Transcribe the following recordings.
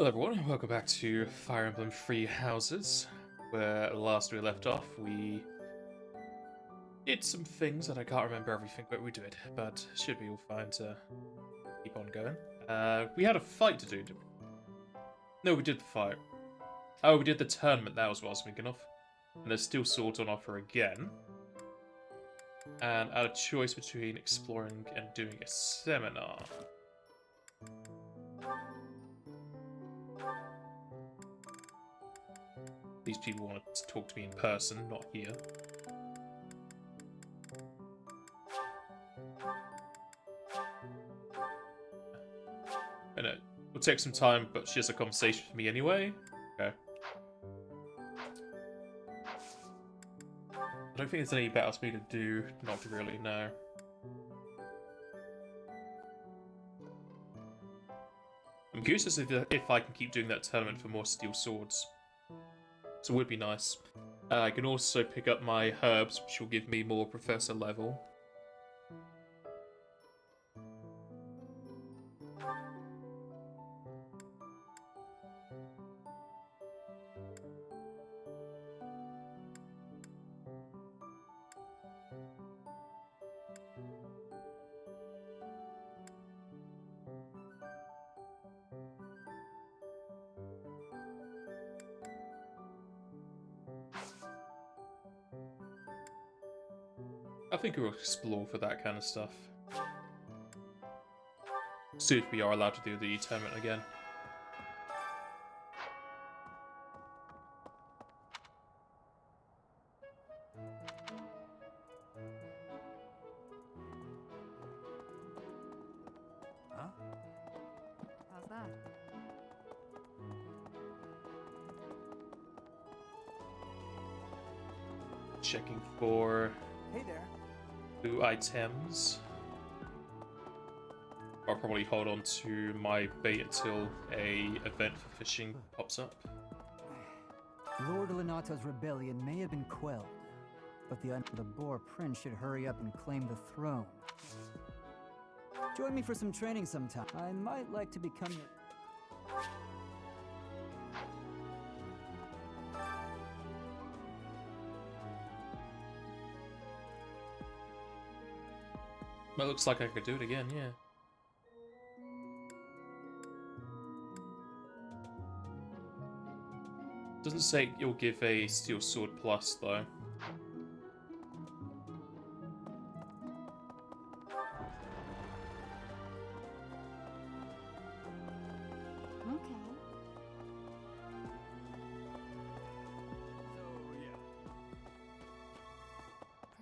Hello everyone, welcome back to Fire Emblem Free Houses, where last we left off we did some things that I can't remember everything, but we did, but should be all fine to keep on going. We had a fight to do, didn't we? No, we did the fight. Oh, we did the tournament, that was what I was thinking of. And there's still swords on offer again. And I had a choice between exploring and doing a seminar. These people want to talk to me in person, not here. I know. It'll take some time, but she has a conversation with me anyway. Okay. I don't think there's any battles for me to do. Not really, no. I'm curious as if I can keep doing that tournament for more steel swords. So it would be nice. I can also pick up my herbs, which will give me more professor level. I think we'll explore for that kind of stuff. See if we are allowed to do the tournament again. Huh? How's that? Checking for Hey there. blue items. I'll probably hold on to my bait until a event for fishing pops up. Lord Lenato's rebellion may have been quelled, but the Boar Prince should hurry up and claim the throne. Join me for some training sometime. I might like to become your... That looks like I could do it again, yeah. Doesn't say you'll give a steel sword plus though. Okay.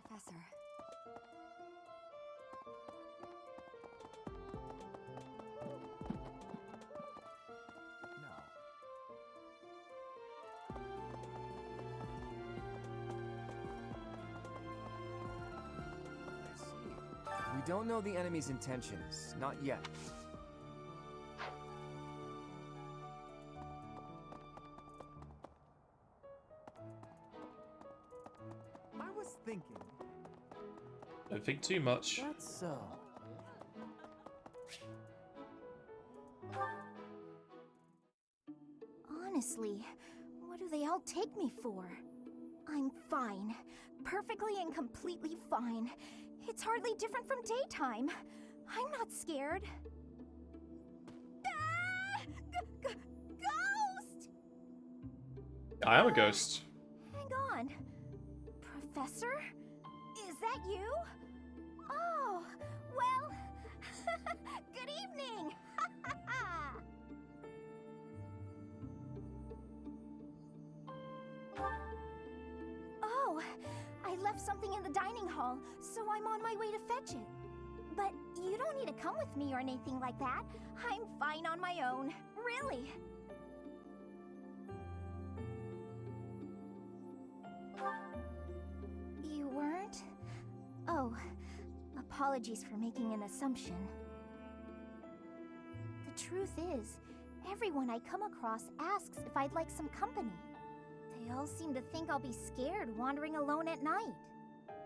Professor. No. I see. We don't know the enemy's intentions, not yet. I was thinking. Don't think too much. That's so. Honestly, what do they all take me for? I'm fine. Perfectly and completely fine. It's hardly different from daytime. I'm not scared. Ah! Ghost! I am a ghost. Hang on. Professor? Is that you? Oh, well, good evening. Oh, I left something in the dining hall, so I'm on my way to fetch it. But you don't need to come with me or anything like that. I'm fine on my own, really. You weren't? Oh, apologies for making an assumption. The truth is, everyone I come across asks if I'd like some company. They all seem to think I'll be scared wandering alone at night.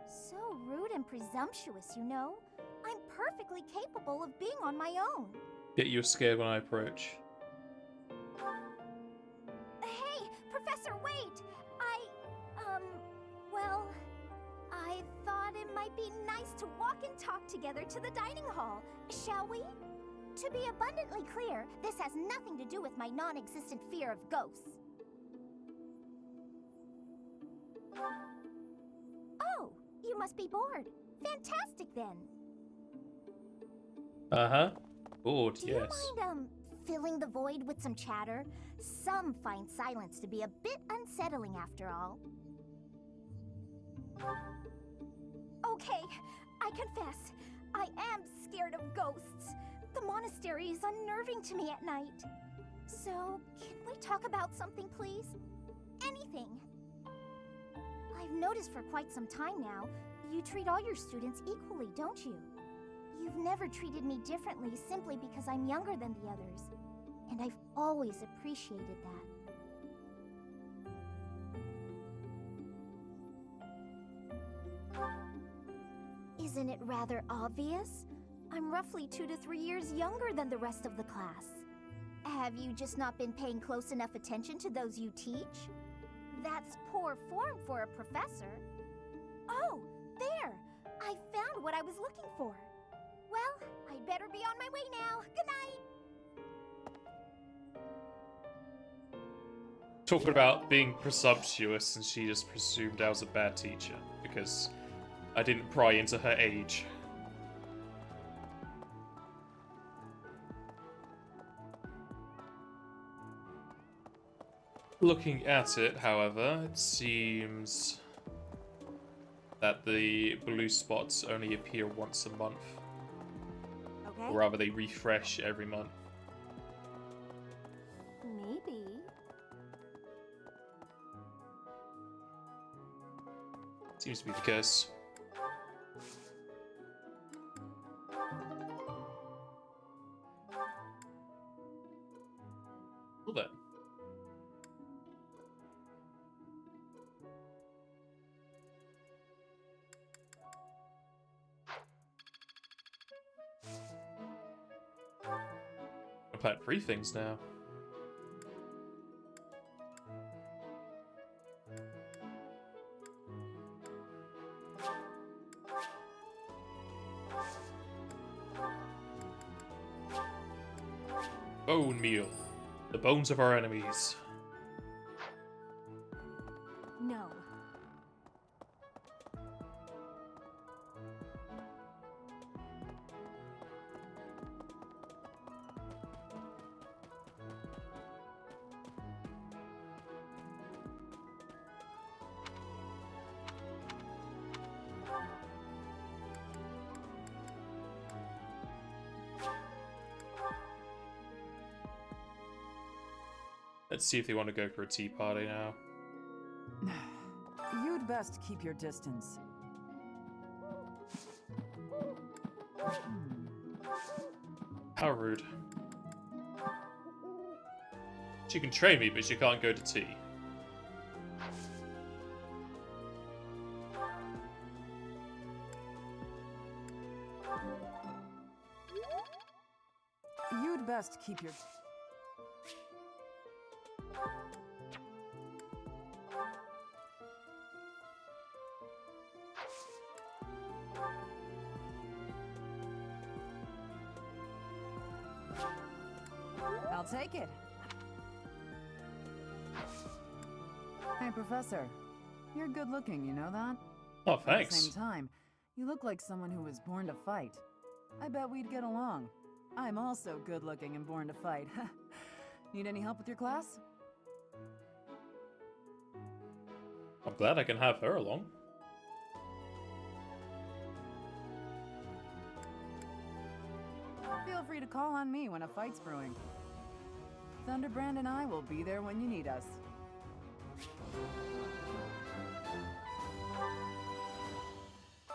So rude and presumptuous, you know? I'm perfectly capable of being on my own. Yet you're scared when I approach. Professor, wait! Well, I thought it might be nice to walk and talk together to the dining hall. Shall we? To be abundantly clear, this has nothing to do with my non-existent fear of ghosts. Oh, you must be bored. Fantastic, then. Uh-huh. Bored, Do yes. you mind, filling the void with some chatter? Some find silence to be a bit unsettling after all. Okay, I confess, I am scared of ghosts. The monastery is unnerving to me at night. So, can we talk about something, please? Anything. I've noticed for quite some time now, you treat all your students equally, don't you? You've never treated me differently simply because I'm younger than the others. And I've always appreciated that. Isn't it rather obvious? I'm roughly 2 to 3 years younger than the rest of the class. Have you just not been paying close enough attention to those you teach? That's poor form for a professor. Oh, there! I found what I was looking for. Well, I'd better be on my way now. Good night! Talking about being presumptuous, and she just presumed I was a bad teacher because I didn't pry into her age. Looking at it, however, it seems that the blue spots only appear once a month. Okay. Or rather, they refresh every month. Maybe. Seems to be the case. Well then. I plant 3 things now. Bone meal. The bones of our enemies. No. Let's see if they want to go for a tea party now. You'd best keep your distance. How rude. She can train me, but she can't go to tea. You'd best keep your... I'll take it. Hey, Professor. You're good looking, you know that? Oh, At the thanks. same time, you look like someone who was born to fight. I bet we'd get along. I'm also good looking and born to fight. Need any help with your class? I'm glad I can have her along. Feel free to call on me when a fight's brewing. Thunderbrand and I will be there when you need us.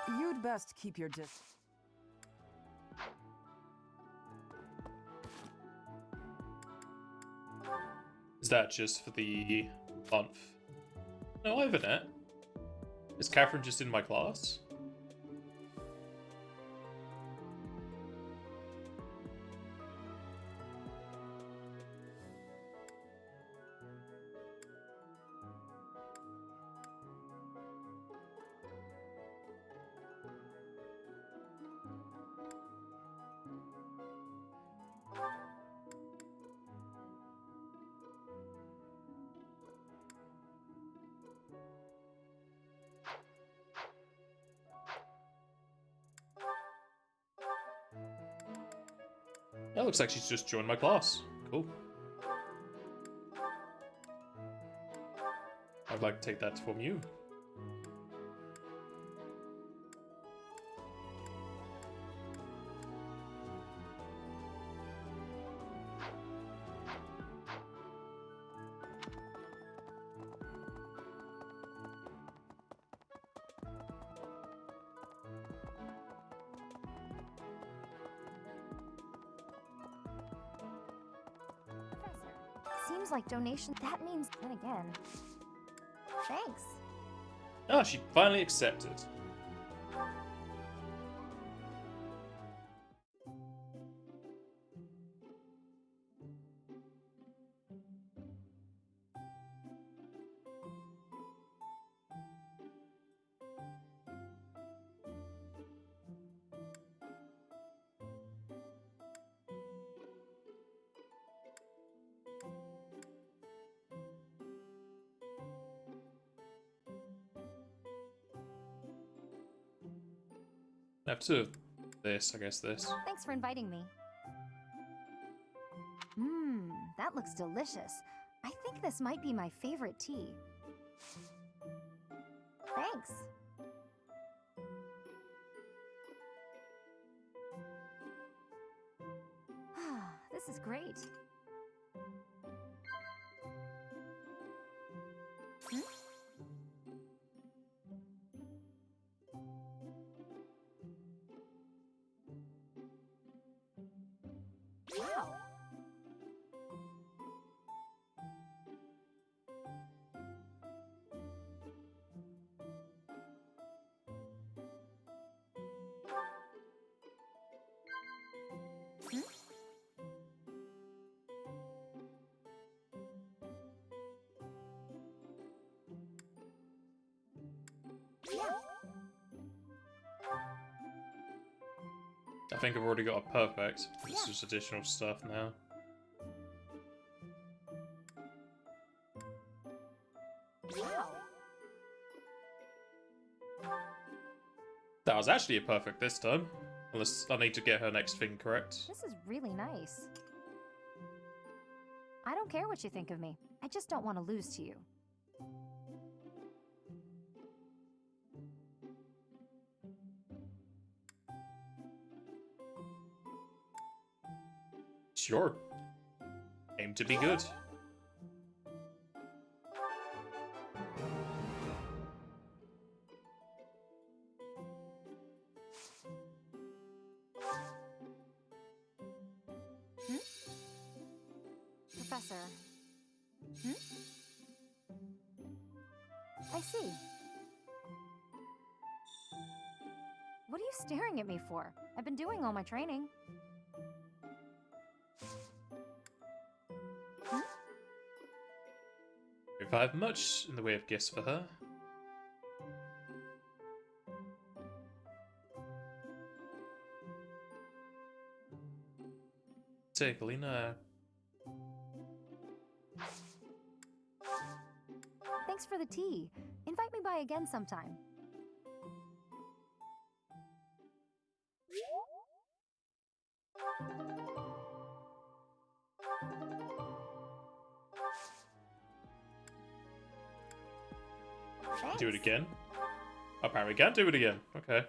You'd best keep your distance. Is that just for the month? No, I have a net. Is Catherine just in my class? Yeah, looks like she's just joined my class. Cool. I'd like to take that from you. Seems like donation. That means. Then again. Thanks. Ah, she finally accepted. After this, I guess this. Thanks for inviting me. Mmm, that looks delicious. I think this might be my favorite tea. Thanks. This is great. Hmm? Wow. Hmm? Yeah. I think I've already got a perfect. It's Yeah. just additional stuff now. Wow. That was actually a perfect this time. Unless I need to get her next thing correct. This is really nice. I don't care what you think of me. I just don't want to lose to you. Sure. Aim to be good. Professor. Hmm? I see. What are you staring at me for? I've been doing all my training. Hmm? If I have much in the way of gifts for her. Take Lena. Thanks for the tea. Invite me by again sometime. Do it Thanks. again. Apparently can't do it again. Okay.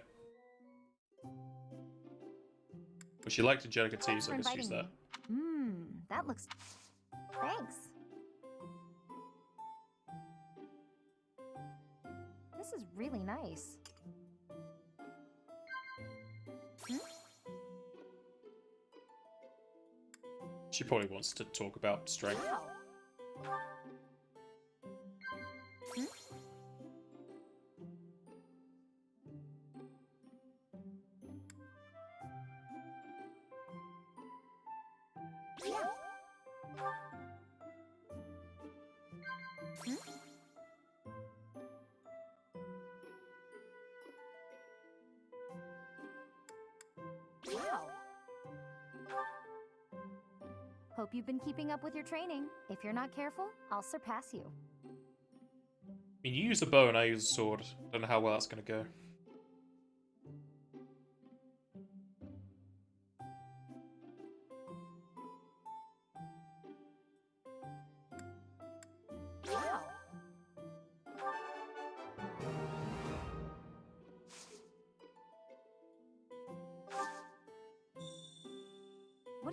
Would she like to Angelica tea, Thanks so for I guess use inviting that. me. Mmm, that looks... Thanks. This is really nice. Hmm? She probably wants to talk about strength. Wow. Hmm? Yeah. Hmm? Wow. Hope you've been keeping up with your training. If you're not careful, I'll surpass you. I mean, you use a bow and I use a sword. Don't know how well that's gonna go.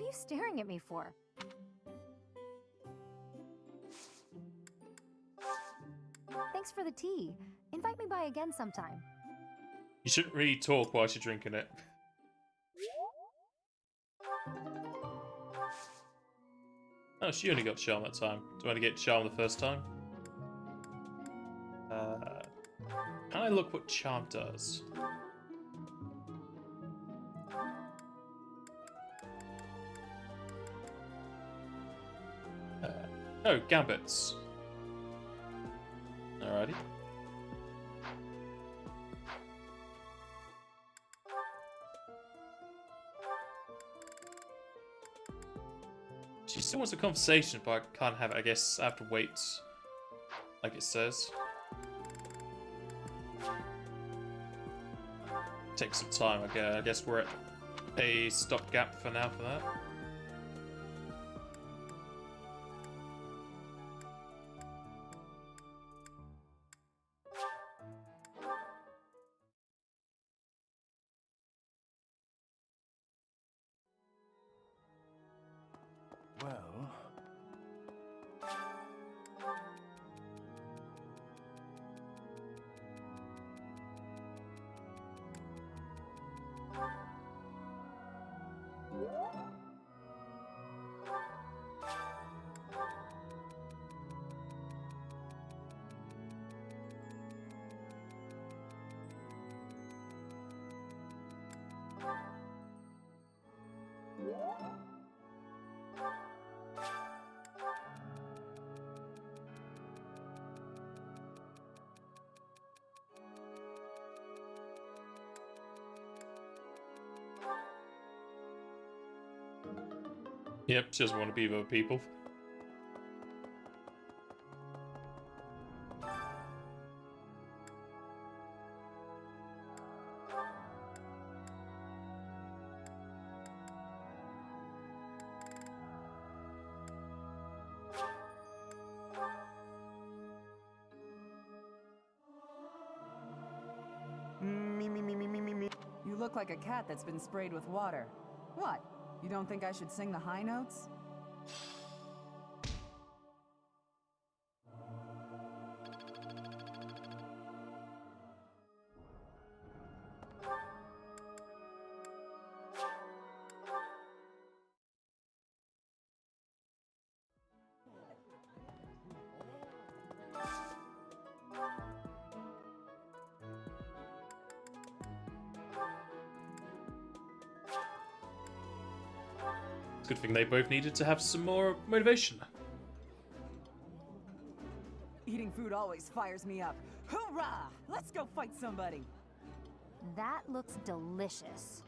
you staring at me for? Thanks for the tea. Invite me by again sometime. You shouldn't really talk whilst you're drinking it. Oh, she only got charm that time. Do I want to get charm the first time? Can I look what charm does? Oh, gambits. Alrighty. She still wants a conversation, but I can't have it. I guess I have to wait, like it says. Take some time, okay. I guess we're at a stopgap for now for that. Well... Yep, she doesn't want to be with other people. You look like a cat that's been sprayed with water. What? You don't think I should sing the high notes? Good thing they both needed to have some more motivation. Eating food always fires me up. Hoorah! Let's go fight somebody! That looks delicious.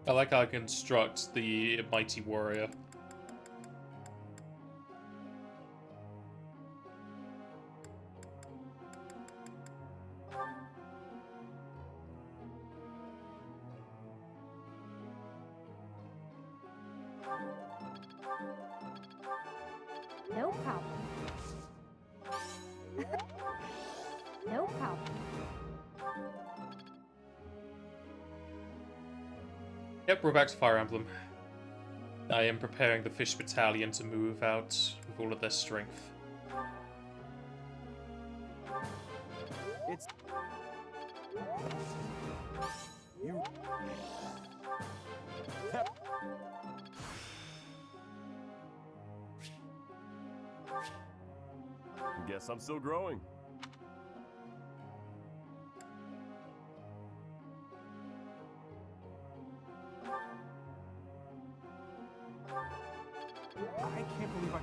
I like how I construct the mighty warrior. No problem. No problem. Yep, we're back to Fire Emblem. I am preparing the Fish Battalion to move out with all of their strength. It's... You... Guess I'm still growing. I can't believe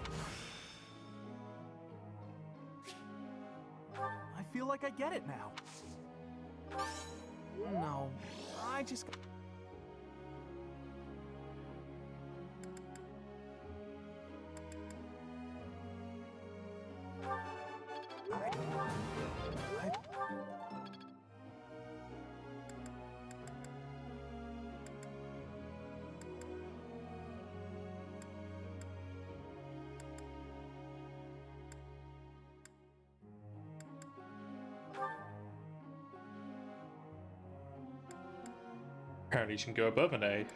I feel like I get it now. No, I just... Apparently you can go above an A.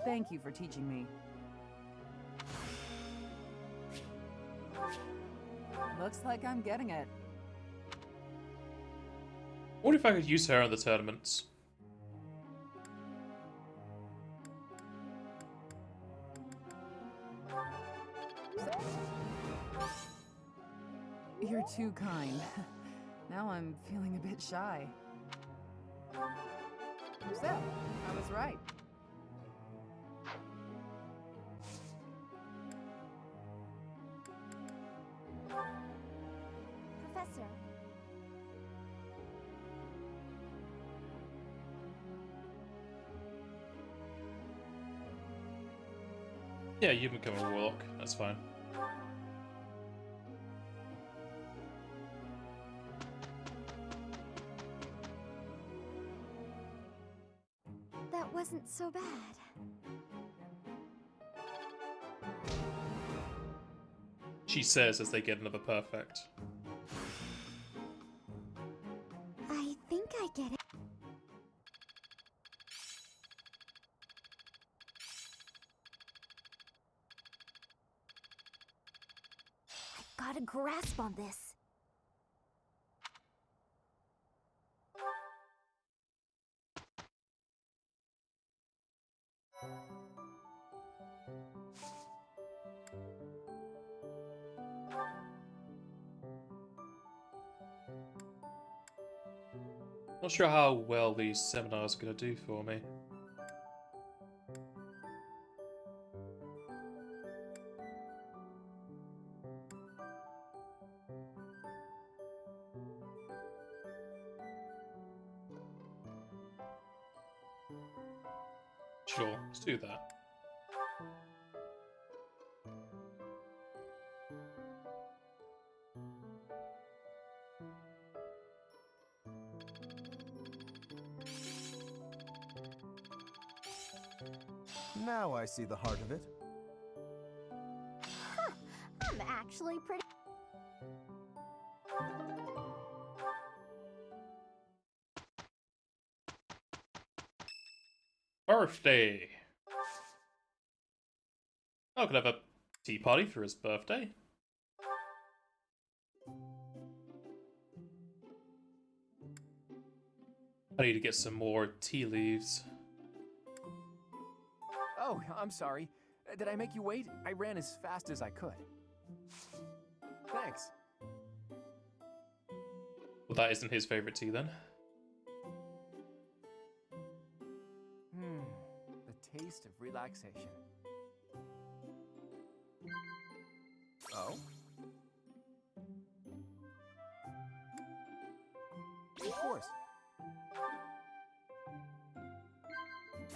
Thank you for teaching me. Looks like I'm getting it. What if I could use her in the tournaments? You're too kind. Now I'm feeling a bit shy. So, I was right. Professor, Yeah, you become a warlock. That's fine. that wasn't so bad. She says as they get another perfect. I think I get it. I've got a grasp on this. Not sure how well these seminars are gonna do for me. Sure, let's do that. Now I see the heart of it. I'm actually pretty. Birthday! I could have a tea party for his birthday. I need to get some more tea leaves. Oh, I'm sorry. Did I make you wait? I ran as fast as I could. Thanks. Well, that isn't his favorite tea then. The taste of relaxation. Oh? Of course.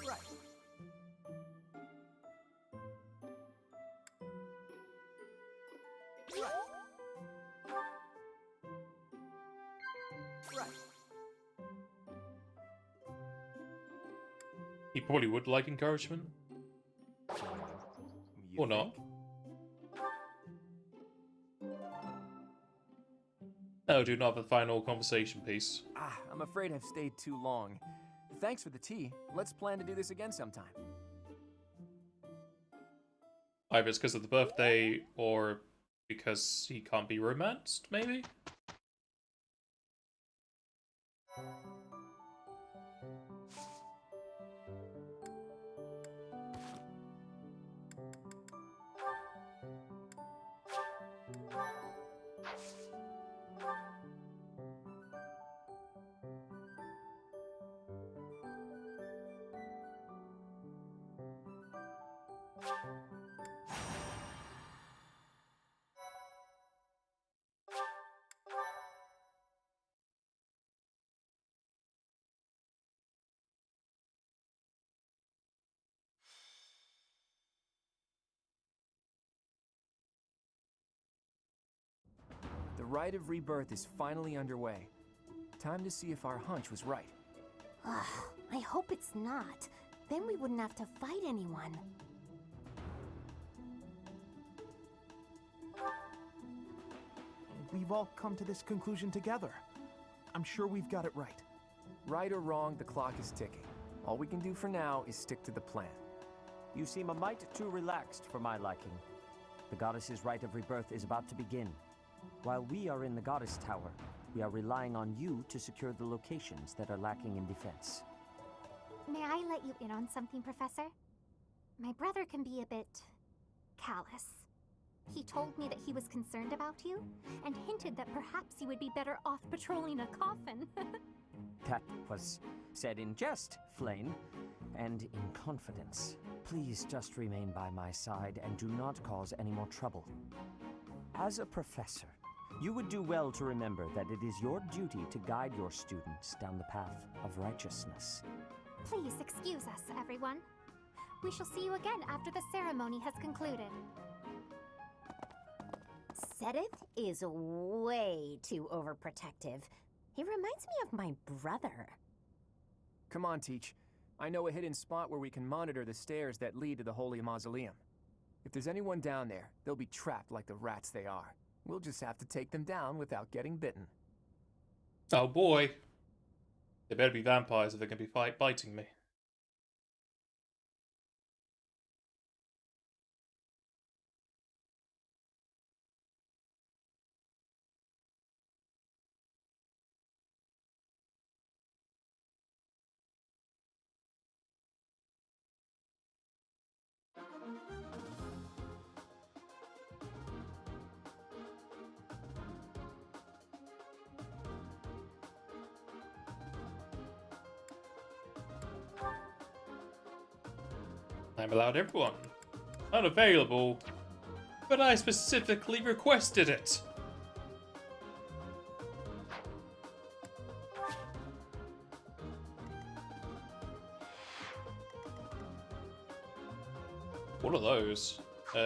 Right. Right. Right. He probably would like encouragement. You Or not. think? No, do not have the final conversation piece. I'm afraid I've stayed too long. Thanks for the tea. Let's plan to do this again sometime. Either it's because of the birthday, or because he can't be romanced, maybe? Rite of Rebirth is finally underway. Time to see if our hunch was right. Ugh, I hope it's not. Then we wouldn't have to fight anyone. We've all come to this conclusion together. I'm sure we've got it right. Right or wrong, the clock is ticking. All we can do for now is stick to the plan. You seem a mite too relaxed for my liking. The goddess's rite of rebirth is about to begin. While we are in the goddess tower, we are relying on you to secure the locations that are lacking in defense. May I let you in on something, Professor? My brother can be a bit callous. He told me that he was concerned about you, and hinted that perhaps you would be better off patrolling a coffin. That was said in jest, Flame, and in confidence. Please just remain by my side and do not cause any more trouble. As a professor, you would do well to remember that it is your duty to guide your students down the path of righteousness. Please excuse us, everyone. We shall see you again after the ceremony has concluded. Sedith is way too overprotective. He reminds me of my brother. Come on, Teach. I know a hidden spot where we can monitor the stairs that lead to the Holy Mausoleum. If there's anyone down there, they'll be trapped like the rats they are. We'll just have to take them down without getting bitten. Oh boy. They better be vampires if they're going to be biting me. I'm allowed everyone. Unavailable. But I specifically requested it. What are those?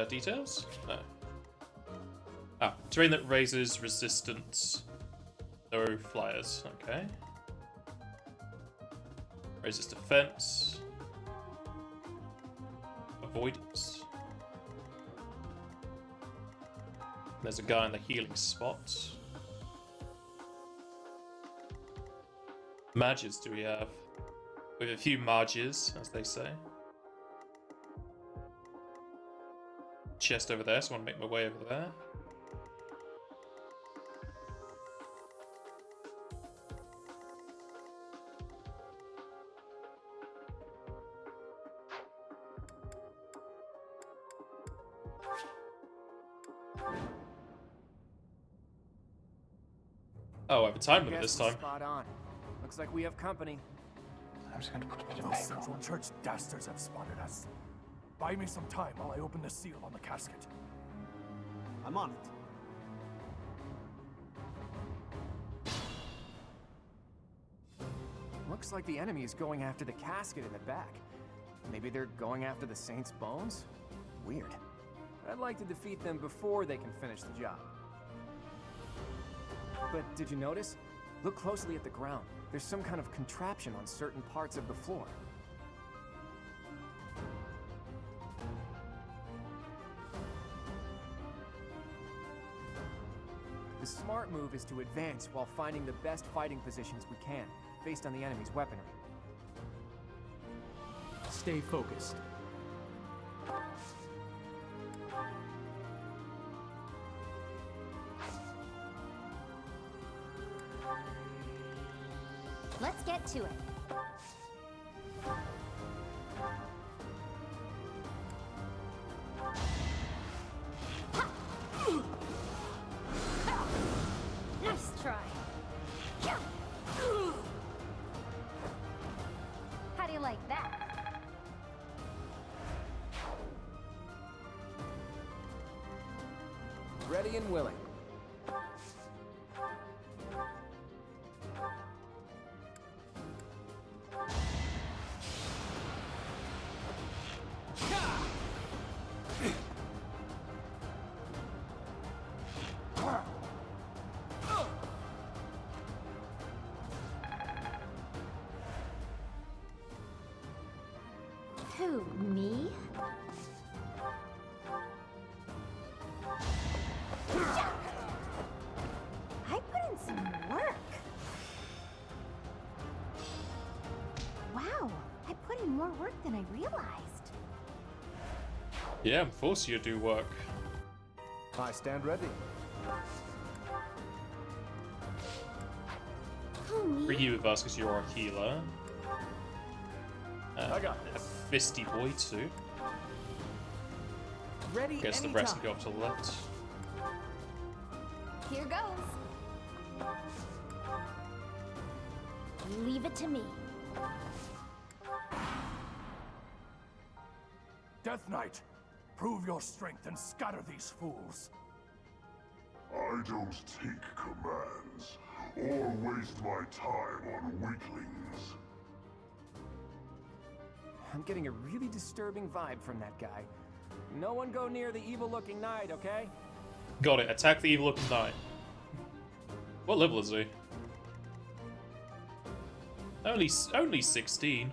Details? No. Ah, terrain that raises resistance. No flyers. Okay. Raises defense. Avoidance. There's a guy in the healing spot. Mages do we have? We have a few mages, as they say. Chest over there, so I want to make my way over there. Oh, I have a time limit this time. Spot on. Looks like we have company. I'm just gonna put it in. Those Central Church dastards have spotted us. Buy me some time while I open the seal on the casket. I'm on it. Looks like the enemy is going after the casket in the back. Maybe they're going after the Saint's bones? Weird. I'd like to defeat them before they can finish the job. But did you notice? Look closely at the ground. There's some kind of contraption on certain parts of the floor. The smart move is to advance while finding the best fighting positions we can, based on the enemy's weaponry. Stay focused. Let's get to it. Nice try. How do you like that? Ready and willing. Yeah, I'm forcing you to do work. I stand ready. Who, For me? you, Vasquez, you're a healer. I got A this. fisty boy too. Ready Guess the anytime. rest can go off to the left. Here goes. Leave it to me. Death Knight, prove your strength and scatter these fools. I don't take commands, or waste my time on weaklings. I'm getting a really disturbing vibe from that guy. No one go near the evil-looking knight, okay? Got it. Attack the evil-looking knight. What level is he? Only 16.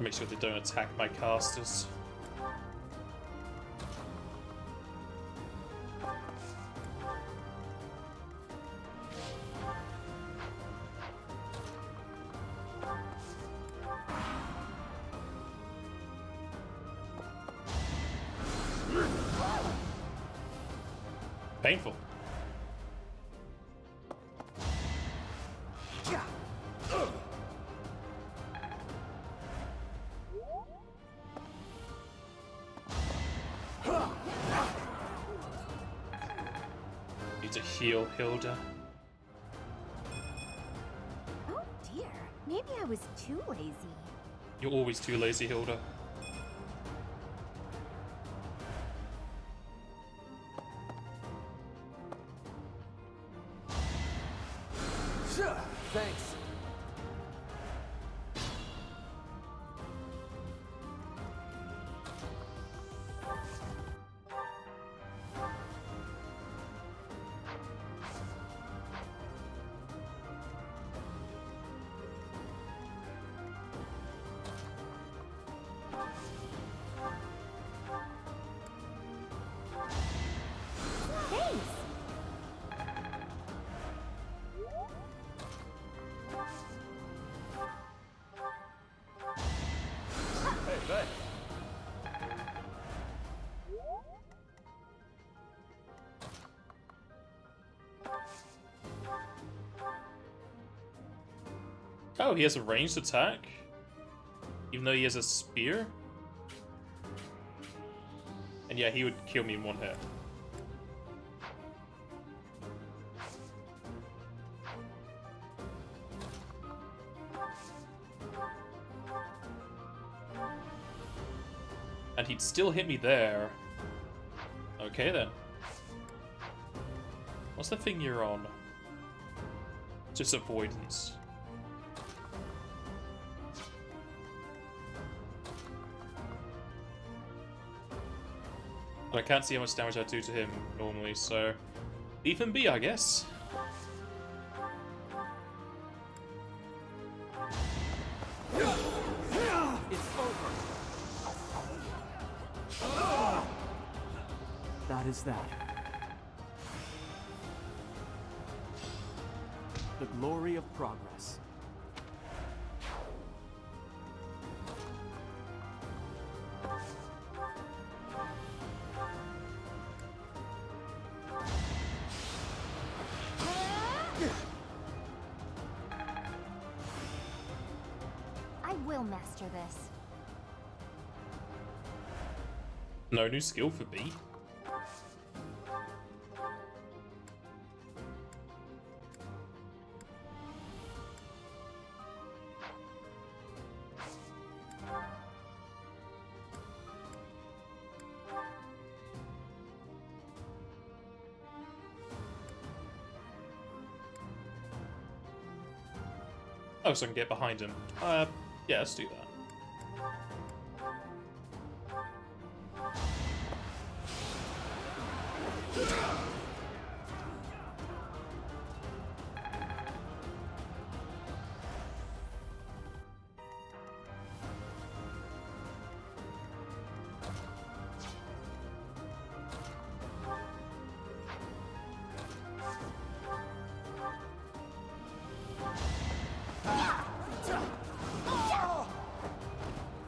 Make sure they don't attack my casters. Painful. Need to heal Hilda. Oh dear. Maybe I was too lazy. You're always too lazy, Hilda. Thanks. Thanks. Hey, thanks. Oh, he has a ranged attack? Even though he has a spear? And yeah, he would kill me in one hit. And he'd still hit me there. Okay then. What's the thing you're on? Just avoidance. But I can't see how much damage I do to him normally, so leave him be, I guess. It's over. That is that. The glory of progress. I will master this. No new skill for B. Oh, so I can get behind him. Yeah, let's do that.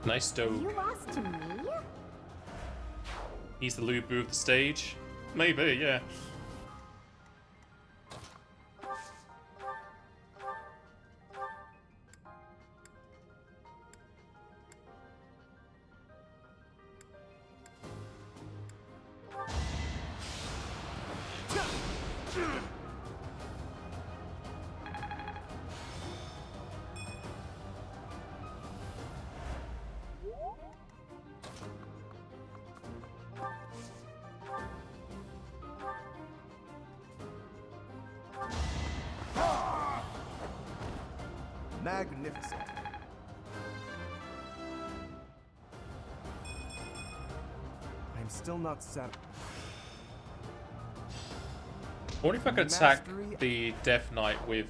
Nice dog. You lost to me? He's the Lubu of the stage. Maybe, yeah. Magnificent. I'm still not set. I wonder if I could attack Mastery. the Death Knight with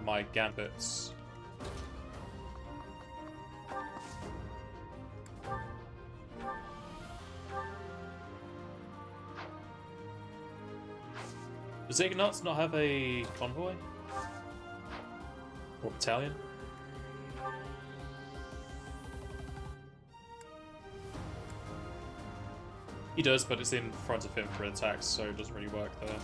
my gambits. Does Ignatz not have a convoy? Or battalion? He does, but it's in front of him for attacks, so it doesn't really work there.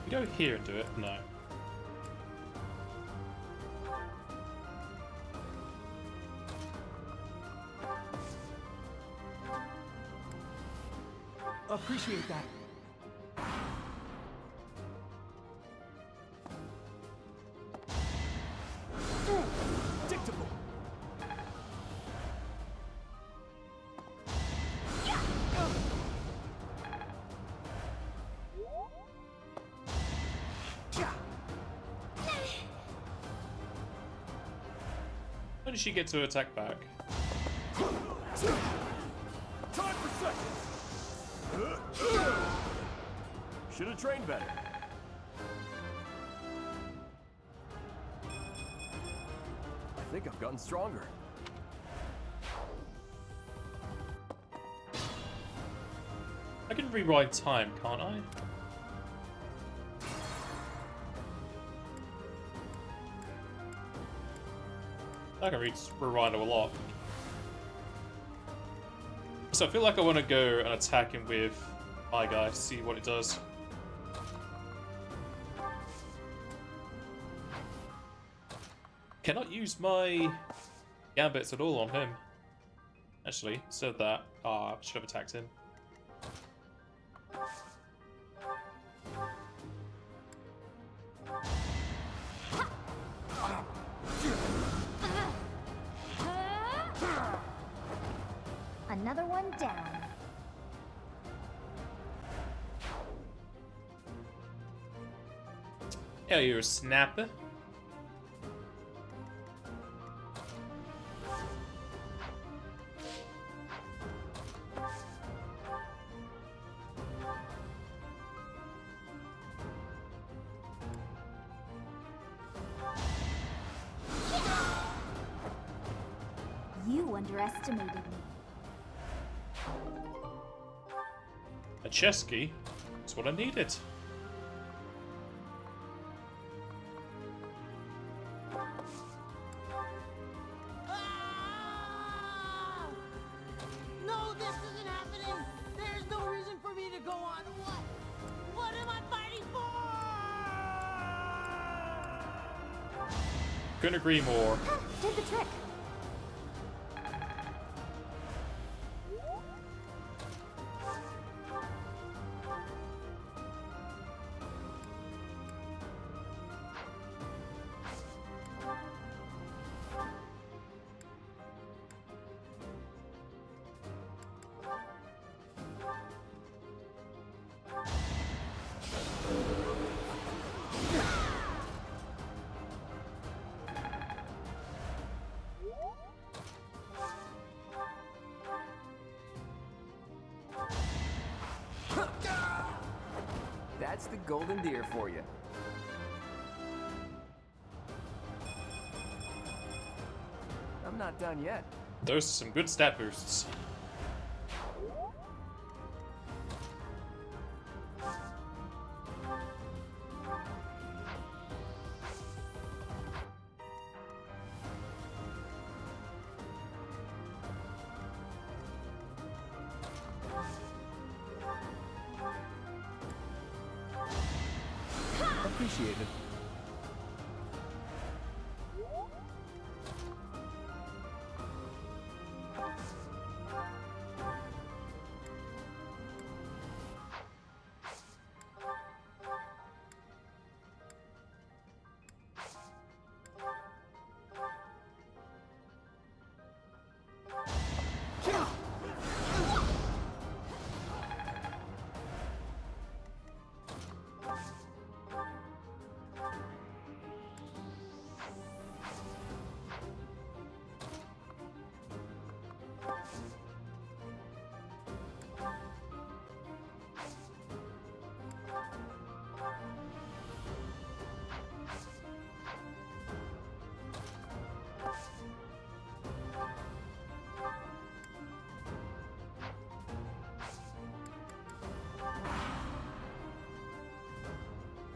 You go here and do it? No. Appreciate that. Dictable. When did she get to attack back? Time for seconds. Should have trained better. I think I've gotten stronger. I can rewind time, can't I? I can rewind a lot. So I feel like I want to go and attack him with my guy, see what it does. Cannot use my gambits at all on him. Actually, instead of that, I should have attacked him. Another one down. Yeah, you're a snapper. You underestimated me. A chess key? That's what I needed. No, this isn't happening. There's no reason for me to go on. What am I fighting for? Couldn't agree more. Did the trick. That's the golden deer for you. I'm not done yet. Those are some good stat boosts. Appreciated.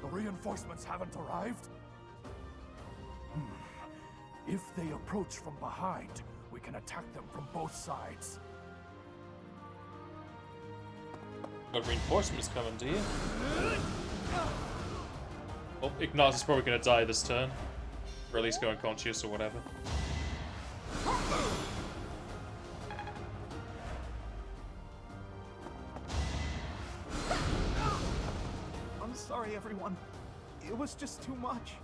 The reinforcements haven't arrived? If they approach from behind, we can attack them from both sides. Got reinforcements coming, do you? Well, Ignatius is probably gonna die this turn. Or at least go unconscious or whatever. I'm sorry, everyone. It was just too much.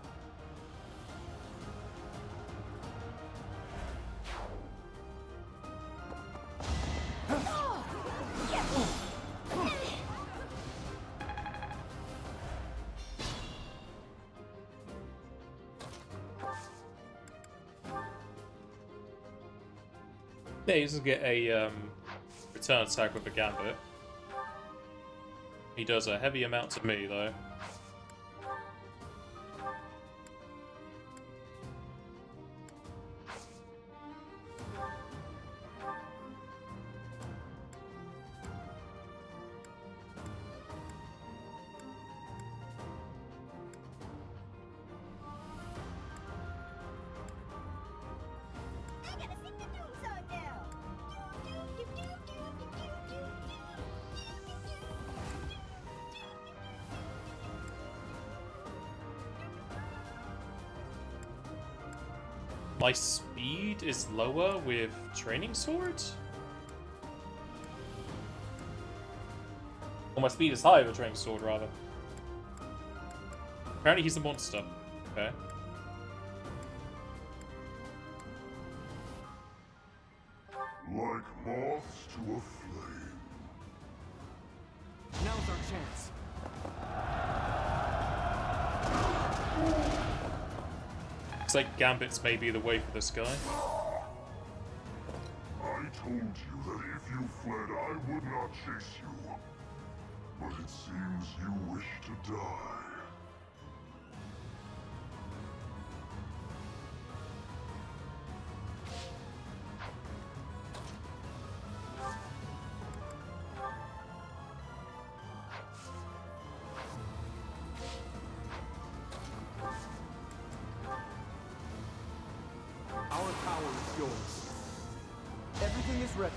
Yeah, he doesn't get a return attack with the Gambit. He does a heavy amount to me, though. My speed is lower with training swords? Well, my speed is higher with training sword, rather. Apparently he's a monster. Okay. Like moths to a flame. Now's our chance. Looks like Gambits may be the way for this guy. I told you that if you fled, I would not chase you. But it seems you wish to die. Our power is yours. Everything is ready.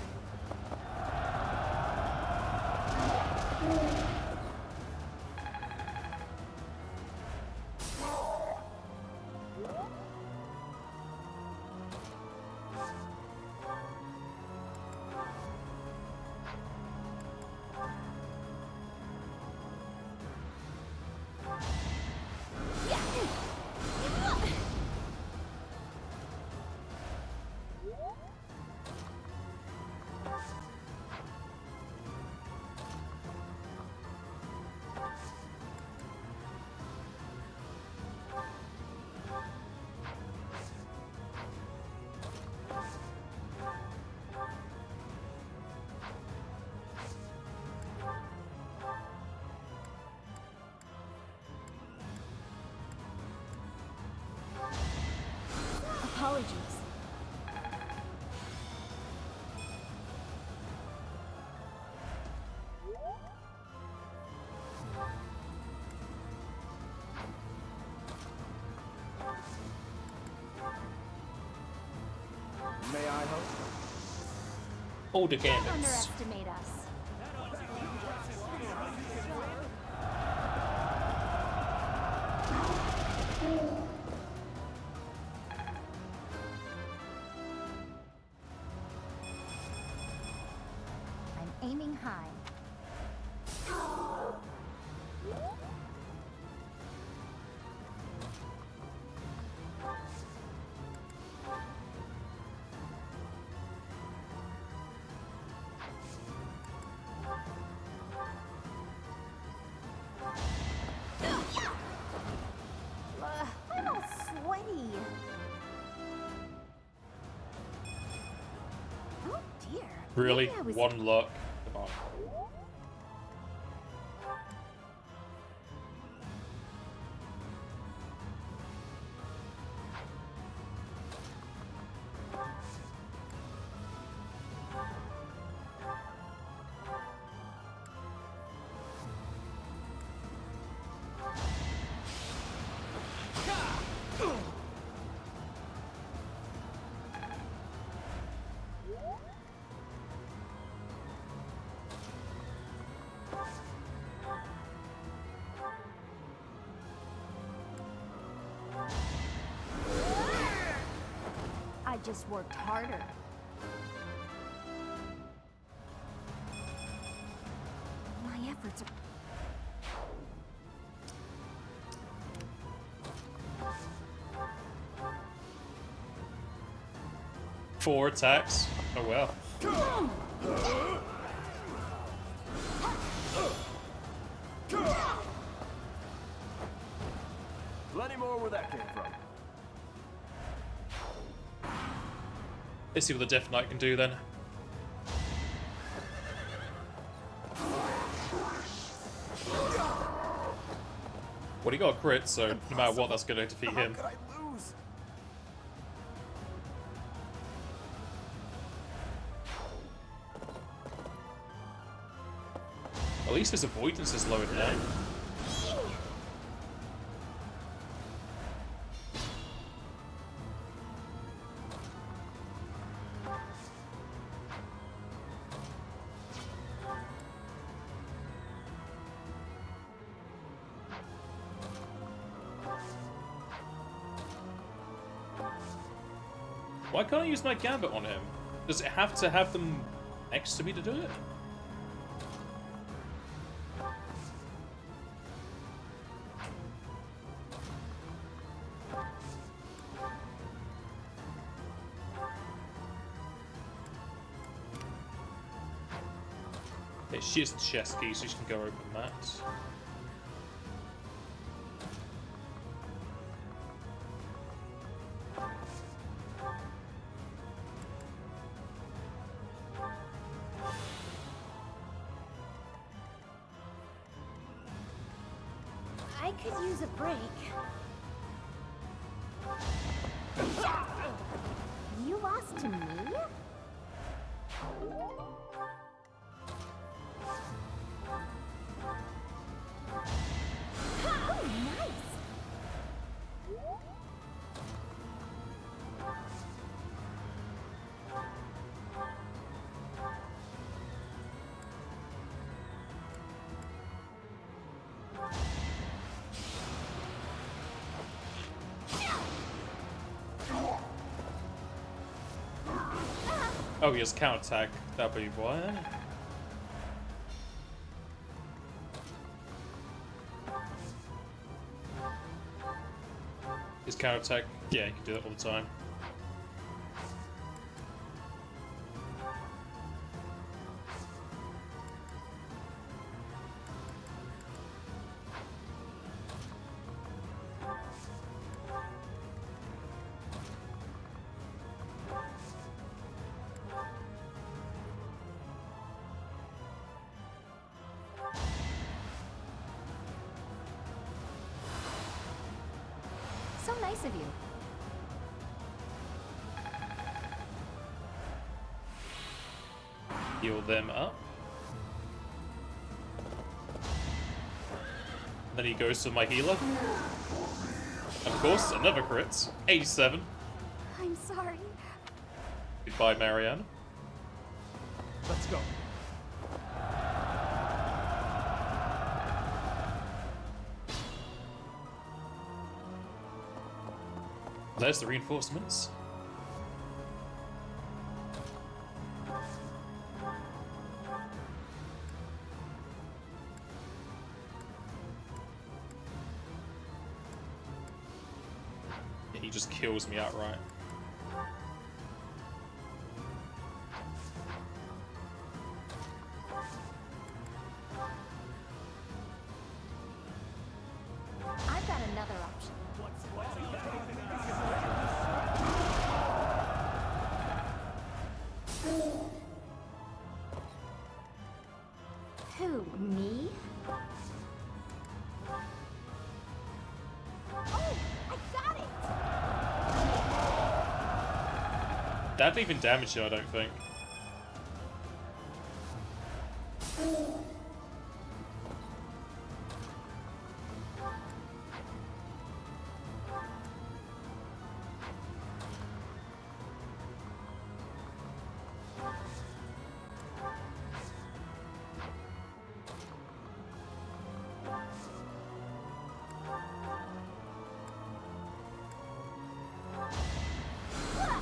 Older Don't gamers. underestimate us. I'm aiming high. I'm all sweaty. Oh dear. Really? Maybe I was- One luck. Come on. I just worked harder. My efforts are... 4 attacks. Oh well. Plenty more where that came from. Let's see what the Death Knight can do then. Well, he got a crit, so no matter what, that's going to defeat him. How could I lose? At least his avoidance is lowered now. Why can't I use my gambit on him? Does it have to have them next to me to do it? Okay, she has the chest key, so she can go open that. I could use a break. You lost to me? Oh, nice! Oh, he has counterattack. That'll be what? His counterattack? Yeah, he can do that all the time. So nice of you. Heal them up. Then he goes to my healer. Of course, another crit. 87. I'm sorry. Goodbye, Marianne. Let's go. There's the reinforcements. Yeah, he just kills me outright. I've got another option. Who, me? Oh, I got it! That didn't even damage him, I don't think.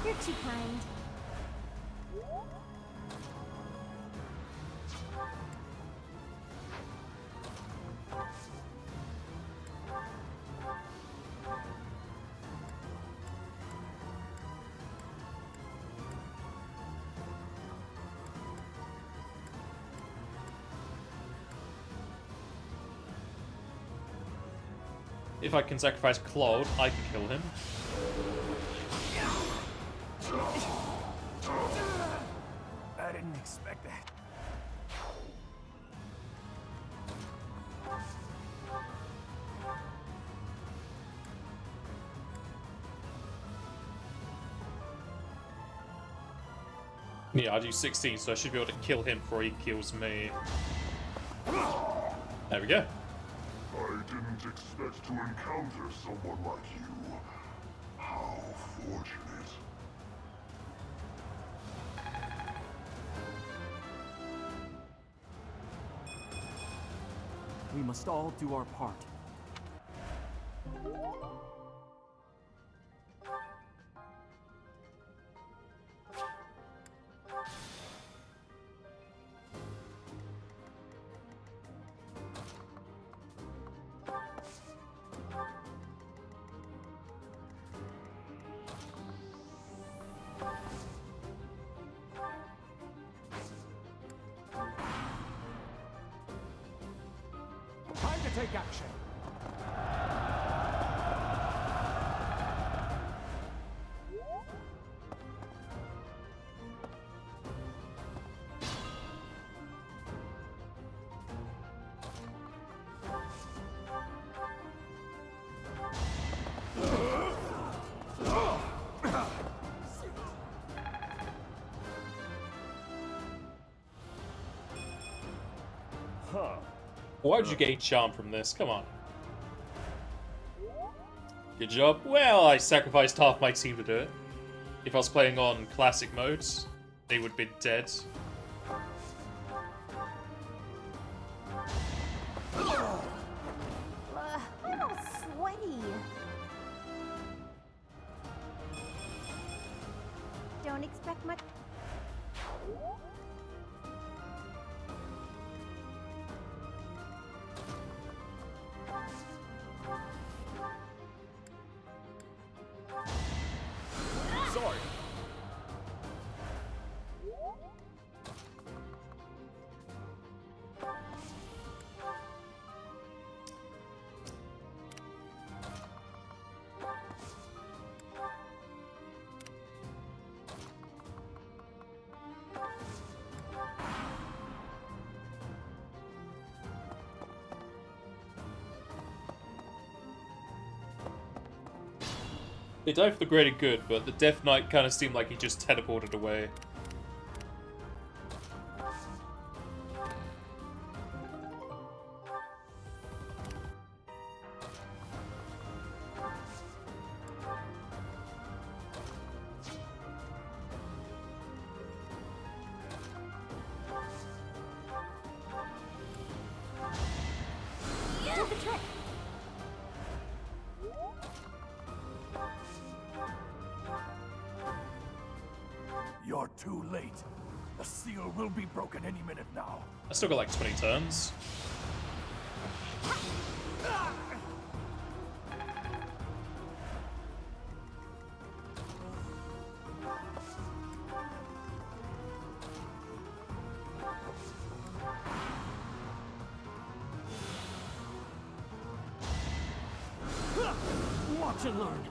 You're too kind. If I can sacrifice Claude, I can kill him. I didn't expect that. Yeah, I do 16, so I should be able to kill him before he kills me. There we go. I didn't expect to encounter someone like you. How fortunate. We must all do our part. Time to take action. Why would you gain charm from this? Come on. Good job. Well, I sacrificed half my team to do it. If I was playing on classic modes, they would have been dead. I'm all sweaty. Don't expect much. Sorry. They died for the greater good, but the Death Knight kind of seemed like he just teleported away. are too late. The seal will be broken any minute now. I still got like 20 turns. Watch and learn.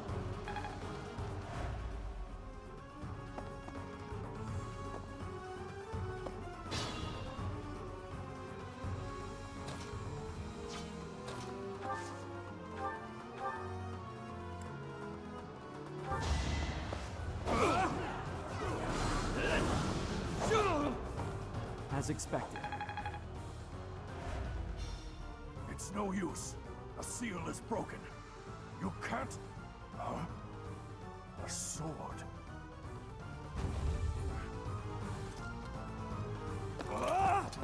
As expected. It's no use. A seal is broken. You can't... a sword. What?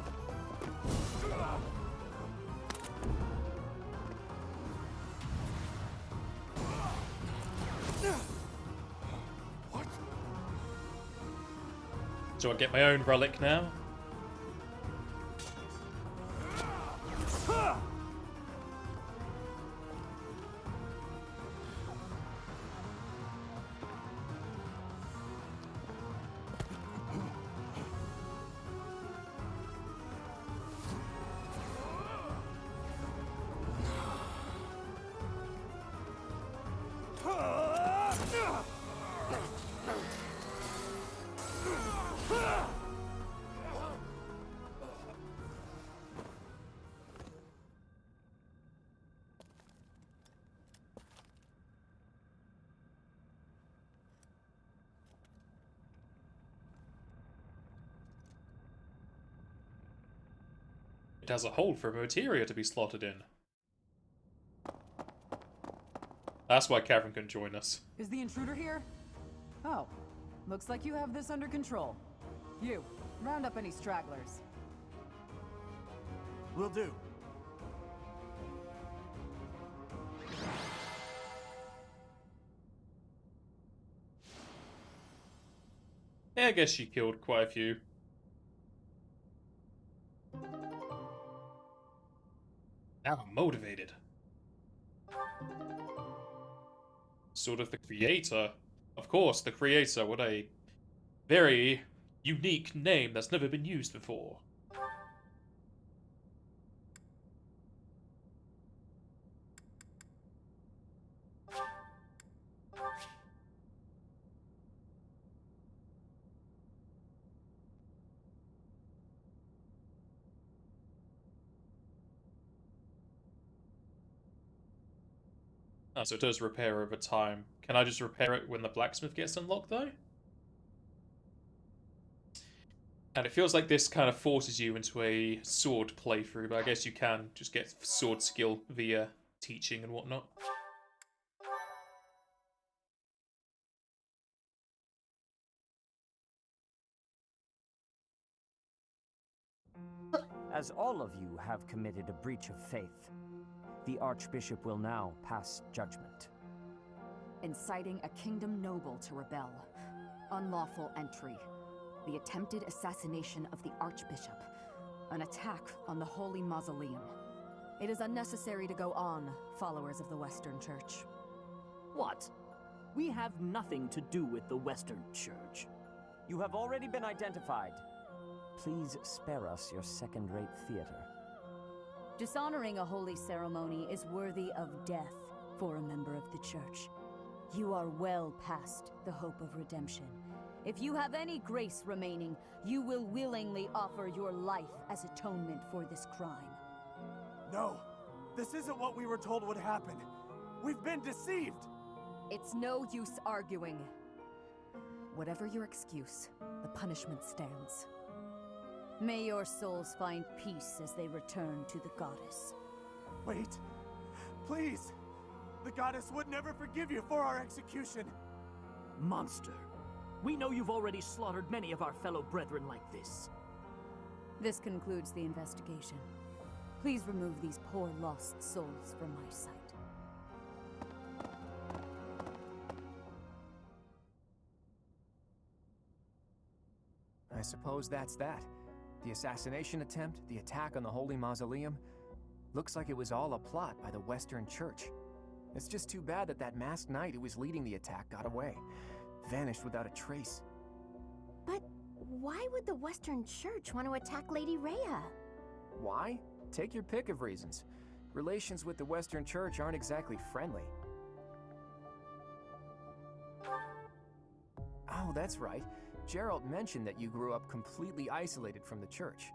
Do I get my own relic now? It has a hole for materia to be slotted in. That's why Catherine can join us. Is the intruder here? Oh, looks like you have this under control. You, round up any stragglers. Will do. Yeah, I guess she killed quite a few. Now I'm motivated. Sort of the creator. Of course, the creator. What a very unique name that's never been used before. Oh, so it does repair over time. Can I just repair it when the blacksmith gets unlocked, though? And it feels like this kind of forces you into a sword playthrough, but I guess you can just get sword skill via teaching and whatnot. As all of you have committed a breach of faith, the Archbishop will now pass judgment. Inciting a kingdom noble to rebel. Unlawful entry. The attempted assassination of the Archbishop. An attack on the Holy Mausoleum. It is unnecessary to go on, followers of the Western Church. What? We have nothing to do with the Western Church. You have already been identified. Please spare us your second-rate theater. Dishonoring a holy ceremony is worthy of death for a member of the Church. You are well past the hope of redemption. If you have any grace remaining, you will willingly offer your life as atonement for this crime. No, this isn't what we were told would happen. We've been deceived. It's no use arguing. Whatever your excuse, the punishment stands. May your souls find peace as they return to the goddess. Wait, please. The goddess would never forgive you for our execution. Monster. We know you've already slaughtered many of our fellow brethren like this. This concludes the investigation. Please remove these poor lost souls from my sight. suppose that's that. The assassination attempt, the attack on the Holy Mausoleum, looks like it was all a plot by the Western Church. It's just too bad that masked knight who was leading the attack got away. Vanished without a trace. But why would the Western Church want to attack Lady Rhea? Why? Take your pick of reasons. Relations with the Western Church aren't exactly friendly. Oh, that's right. Gerald mentioned that you grew up completely isolated from the church.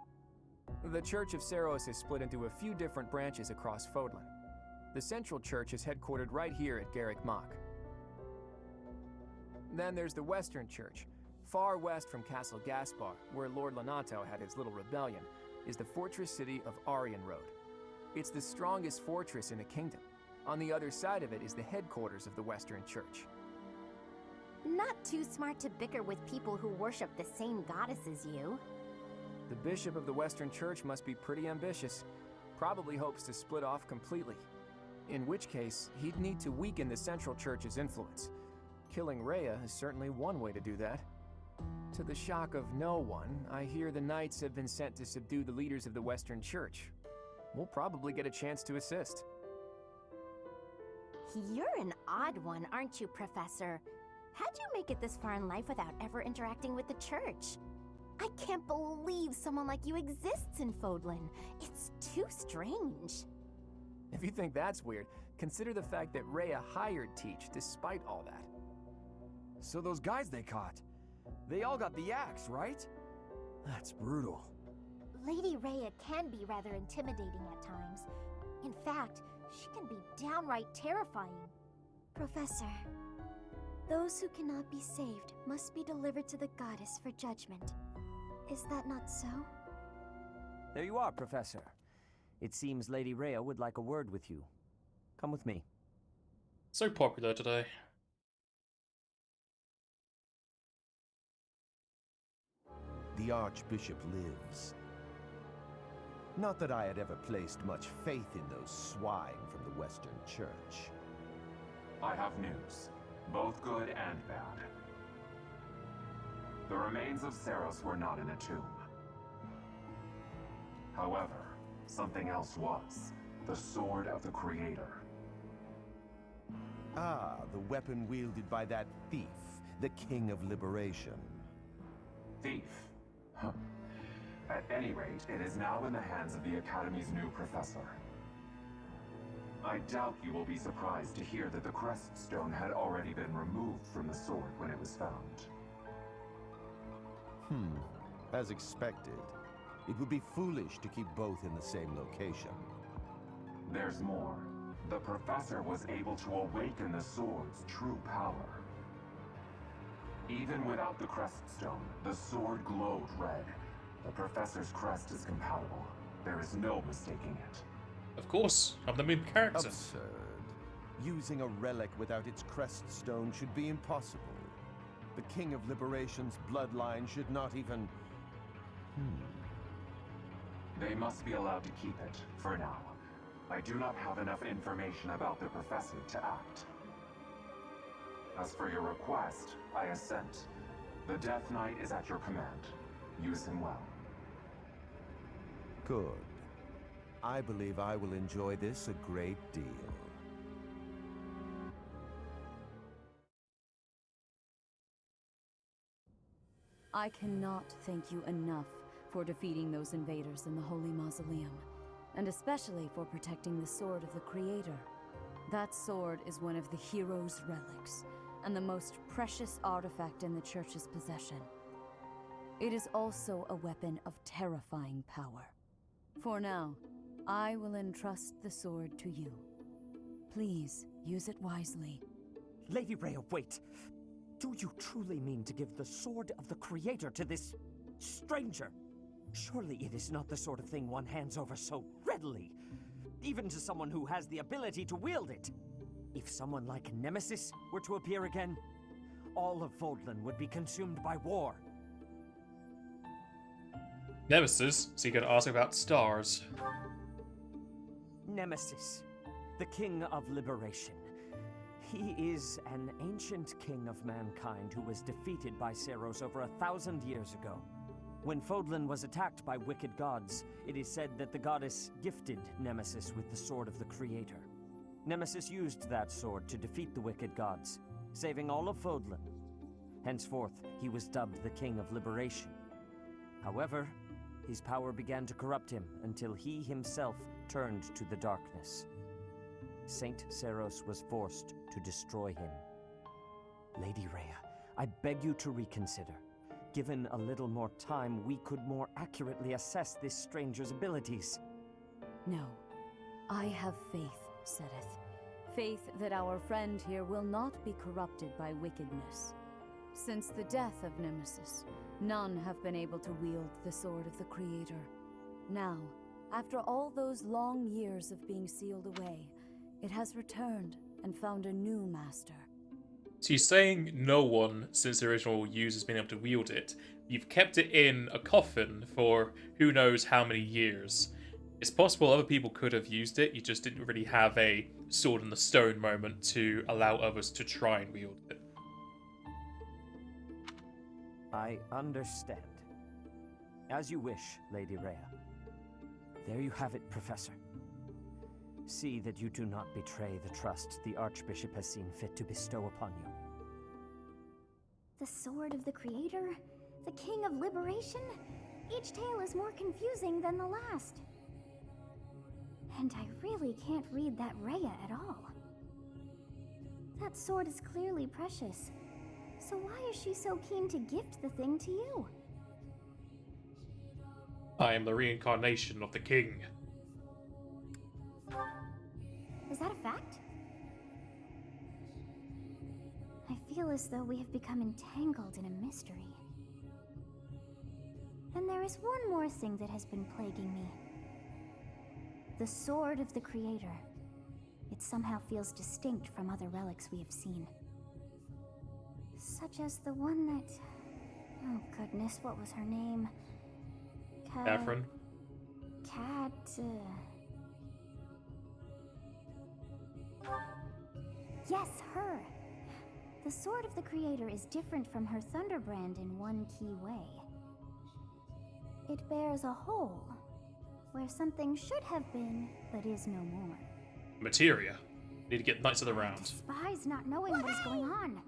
The Church of Seros is split into a few different branches across Fodlan. The Central Church is headquartered right here at Garrick Mach. Then there's the Western Church. Far west from Castle Gaspar, where Lord Lonato had his little rebellion, is the fortress city of Aryan Road. It's the strongest fortress in the kingdom. On the other side of it is the headquarters of the Western Church. Not too smart to bicker with people who worship the same goddess as you. The bishop of the Western Church must be pretty ambitious. Probably hopes to split off completely. In which case, he'd need to weaken the Central Church's influence. Killing Rhea is certainly one way to do that. To the shock of no one, I hear the knights have been sent to subdue the leaders of the Western Church. We'll probably get a chance to assist. You're an odd one, aren't you, Professor? How'd you make it this far in life without ever interacting with the church? I can't believe someone like you exists in Fodlan. It's too strange. If you think that's weird, consider the fact that Rhea hired Teach despite all that. So those guys they caught, they all got the axe, right? That's brutal. Lady Rhea can be rather intimidating at times. In fact, she can be downright terrifying. Professor, those who cannot be saved must be delivered to the goddess for judgment. Is that not so? There you are, Professor. It seems Lady Rhea would like a word with you. Come with me. So popular today. The Archbishop lives. Not that I had ever placed much faith in those swine from the Western Church. I have news, both good and bad. The remains of Seros were not in a tomb. However, something else was. The Sword of the Creator. Ah, the weapon wielded by that thief, the King of Liberation. Thief? Huh. At any rate, it is now in the hands of the Academy's new professor. I doubt you will be surprised to hear that the crest stone had already been removed from the sword when it was found. As expected. It would be foolish to keep both in the same location. There's more. The professor was able to awaken the sword's true power. Even without the crest stone, the sword glowed red. The professor's crest is compatible. There is no mistaking it. Of course, I'm the main character. Absurd. Using a relic without its crest stone should be impossible. The King of Liberation's bloodline should not even... They must be allowed to keep it, for now. I do not have enough information about the professor to act. As for your request, I assent. The Death Knight is at your command. Use him well. Good. I believe I will enjoy this a great deal. I cannot thank you enough for defeating those invaders in the Holy Mausoleum, and especially for protecting the Sword of the Creator. That sword is one of the hero's relics, and the most precious artifact in the Church's possession. It is also a weapon of terrifying power. For now, I will entrust the sword to you. Please, use it wisely. Lady Rhea, wait! Do you truly mean to give the Sword of the Creator to this stranger? Surely it is not the sort of thing one hands over so readily, even to someone who has the ability to wield it. If someone like Nemesis were to appear again, all of Fodlan would be consumed by war. Nemesis, so you gotta ask about stars. Nemesis, the King of Liberation. He is an ancient king of mankind who was defeated by Seros over 1,000 years ago. When Fodlan was attacked by wicked gods, it is said that the goddess gifted Nemesis with the Sword of the Creator. Nemesis used that sword to defeat the wicked gods, saving all of Fodlan. Henceforth, he was dubbed the King of Liberation. However, his power began to corrupt him until he himself turned to the darkness. Saint Seros was forced to destroy him. Lady Rhea, I beg you to reconsider. Given a little more time, we could more accurately assess this stranger's abilities. No. I have faith, Seteth. Faith that our friend here will not be corrupted by wickedness. Since the death of Nemesis, none have been able to wield the Sword of the Creator. Now, after all those long years of being sealed away, it has returned and found a new master. So you're saying no one, since the original use, has been able to wield it. You've kept it in a coffin for who knows how many years. It's possible other people could have used it, you just didn't really have a sword in the stone moment to allow others to try and wield it. I understand. As you wish, Lady Rhea. There you have it, Professor. See that you do not betray the trust the Archbishop has seen fit to bestow upon you. The Sword of the Creator? The King of Liberation? Each tale is more confusing than the last. And I really can't read that Rhea at all. That sword is clearly precious. So why is she so keen to gift the thing to you? I am the reincarnation of the king. Is that a fact? I feel as though we have become entangled in a mystery. And there is one more thing that has been plaguing me. The Sword of the Creator. It somehow feels distinct from other relics we have seen. Such as the one that... Oh goodness, what was her name? Catherine? Yes, her! The Sword of the Creator is different from her Thunderbrand in one key way. It bears a hole, where something should have been, but is no more. Materia. Need to get Knights of the Round. I despise not knowing what is going on.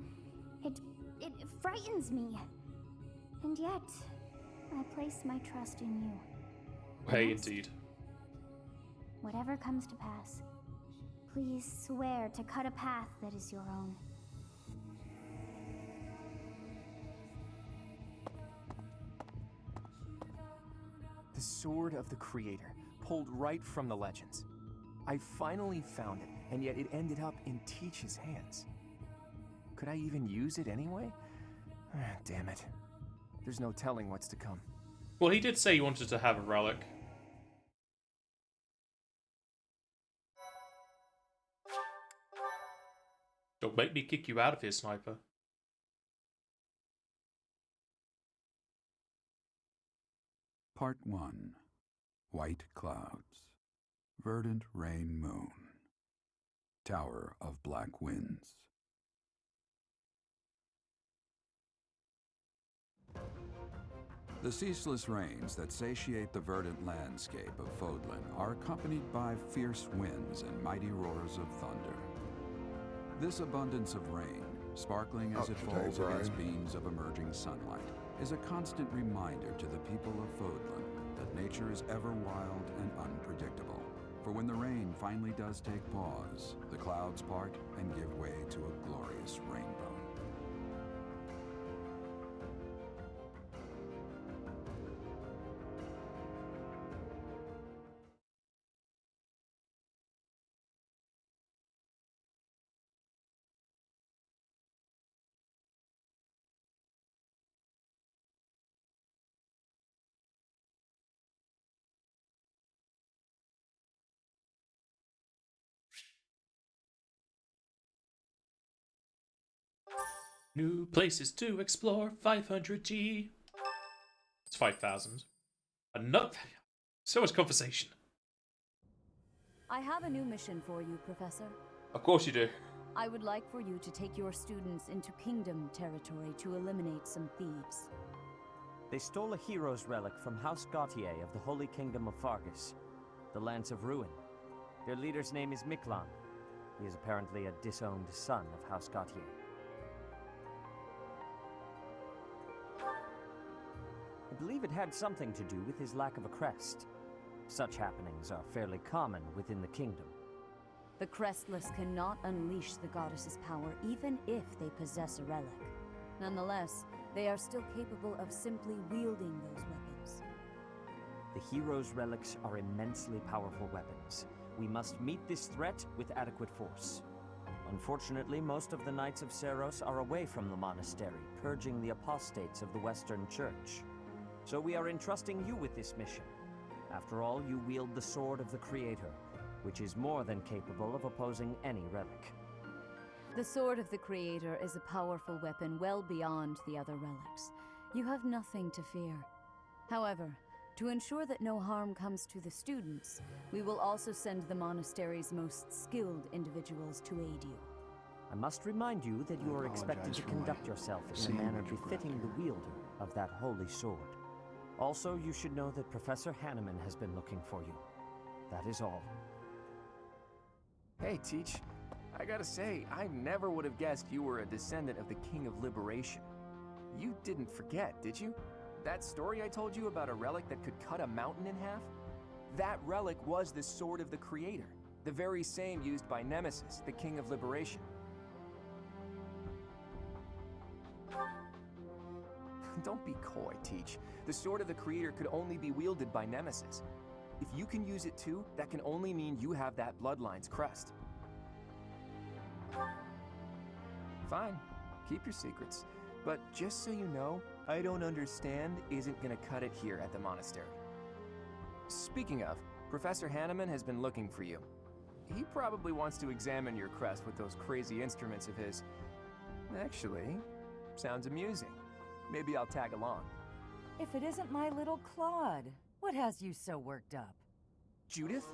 It frightens me. And yet, I place my trust in you. Hey, indeed. Whatever comes to pass, please swear to cut a path that is your own. The Sword of the Creator, pulled right from the legends. I finally found it, and yet it ended up in Teach's hands. Could I even use it anyway? Damn it. There's no telling what's to come. Well, he did say he wanted to have a relic. Don't make me kick you out of here, Sniper. Part 1. White Clouds. Verdant Rain Moon. Tower of Black Winds. The ceaseless rains that satiate the verdant landscape of Fodlan are accompanied by fierce winds and mighty roars of thunder. This abundance of rain, sparkling as it falls against beams of emerging sunlight, is a constant reminder to the people of Fodlan that nature is ever wild and unpredictable. For when the rain finally does take pause, the clouds part and give way to a glorious rainbow. New places to explore, 500G. It's 5,000. Enough. So much conversation. I have a new mission for you, Professor. Of course you do. I would like for you to take your students into Kingdom territory to eliminate some thieves. They stole a hero's relic from House Gautier of the Holy Kingdom of Fargus, the Lands of Ruin. Their leader's name is Miklan. He is apparently a disowned son of House Gautier. I believe it had something to do with his lack of a crest. Such happenings are fairly common within the kingdom. The Crestless cannot unleash the goddess's power even if they possess a relic. Nonetheless, they are still capable of simply wielding those weapons. The hero's relics are immensely powerful weapons. We must meet this threat with adequate force. Unfortunately, most of the Knights of Seiros are away from the monastery, purging the apostates of the Western Church. So we are entrusting you with this mission. After all, you wield the Sword of the Creator, which is more than capable of opposing any relic. The Sword of the Creator is a powerful weapon well beyond the other relics. You have nothing to fear. However, to ensure that no harm comes to the students, we will also send the monastery's most skilled individuals to aid you. I must remind you that you are expected to conduct yourself in a manner befitting the wielder of that holy sword. Also, you should know that Professor Hanneman has been looking for you. That is all. Hey, Teach. I gotta say, I never would have guessed you were a descendant of the King of Liberation. You didn't forget, did you? That story I told you about a relic that could cut a mountain in half? That relic was the Sword of the Creator, the very same used by Nemesis, the King of Liberation. Don't be coy, Teach. The Sword of the Creator could only be wielded by Nemesis. If you can use it too, that can only mean you have that bloodline's crest. Fine, keep your secrets. But just so you know, I don't understand isn't gonna cut it here at the monastery. Speaking of, Professor Hanneman has been looking for you. He probably wants to examine your crest with those crazy instruments of his. Actually, sounds amusing. Maybe I'll tag along. If it isn't my little Claude, what has you so worked up? Judith?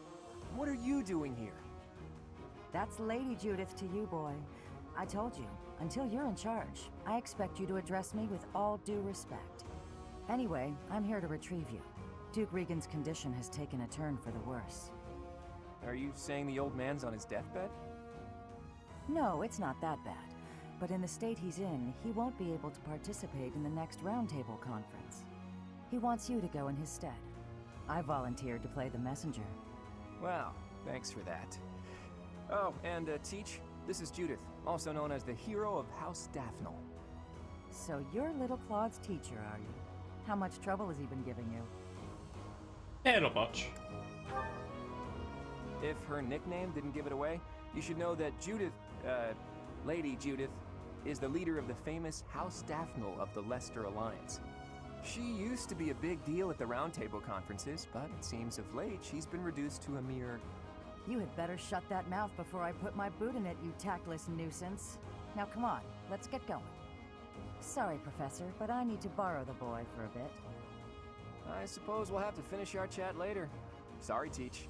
What are you doing here? That's Lady Judith to you, boy. I told you, until you're in charge, I expect you to address me with all due respect. Anyway, I'm here to retrieve you. Duke Regan's condition has taken a turn for the worse. Are you saying the old man's on his deathbed? No, it's not that bad. But in the state he's in, he won't be able to participate in the next roundtable conference. He wants you to go in his stead. I volunteered to play the messenger. Wow, thanks for that. Oh, and Teach, this is Judith, also known as the hero of House Daphnel. So you're little Claude's teacher, are you? How much trouble has he been giving you? Not much. If her nickname didn't give it away, you should know that Judith, Lady Judith, is the leader of the famous House Daphnel of the Leicester Alliance. She used to be a big deal at the roundtable conferences, but it seems of late she's been reduced to a mere... You had better shut that mouth before I put my boot in it, you tactless nuisance. Now come on, let's get going. Sorry, Professor, but I need to borrow the boy for a bit. I suppose we'll have to finish our chat later. Sorry, Teach.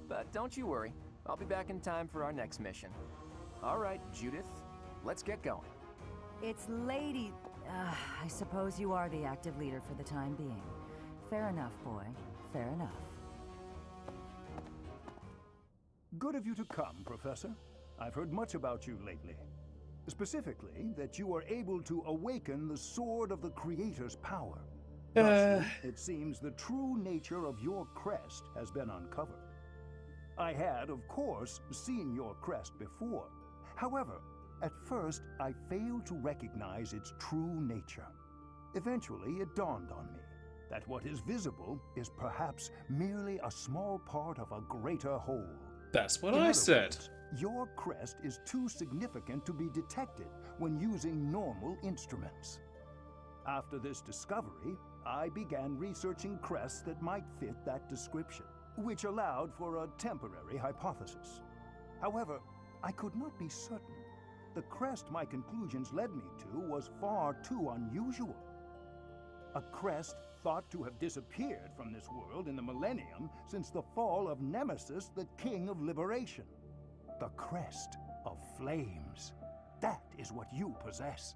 But don't you worry, I'll be back in time for our next mission. All right, Judith, let's get going. It's Lady... I suppose you are the active leader for the time being. Fair enough, boy. Fair enough. Good of you to come, Professor. I've heard much about you lately. Specifically, that you are able to awaken the Sword of the Creator's power. Thus, it seems the true nature of your crest has been uncovered. I had, of course, seen your crest before. However, at first, I failed to recognize its true nature. Eventually, it dawned on me that what is visible is perhaps merely a small part of a greater whole. That's what I said. Words, your crest is too significant to be detected when using normal instruments. After this discovery, I began researching crests that might fit that description, which allowed for a temporary hypothesis. However, I could not be certain. The crest my conclusions led me to was far too unusual. A crest thought to have disappeared from this world in the millennium since the fall of Nemesis, the King of Liberation. The crest of flames. That is what you possess.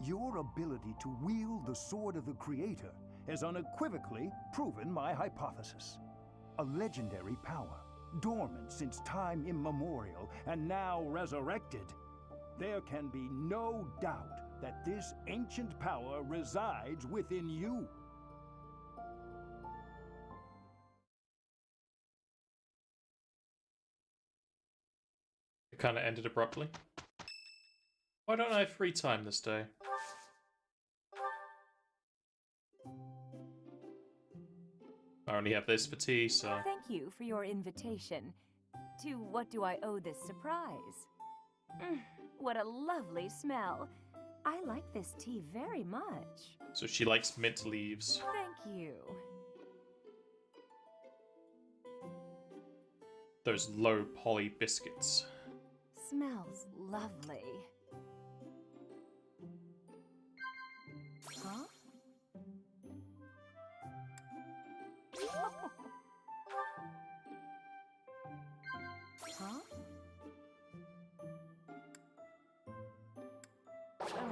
Your ability to wield the Sword of the Creator has unequivocally proven my hypothesis. A legendary power, dormant since time immemorial, and now resurrected. There can be no doubt that this ancient power resides within you. It kind of ended abruptly. Why don't I have free time this day? I only have this for tea, so... Thank you for your invitation. To what do I owe this surprise? What a lovely smell. I like this tea very much. So she likes mint leaves. Thank you. Those low poly biscuits. Smells lovely. Huh? Huh? Oh.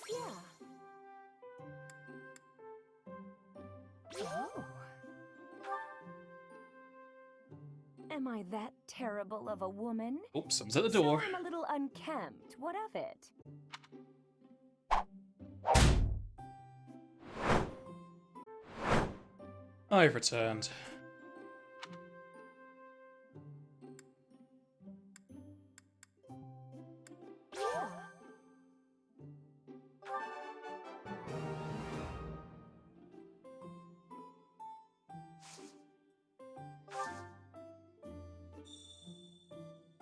Yeah. Oh. Am I that terrible of a woman? Oops, someone's at the door. So I'm a little unkempt. What of it? I've returned.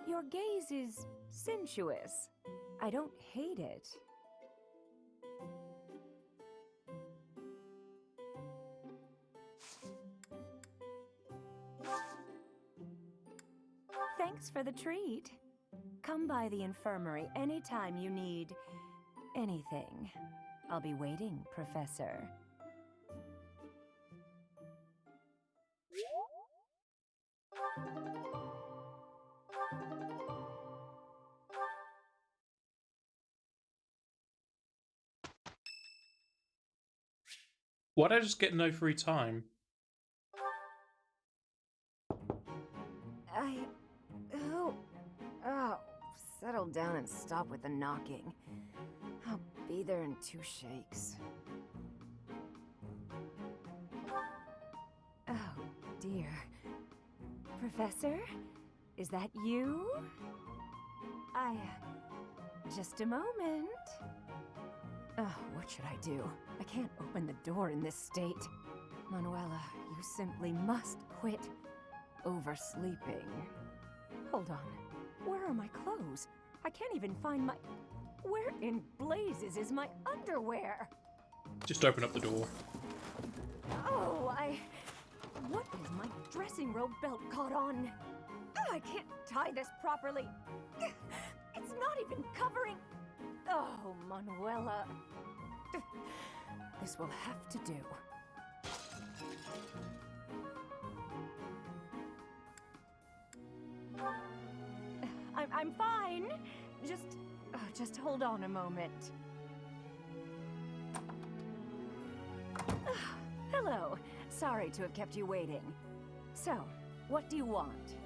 Your gaze is sensuous. I don't hate it. Thanks for the treat. Come by the infirmary anytime you need anything. I'll be waiting, Professor. Why'd I just get no free time? Oh, settle down and stop with the knocking. I'll be there in 2 shakes. Oh, dear. Professor? Is that you? Just a moment. Oh, what should I do? I can't open the door in this state. Manuela, you simply must quit oversleeping. Hold on. Where are my clothes? I can't even find my... Where in blazes is my underwear? Just open up the door. Oh, What is my dressing robe belt caught on? Oh, I can't tie this properly. It's not even covering... Oh, Manuela. This will have to do. I'm fine. Just hold on a moment. Hello. Sorry to have kept you waiting. So, what do you want?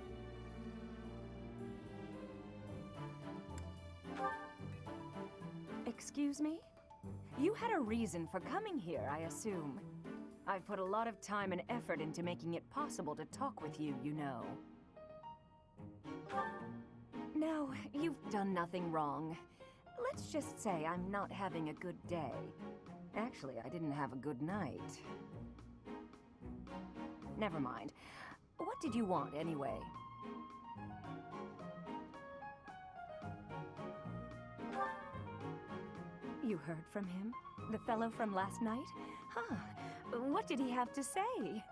Excuse me? You had a reason for coming here, I assume. I've put a lot of time and effort into making it possible to talk with you, you know. No, you've done nothing wrong. Let's just say I'm not having a good day. Actually, I didn't have a good night. Never mind. What did you want, anyway? You heard from him? The fellow from last night? Huh. What did he have to say?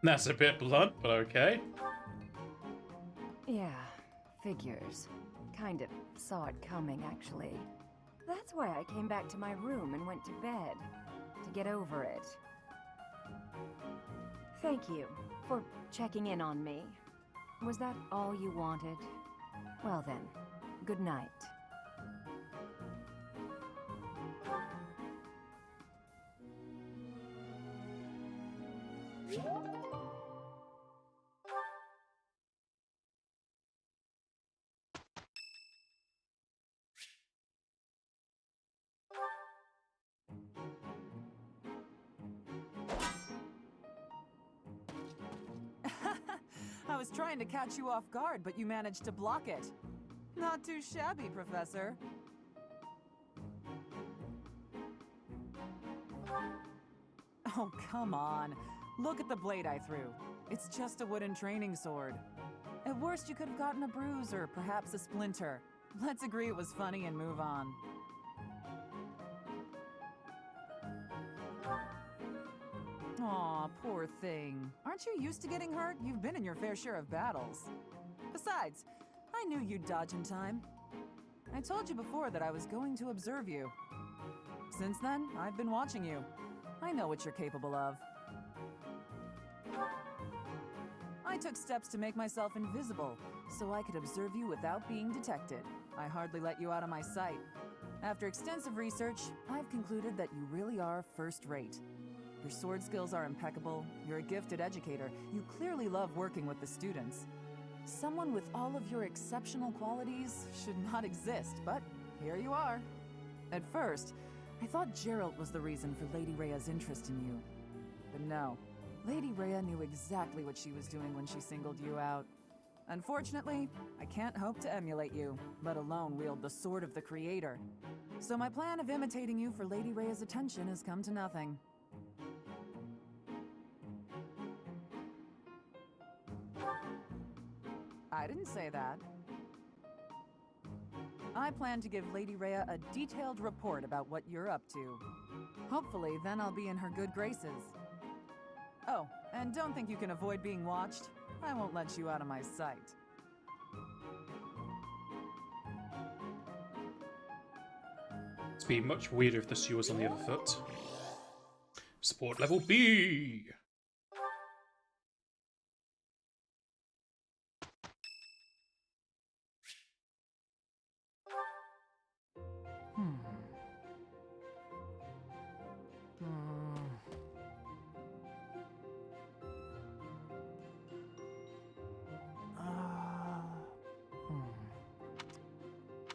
That's a bit blunt, but okay. Yeah, figures. Kind of saw it coming, actually. That's why I came back to my room and went to bed. To get over it. Thank you for checking in on me. Was that all you wanted? Well then, good night. I was trying to catch you off guard, but you managed to block it. Not too shabby, Professor. Oh, come on. Look at the blade I threw. It's just a wooden training sword. At worst, you could have gotten a bruise or perhaps a splinter. Let's agree it was funny and move on. Aw, poor thing. Aren't you used to getting hurt? You've been in your fair share of battles. Besides, I knew you'd dodge in time. I told you before that I was going to observe you. Since then, I've been watching you. I know what you're capable of. I took steps to make myself invisible, so I could observe you without being detected. I hardly let you out of my sight. After extensive research, I've concluded that you really are first-rate. Your sword skills are impeccable, you're a gifted educator, you clearly love working with the students. Someone with all of your exceptional qualities should not exist, but here you are. At first, I thought Gerald was the reason for Lady Rhea's interest in you. But no, Lady Rhea knew exactly what she was doing when she singled you out. Unfortunately, I can't hope to emulate you, let alone wield the sword of the Creator. So my plan of imitating you for Lady Rhea's attention has come to nothing. I didn't say that. I plan to give Lady Rhea a detailed report about what you're up to. Hopefully, then I'll be in her good graces. Oh, and don't think you can avoid being watched. I won't let you out of my sight. It'd be much weirder if the shoe was on the other foot. Support level B!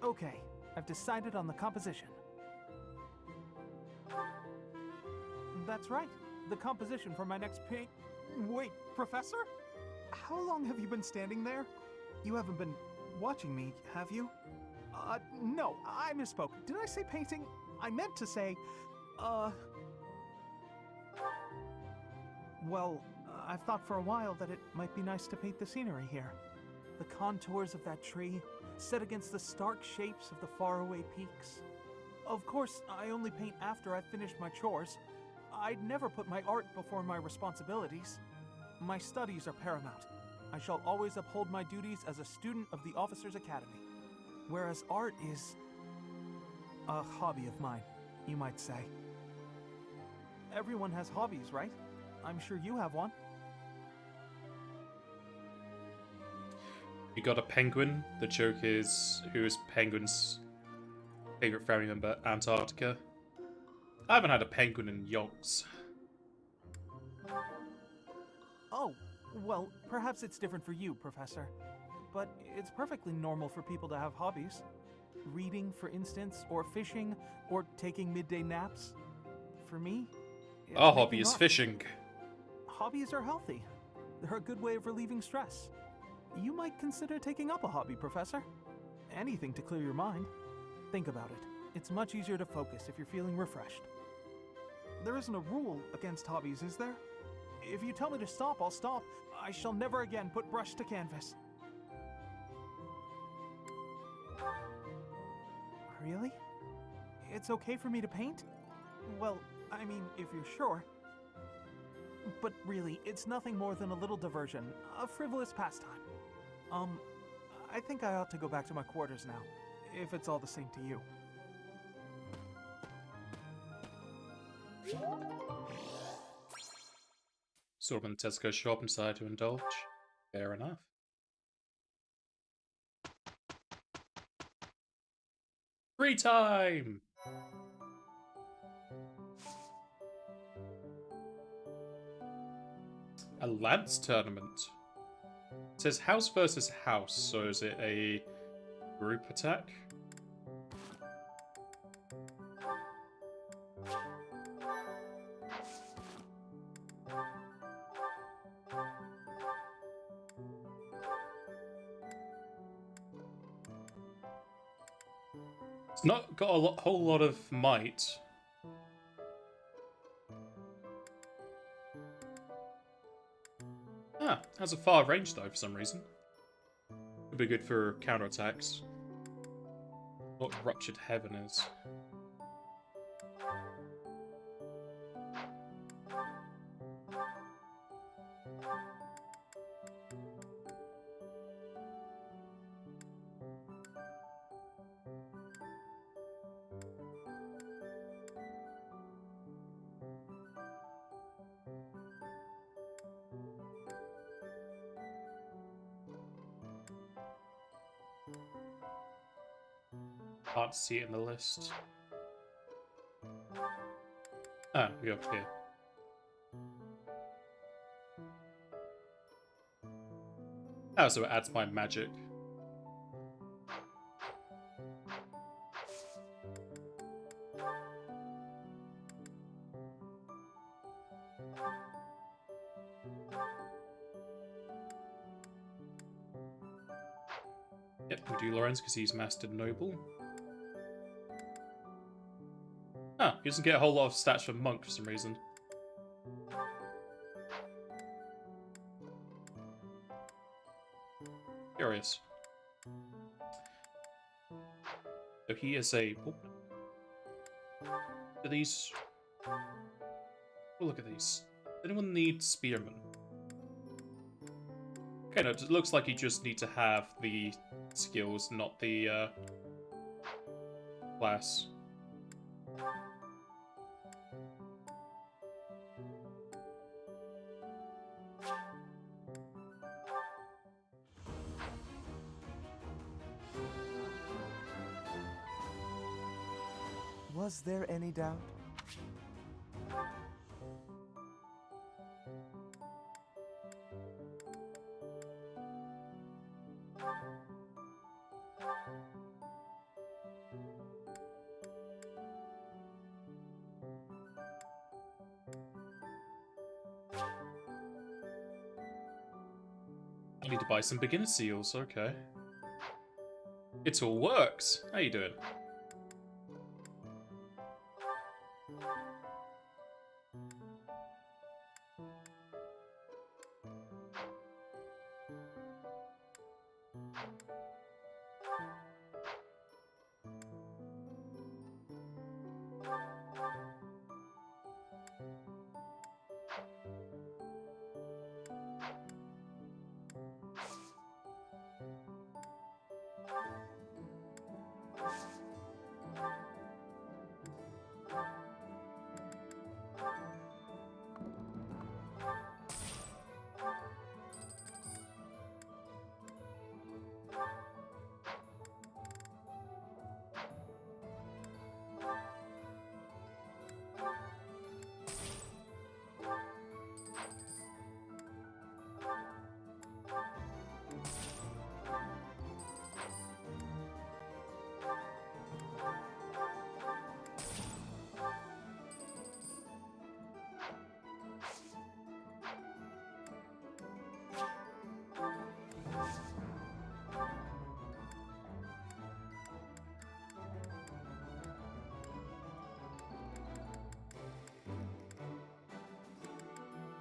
Okay, I've decided on the composition. That's right, the composition for my next paint. Wait, Professor? How long have you been standing there? You haven't been watching me, have you? No, I misspoke. Did I say painting? I meant to say, well, I've thought for a while that it might be nice to paint the scenery here. The contours of that tree, set against the stark shapes of the faraway peaks. Of course, I only paint after I've finished my chores. I'd never put my art before my responsibilities. My studies are paramount. I shall always uphold my duties as a student of the Officers' Academy. Whereas art is a hobby of mine, you might say. Everyone has hobbies, right? I'm sure you have one. You got a penguin. The joke is, who is Penguin's favorite family member? Antarctica. I haven't had a penguin in yonks. Oh, well, perhaps it's different for you, Professor. But it's perfectly normal for people to have hobbies. Reading, for instance, or fishing, or taking midday naps. For me, it's Our hobby making is art. fishing. Hobbies are healthy. They're a good way of relieving stress. You might consider taking up a hobby, Professor. Anything to clear your mind. Think about it. It's much easier to focus if you're feeling refreshed. There isn't a rule against hobbies, is there? If you tell me to stop, I'll stop. I shall never again put brush to canvas. Really? It's okay for me to paint? Well, I mean, if you're sure. But really, it's nothing more than a little diversion, a frivolous pastime. I think I ought to go back to my quarters now, if it's all the same to you. Sort of when Tesco shop and decided to indulge. Fair enough. Free time! A lance tournament. It says house versus house, so is it a group attack? It's not got a whole lot of might. Ah, has a far range though for some reason. Could be good for counterattacks. What Ruptured Heaven is. Can't see it in the list. Ah, we up here. Oh, so it adds my magic. Yep, we do Lorenz because he's Mastered Noble. Ah, he doesn't get a whole lot of stats from Monk for some reason. Curious. So he is a... Oh. Do these... Oh, look at these. Does anyone need Spearman? Okay, no, it looks like you just need to have the skills, not the class. Was there any doubt? I need to buy some beginner seals, okay. It all works. How you doing?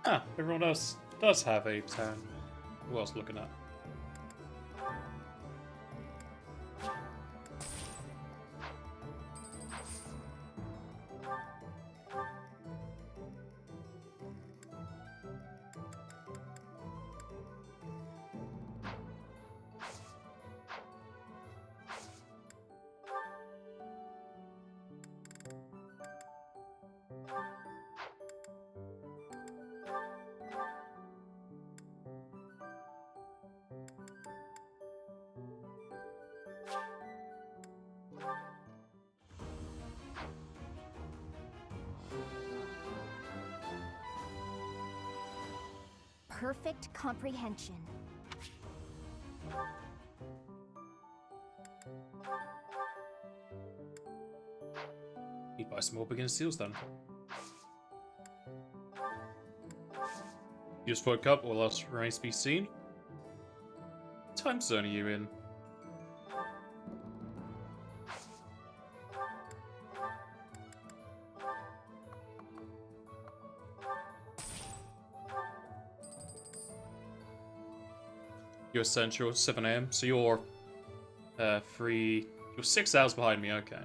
Ah, everyone else does have a turn. Who else looking at? perfect comprehension. You buy some more beginner seals then. You just woke up, all else remains to be seen. What time zone are you in? You're Central, 7 AM, so you're free. You're 6 hours behind me, okay.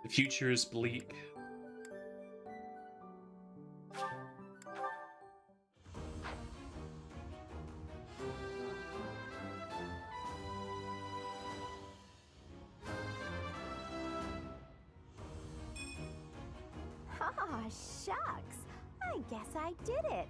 The future is bleak. Ah, shucks. I guess I did it.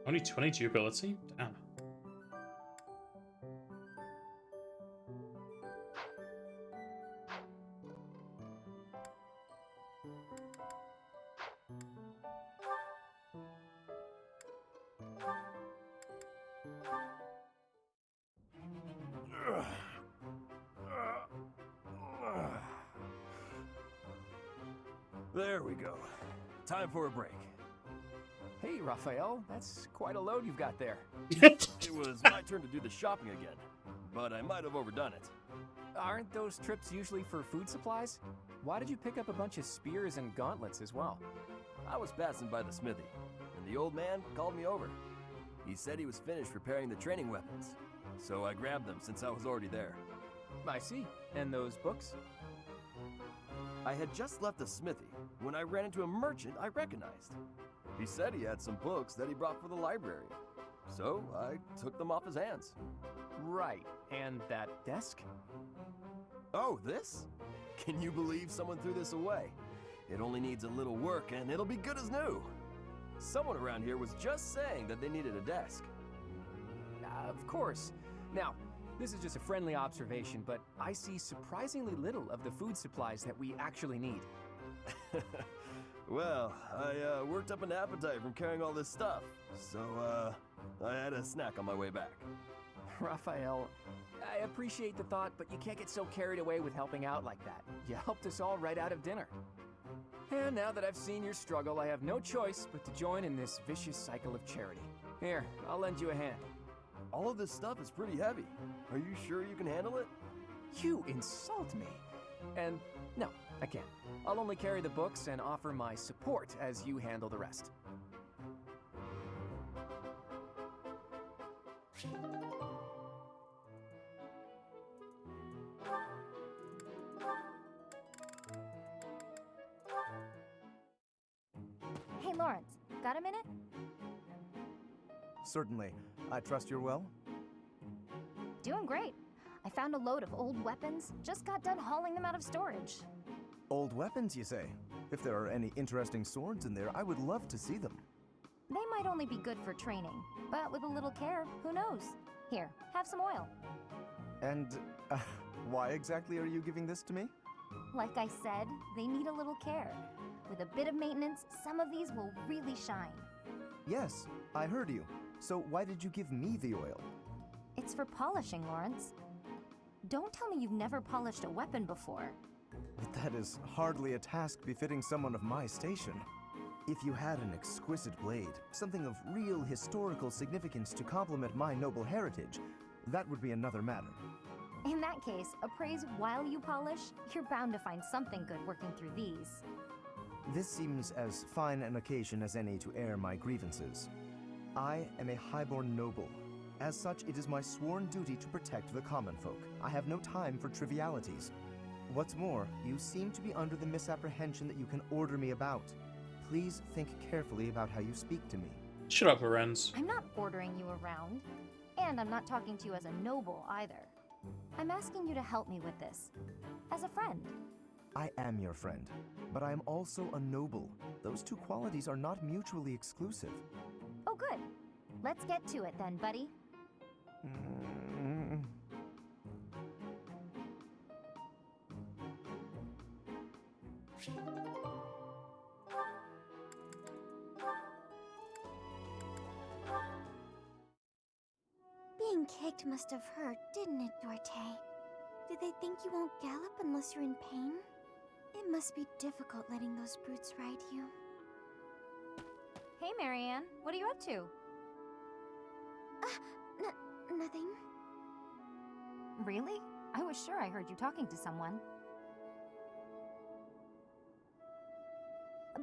Only 20 durability? Damn. There we go. Time for a break. Hey, Raphael, that's quite a load you've got there. It was my turn to do the shopping again, but I might have overdone it. Aren't those trips usually for food supplies? Why did you pick up a bunch of spears and gauntlets as well? I was passing by the smithy, and the old man called me over. He said he was finished repairing the training weapons, so I grabbed them since I was already there. I see. And those books? I had just left the smithy when I ran into a merchant I recognized. He said he had some books that he brought for the library, so I took them off his hands. Right. And that desk? Oh, this? Can you believe someone threw this away? It only needs a little work and it'll be good as new. Someone around here was just saying that they needed a desk. Of course. Now, this is just a friendly observation, but I see surprisingly little of the food supplies that we actually need. Well, I worked up an appetite from carrying all this stuff, so I had a snack on my way back. Raphael, I appreciate the thought, but you can't get so carried away with helping out like that. You helped us all right out of dinner. And now that I've seen your struggle, I have no choice but to join in this vicious cycle of charity. Here, I'll lend you a hand. All of this stuff is pretty heavy. Are you sure you can handle it? You insult me. And no, I can't. I'll only carry the books and offer my support as you handle the rest. Hey, Lawrence, got a minute? Certainly. I trust you're well? Doing great. I found a load of old weapons. Just got done hauling them out of storage. Old weapons, you say? If there are any interesting swords in there, I would love to see them. They might only be good for training, but with a little care, who knows? Here, have some oil. And why exactly are you giving this to me? Like I said, they need a little care. With a bit of maintenance, some of these will really shine. Yes, I heard you. So why did you give me the oil? It's for polishing, Lawrence. Don't tell me you've never polished a weapon before. But that is hardly a task befitting someone of my station. If you had an exquisite blade, something of real historical significance to complement my noble heritage, that would be another matter. In that case, appraise while you polish. You're bound to find something good working through these. This seems as fine an occasion as any to air my grievances. I am a highborn noble. As such, it is my sworn duty to protect the common folk. I have no time for trivialities. What's more, you seem to be under the misapprehension that you can order me about. Please think carefully about how you speak to me. Shut up, Lorenz. I'm not ordering you around, and I'm not talking to you as a noble either. I'm asking you to help me with this, as a friend. I am your friend, but I am also a noble. Those two qualities are not mutually exclusive. Oh, good. Let's get to it then, buddy. Being kicked must have hurt, didn't it, Dorte? Did they think you won't gallop unless you're in pain? It must be difficult letting those brutes ride you. Hey, Marianne. What are you up to? Nothing. Really? I was sure I heard you talking to someone.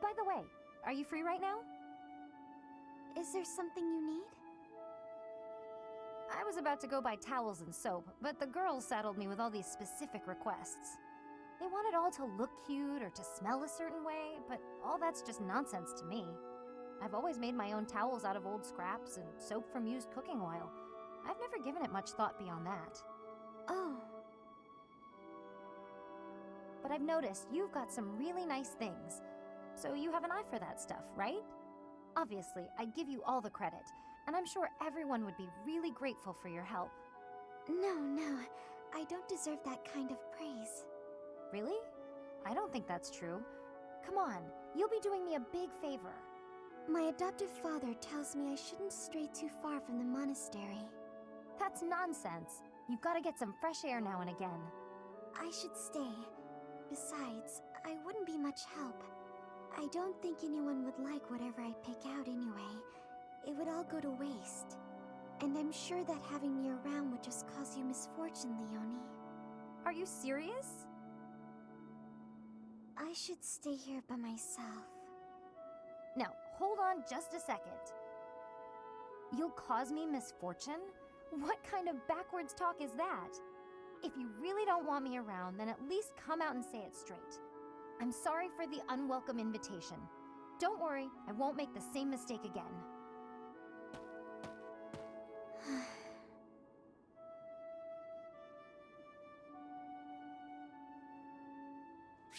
By the way, are you free right now? Is there something you need? I was about to go buy towels and soap, but the girls saddled me with all these specific requests. They want it all to look cute or to smell a certain way, but all that's just nonsense to me. I've always made my own towels out of old scraps and soap from used cooking oil. I've never given it much thought beyond that. Oh. But I've noticed you've got some really nice things. So you have an eye for that stuff, right? Obviously, I give you all the credit, and I'm sure everyone would be really grateful for your help. No, I don't deserve that kind of praise. Really? I don't think that's true. Come on, you'll be doing me a big favor. My adoptive father tells me I shouldn't stray too far from the monastery. That's nonsense. You've got to get some fresh air now and again. I should stay. Besides, I wouldn't be much help. I don't think anyone would like whatever I pick out anyway. It would all go to waste. And I'm sure that having me around would just cause you misfortune, Leonie. Are you serious? I should stay here by myself. Now, hold on just a second. You'll cause me misfortune? What kind of backwards talk is that? If you really don't want me around, then at least come out and say it straight. I'm sorry for the unwelcome invitation. Don't worry, I won't make the same mistake again.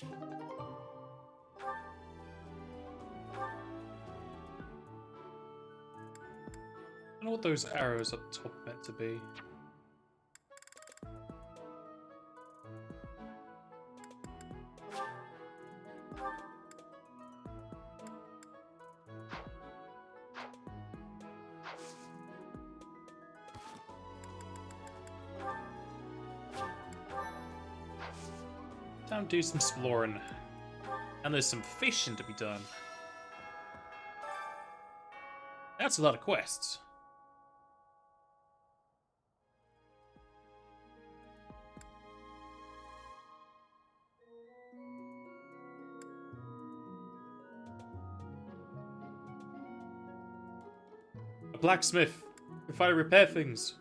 I don't know what those arrows up top are meant to be. Time to do some exploring. And there's some fishing to be done. That's a lot of quests. A blacksmith. If I repair things.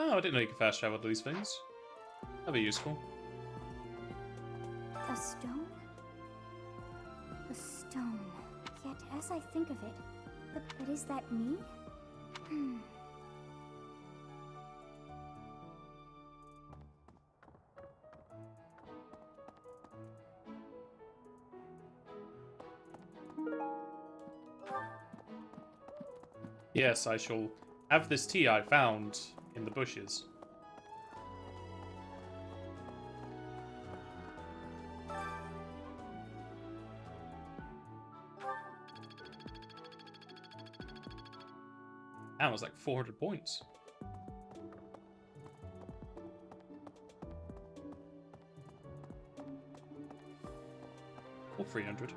Oh, I didn't know you could fast travel to these things. That'd be useful. A stone? A stone. Yet, as I think of it, but is that me? Yes, I shall have this tea I found in the bushes. That was like 400 points. Or 300.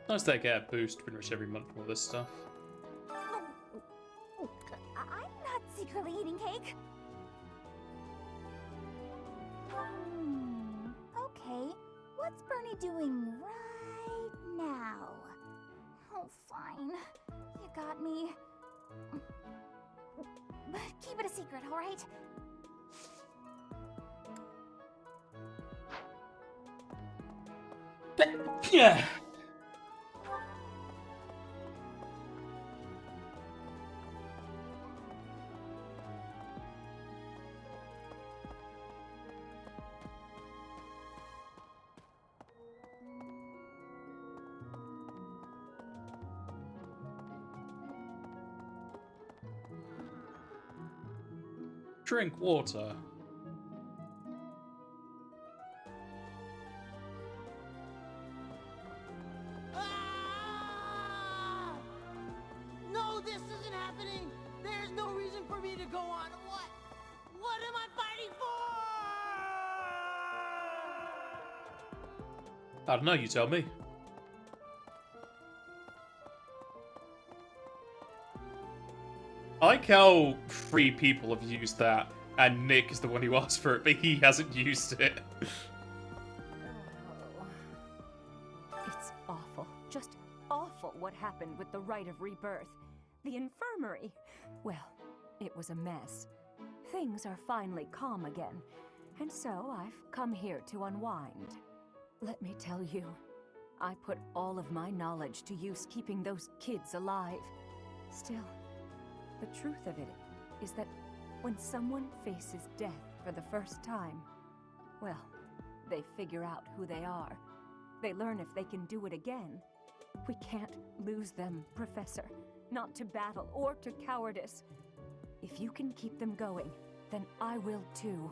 Nice that I get a boost pretty much every month from all this stuff. I'm not secretly eating cake. Okay, what's Bernie doing right now? Oh, fine. You got me. But keep it a secret, all right? Yeah. Drink water. No, this isn't happening! There's no reason for me to go on. What? What am I fighting for? I don't know, you tell me. I like how 3 people have used that, and Nick is the one who asked for it, but he hasn't used it. It's awful. Just awful what happened with the rite of rebirth. The infirmary. Well, it was a mess. Things are finally calm again, and so I've come here to unwind. Let me tell you, I put all of my knowledge to use keeping those kids alive. Still, the truth of it is that when someone faces death for the first time, well, they figure out who they are. They learn if they can do it again. We can't lose them, Professor. Not to battle or to cowardice. If you can keep them going, then I will too.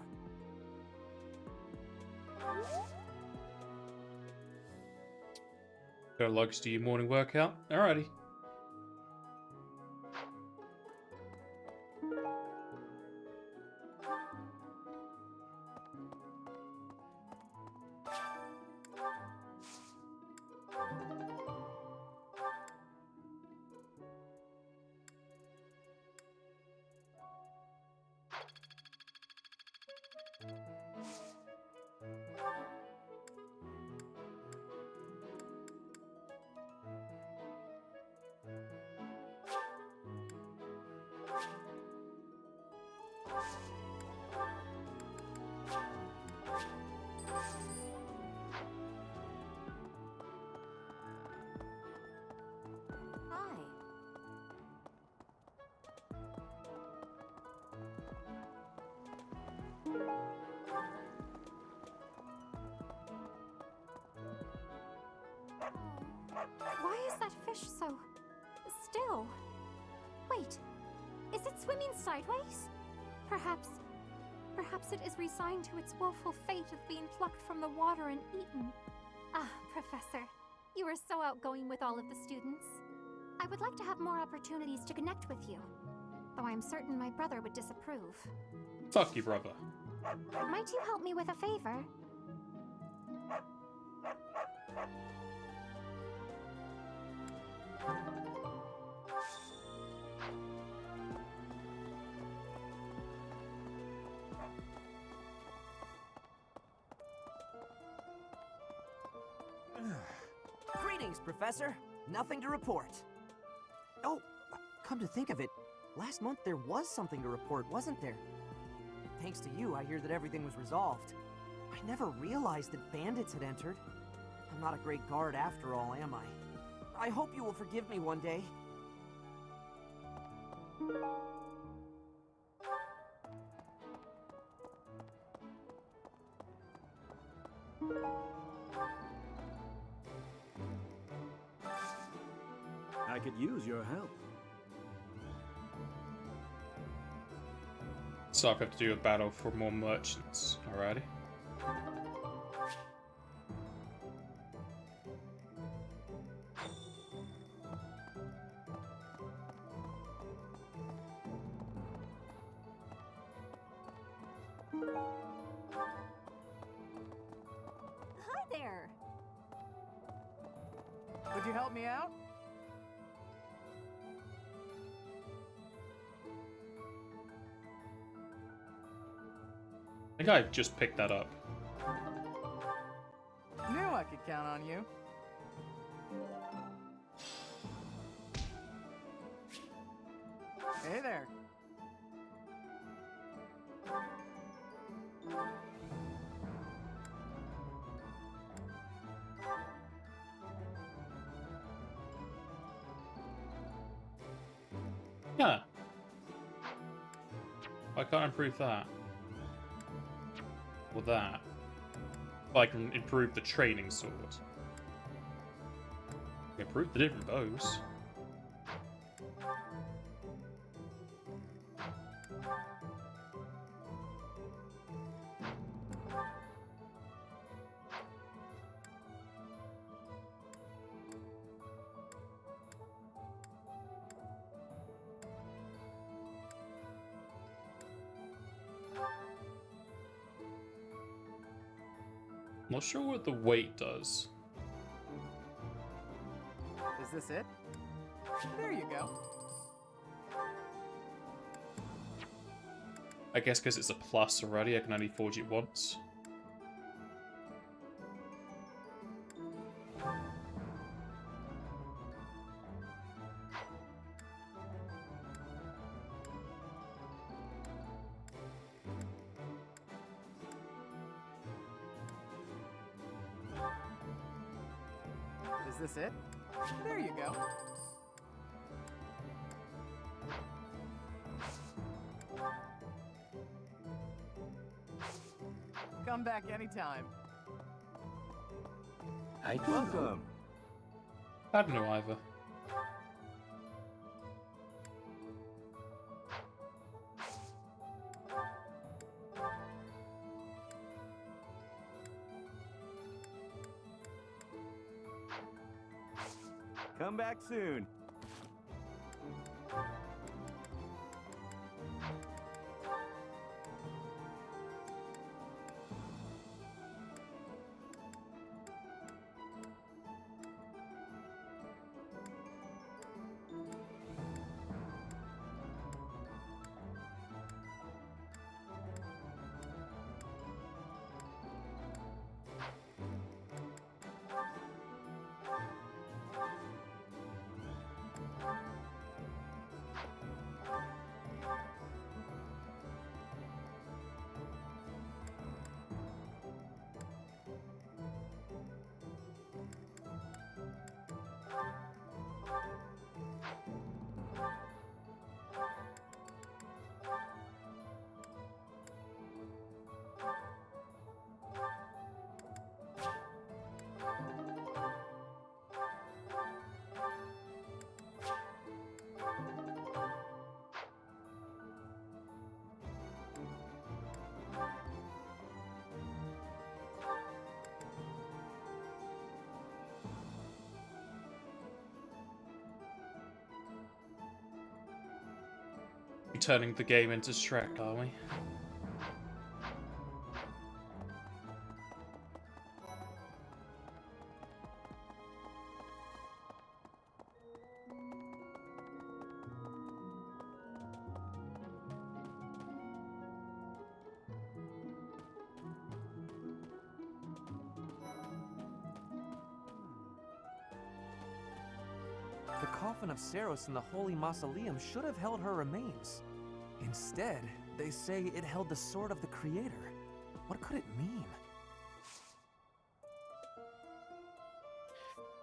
Go logs to your morning workout. Alrighty. Hi. Why is that fish so still? Wait, is it swimming sideways? Perhaps it is resigned to its woeful fate of being plucked from the water and eaten. Ah, Professor, you are so outgoing with all of the students. I would like to have more opportunities to connect with you, though I'm certain my brother would disapprove. Fuck you, brother. Might you help me with a favor? Greetings, Professor. Nothing to report. Oh, come to think of it, last month there was something to report, wasn't there? Thanks to you, I hear that everything was resolved. I never realized that bandits had entered. I'm not a great guard after all, am I? I hope you will forgive me one day. I could use your help. So I have to do a battle for more merchants. Alrighty. Hi there. Would you help me out? I think I just picked that up. Knew I could count on you. Hey there. Yeah. I can't improve that. Or that. But I can improve the training sword. Improve the different bows. Not sure what the weight does. Is this it? There you go. I guess because it's a plus already, I can only forge it once. Is this it? There you go. Come back anytime. Welcome. I don't know either. Come back soon. Turning the game into Shrek, are we? The coffin of Saros in the Holy Mausoleum should have held her remains. Instead, they say it held the sword of the Creator. What could it mean?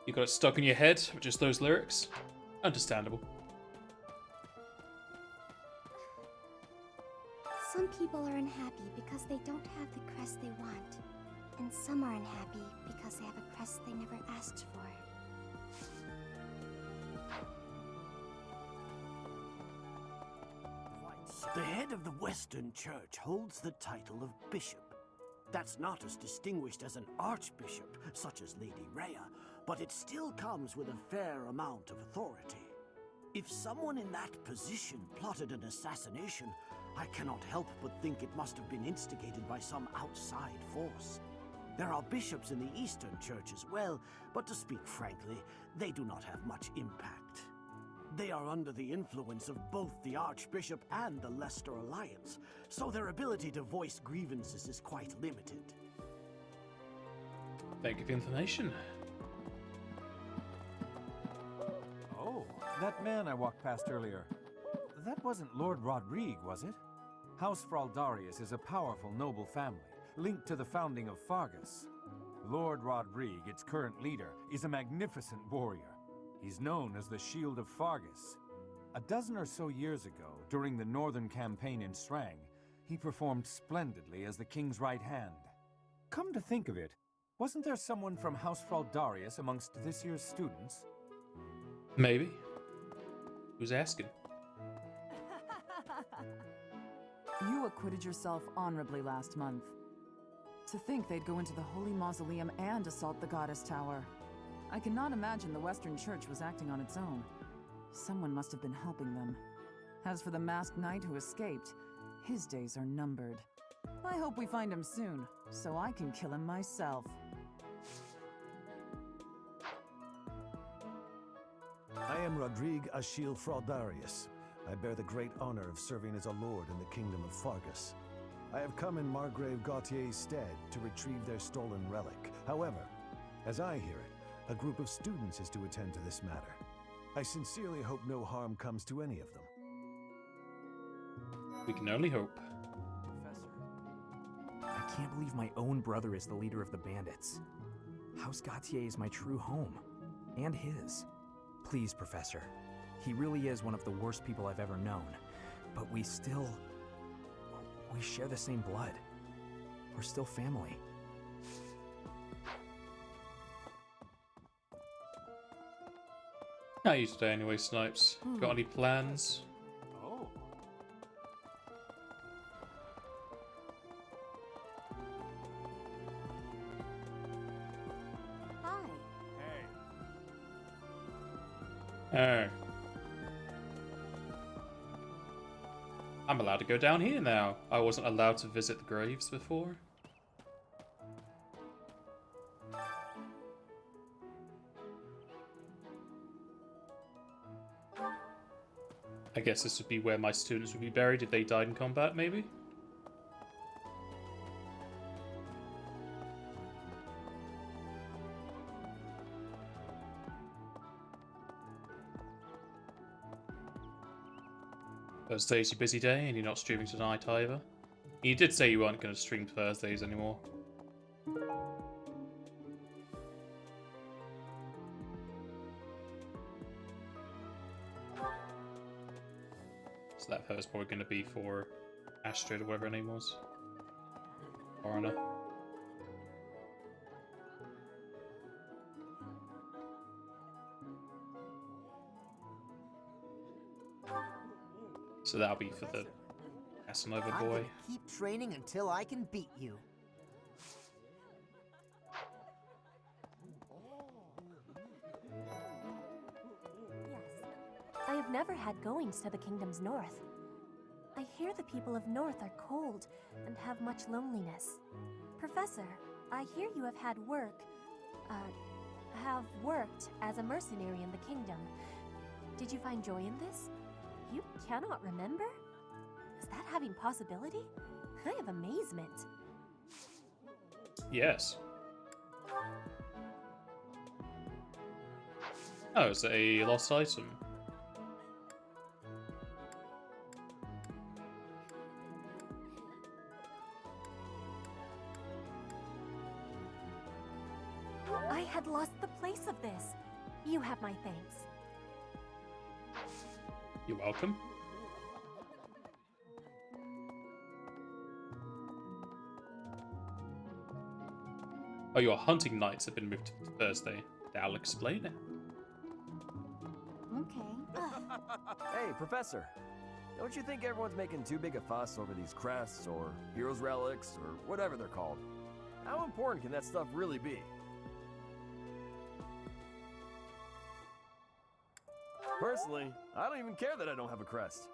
You got it stuck in your head with just those lyrics? Understandable. Some people are unhappy because they don't have the crest they want. And some are unhappy because they have a crest they never asked for. The head of the Western Church holds the title of bishop. That's not as distinguished as an archbishop, such as Lady Rhea, but it still comes with a fair amount of authority. If someone in that position plotted an assassination, I cannot help but think it must have been instigated by some outside force. There are bishops in the Eastern Church as well, but to speak frankly, they do not have much impact. They are under the influence of both the Archbishop and the Leicester Alliance, so their ability to voice grievances is quite limited. Thank you for the information. Oh, that man I walked past earlier. That wasn't Lord Rodrigue, was it? House Fraldarius is a powerful noble family, linked to the founding of Fargus. Lord Rodrigue, its current leader, is a magnificent warrior. He's known as the Shield of Fargus. A dozen or so years ago, during the Northern Campaign in Srang, he performed splendidly as the king's right hand. Come to think of it, wasn't there someone from House Fraldarius amongst this year's students? Maybe. Who's asking? You acquitted yourself honorably last month. To think they'd go into the Holy Mausoleum and assault the Goddess Tower. I cannot imagine the Western Church was acting on its own. Someone must have been helping them. As for the masked knight who escaped, his days are numbered. I hope we find him soon, so I can kill him myself. I am Rodrigue Achille Fraldarius. I bear the great honor of serving as a lord in the kingdom of Fargus. I have come in Margrave Gautier's stead to retrieve their stolen relic. However, as I hear it, a group of students is to attend to this matter. I sincerely hope no harm comes to any of them. We can only hope. Professor, I can't believe my own brother is the leader of the bandits. House Gautier is my true home. And his. Please, Professor. He really is one of the worst people I've ever known. But we share the same blood. We're still family. How are you today anyway, Snipes? Got any plans? Oh. Hi. Oh. I'm allowed to go down here now. I wasn't allowed to visit the graves before. I guess this would be where my students would be buried if they died in combat, maybe? Thursday's your busy day and you're not streaming tonight either. You did say you weren't going to stream Thursdays anymore. So that vote is probably going to be for Astrid or whatever her name was. Or Anna. So that'll be for the Casanova I'm boy. gonna keep training until I can beat you. I have never had goings to the kingdom's north. I hear the people of North are cold and have much loneliness. Professor, I hear you have worked as a mercenary in the kingdom. Did you find joy in this? You cannot remember? Is that having possibility? I have amazement. Yes. Oh, it's a lost item. I had lost the place of this. You have my thanks. You're welcome. Oh, your hunting nights have been moved to Thursday. That'll explain it. Okay. Hey, Professor. Don't you think everyone's making too big a fuss over these crests, or heroes' relics, or whatever they're called? How important can that stuff really be? Personally, I don't even care that I don't have a crest.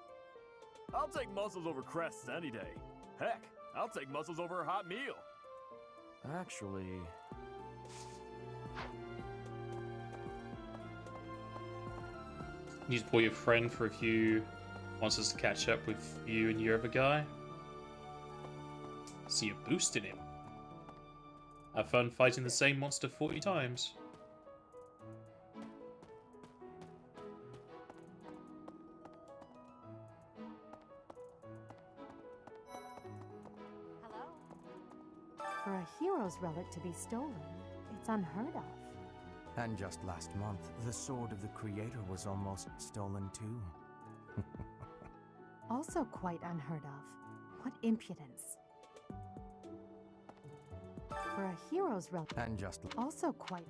I'll take muscles over crests any day. Heck, I'll take muscles over a hot meal. Actually... You just pull your friend for if you wants us to catch up with you and your other guy. See you boosting him. Have fun fighting the same monster 40 times. For a hero's relic to be stolen, it's unheard of. And just last month, the sword of the Creator was almost stolen too. Also quite unheard of. What impudence. For a hero's relic. And just also quite...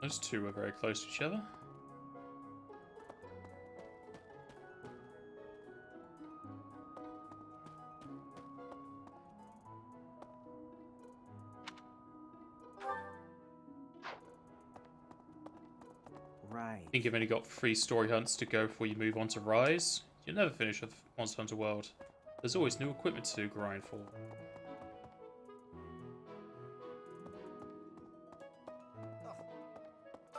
Those two are very close to each other. Right. I think you've only got 3 story hunts to go before you move on to Rise. You'll never finish with Monster Hunter World. There's always new equipment to grind for.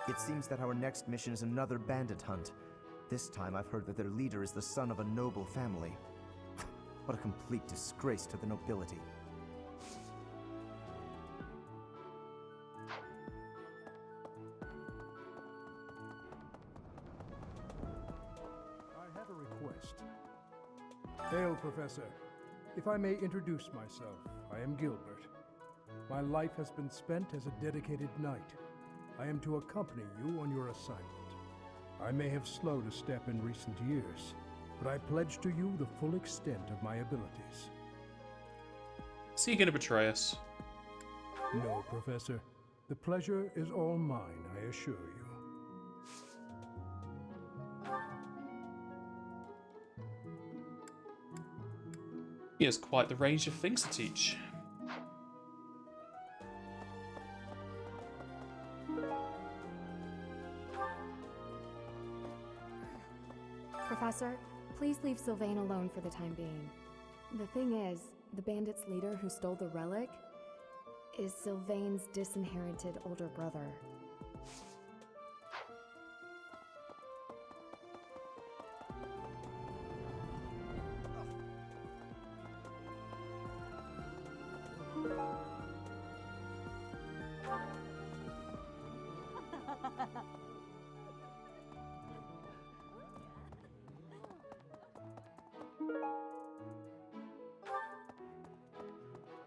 It seems that our next mission is another bandit hunt. This time I've heard that their leader is the son of a noble family. What a complete disgrace to the nobility. I have a request. Hail, Professor. If I may introduce myself, I am Gilbert. My life has been spent as a dedicated knight. I am to accompany you on your assignment. I may have slowed a step in recent years, but I pledge to you the full extent of my abilities. So you're gonna betray us? No, Professor. The pleasure is all mine, I assure you. He has quite the range of things to teach. Professor, please leave Sylvain alone for the time being. The thing is, the bandit's leader who stole the relic is Sylvain's disinherited older brother.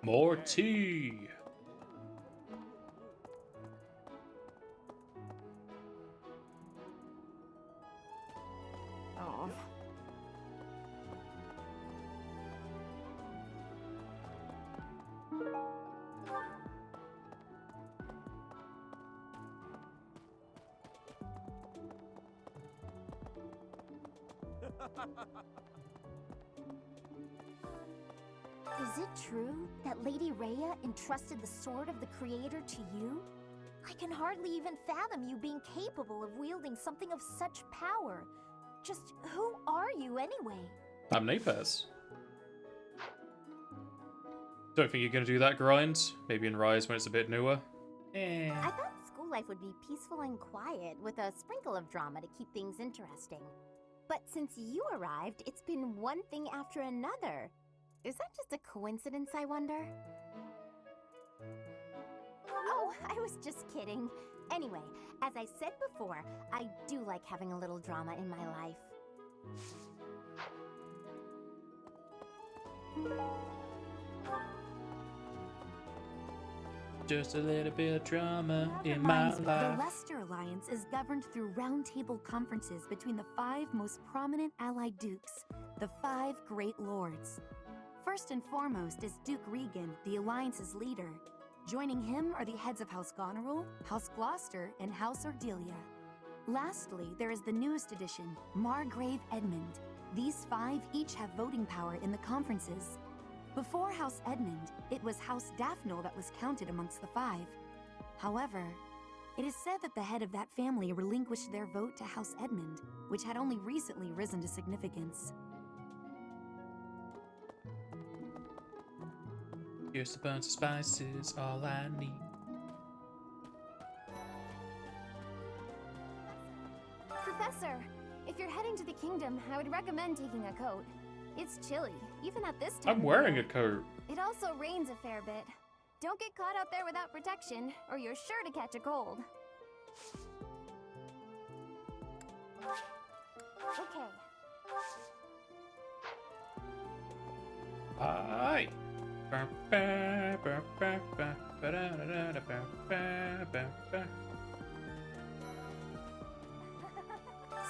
More tea! Oh. Is it true that Lady Rhea entrusted the Sword of the Creator to you? I can hardly even fathom you being capable of wielding something of such power. Just who are you anyway? I'm Napaz. Don't think you're gonna do that grind? Maybe in Rise when it's a bit newer? I thought school life would be peaceful and quiet, with a sprinkle of drama to keep things interesting. But since you arrived, it's been one thing after another. Is that just a coincidence, I wonder? Oh, I was just kidding. Anyway, as I said before, I do like having a little drama in my life. Just a little bit of drama That in my reminds me, life. the Leicester Alliance is governed through roundtable conferences between the 5 most prominent allied dukes, the 5 Great Lords. First and foremost is Duke Regan, the Alliance's leader. Joining him are the heads of House Goneril, House Gloucester, and House Ardelia. Lastly, there is the newest addition, Margrave Edmund. These 5 each have voting power in the conferences. Before House Edmund, it was House Daphne that was counted amongst the 5. However, it is said that the head of that family relinquished their vote to House Edmund, which had only recently risen to significance. Here's a bunch of spices, all I need. Professor, if you're heading to the kingdom, I would recommend taking a coat. It's chilly, even at this time. I'm wearing a coat. It also rains a fair bit. Don't get caught out there without protection, or you're sure to catch a cold. Okay. Hi.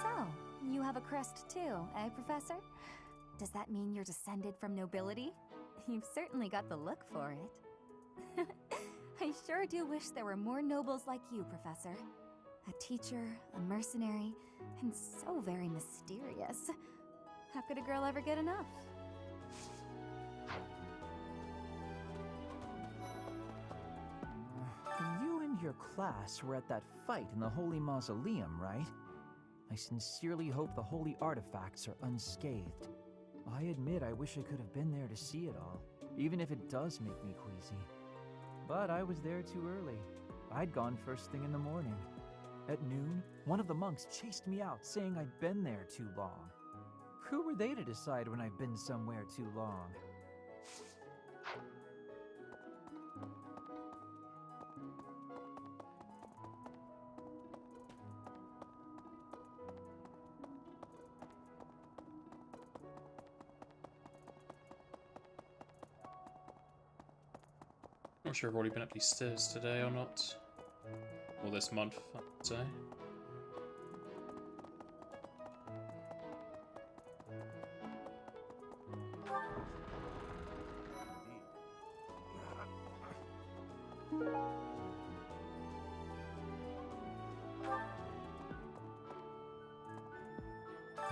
So, you have a crest too, eh, Professor? Does that mean you're descended from nobility? You've certainly got the look for it. I sure do wish there were more nobles like you, Professor. A teacher, a mercenary, and so very mysterious. How could a girl ever get enough? You and your class were at that fight in the Holy Mausoleum, right? I sincerely hope the holy artifacts are unscathed. I admit I wish I could have been there to see it all, even if it does make me queasy. But I was there too early. I'd gone first thing in the morning. At noon, one of the monks chased me out, saying I'd been there too long. Who were they to decide when I've been somewhere too long? Not sure if I've already been up these stairs today or not. Or this month, I'd say.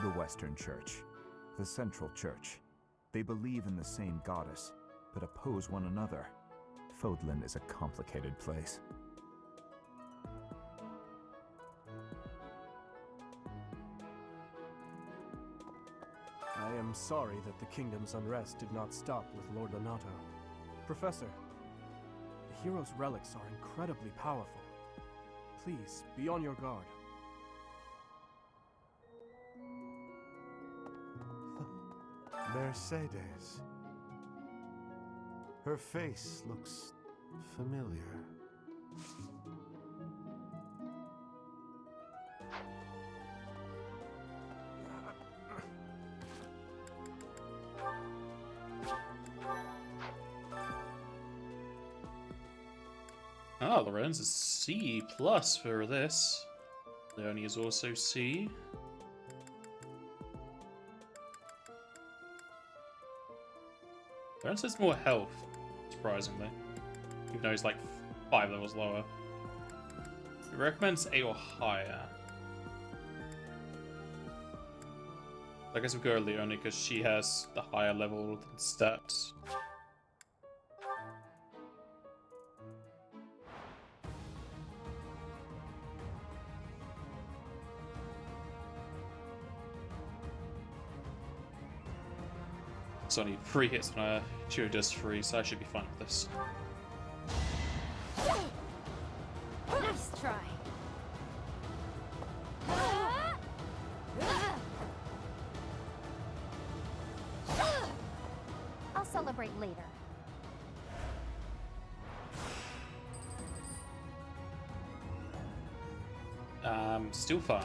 The Western Church, the Central Church. They believe in the same goddess, but oppose one another. Fodlan is a complicated place. I am sorry that the kingdom's unrest did not stop with Lord Lonato. Professor, the hero's relics are incredibly powerful. Please, be on your guard. Mercedes. Her face looks familiar. Ah, Lorenz is C plus for this. Leonie is also C. Lorenz has more health, surprisingly. Even though he's like 5 levels lower. He recommends A or higher. I guess we'll go with Leonie because she has the higher level stats. It's only 3 hits when Shiro does 3, so I should be fine with this. Nice try. celebrate later. Still fine.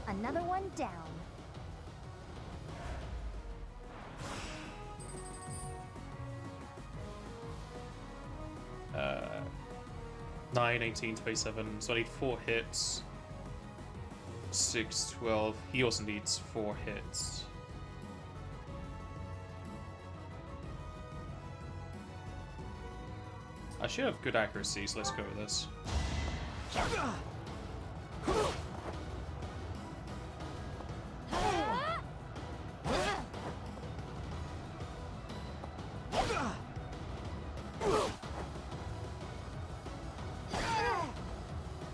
Another one down. Uh, 9, 18, 27. So I need 4 hits. 6, 12. He also needs 4 hits. I should have good accuracy, so let's go with this.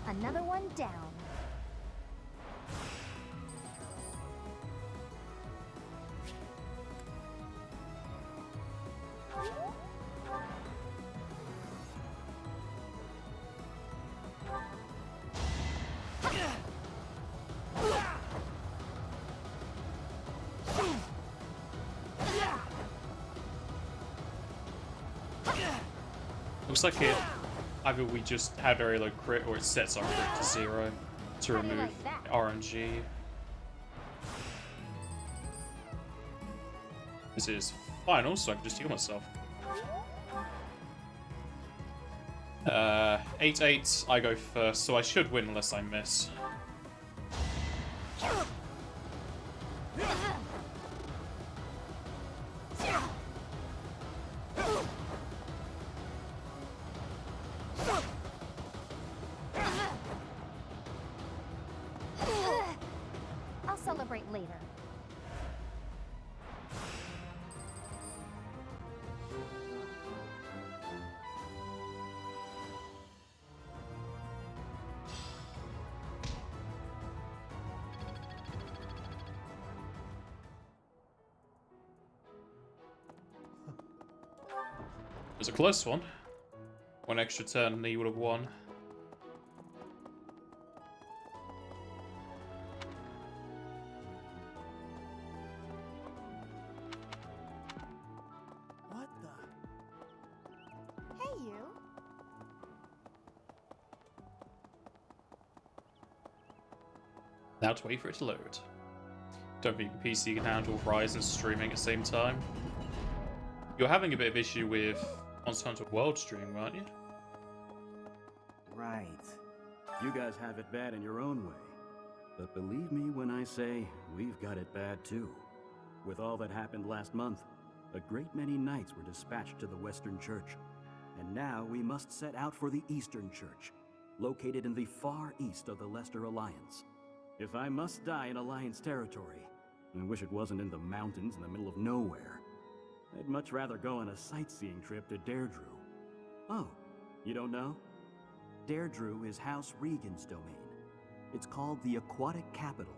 Another one down. Looks like it. Either we just have very low crit, or it sets our crit to 0 to remove RNG. This is final, so I can just heal myself. 8-8, I go first, so I should win unless I miss. I'll celebrate later. It was a close one. One extra turn and he would have won. What the? Hey, you. Now to wait for it to load. Don't think your PC can handle Rise and streaming at the same time. You're having a bit of issue with Monster Hunter World streaming, aren't you? Right. You guys have it bad in your own way. But believe me when I say we've got it bad too. With all that happened last month, a great many knights were dispatched to the Western Church. And now we must set out for the Eastern Church, located in the far east of the Leicester Alliance. If I must die in Alliance territory, I wish it wasn't in the mountains in the middle of nowhere. I'd much rather go on a sightseeing trip to Deirdre. Oh, you don't know? Deirdre is House Regan's domain. It's called the Aquatic Capital.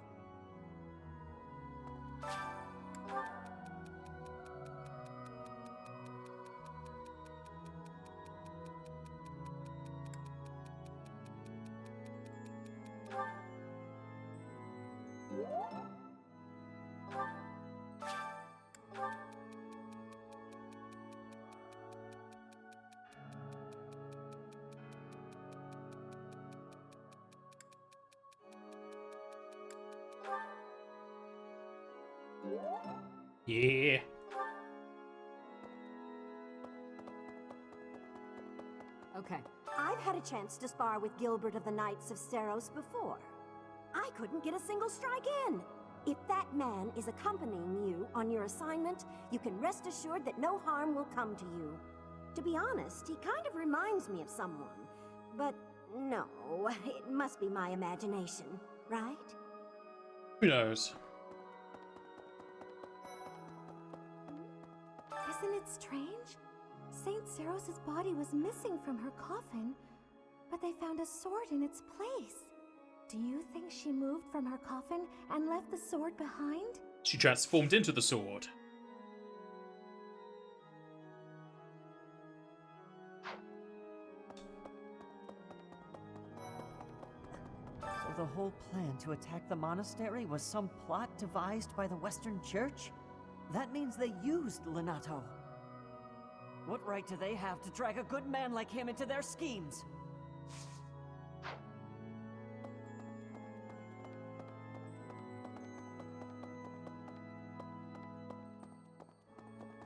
Yeah. Okay. I've had a chance to spar with Gilbert of the Knights of Seros before. I couldn't get a single strike in. If that man is accompanying you on your assignment, you can rest assured that no harm will come to you. To be honest, he kind of reminds me of someone. But no, it must be my imagination, right? Who knows? Isn't it strange? Saint Seros's body was missing from her coffin, but they found a sword in its place. Do you think she moved from her coffin and left the sword behind? She transformed into the sword. So the whole plan to attack the monastery was some plot devised by the Western Church? That means they used Lenato. What right do they have to drag a good man like him into their schemes?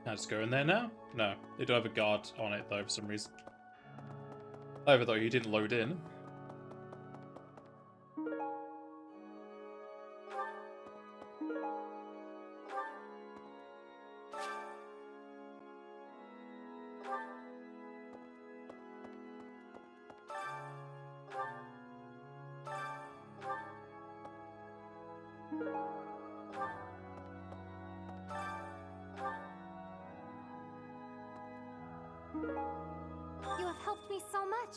Can I just go in there now? No, they don't have a guard on it though for some reason. Over though, you didn't load in. You have helped me so much.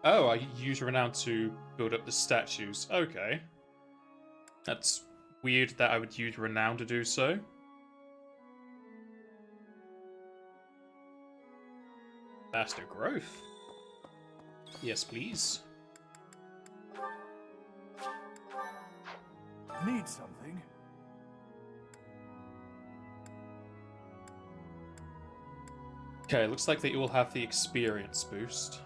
Oh, I use Renown to build up the statues. Okay. That's weird that I would use Renown to do so. Faster growth. Yes, please. Need something? Okay, looks like they all have the experience boost.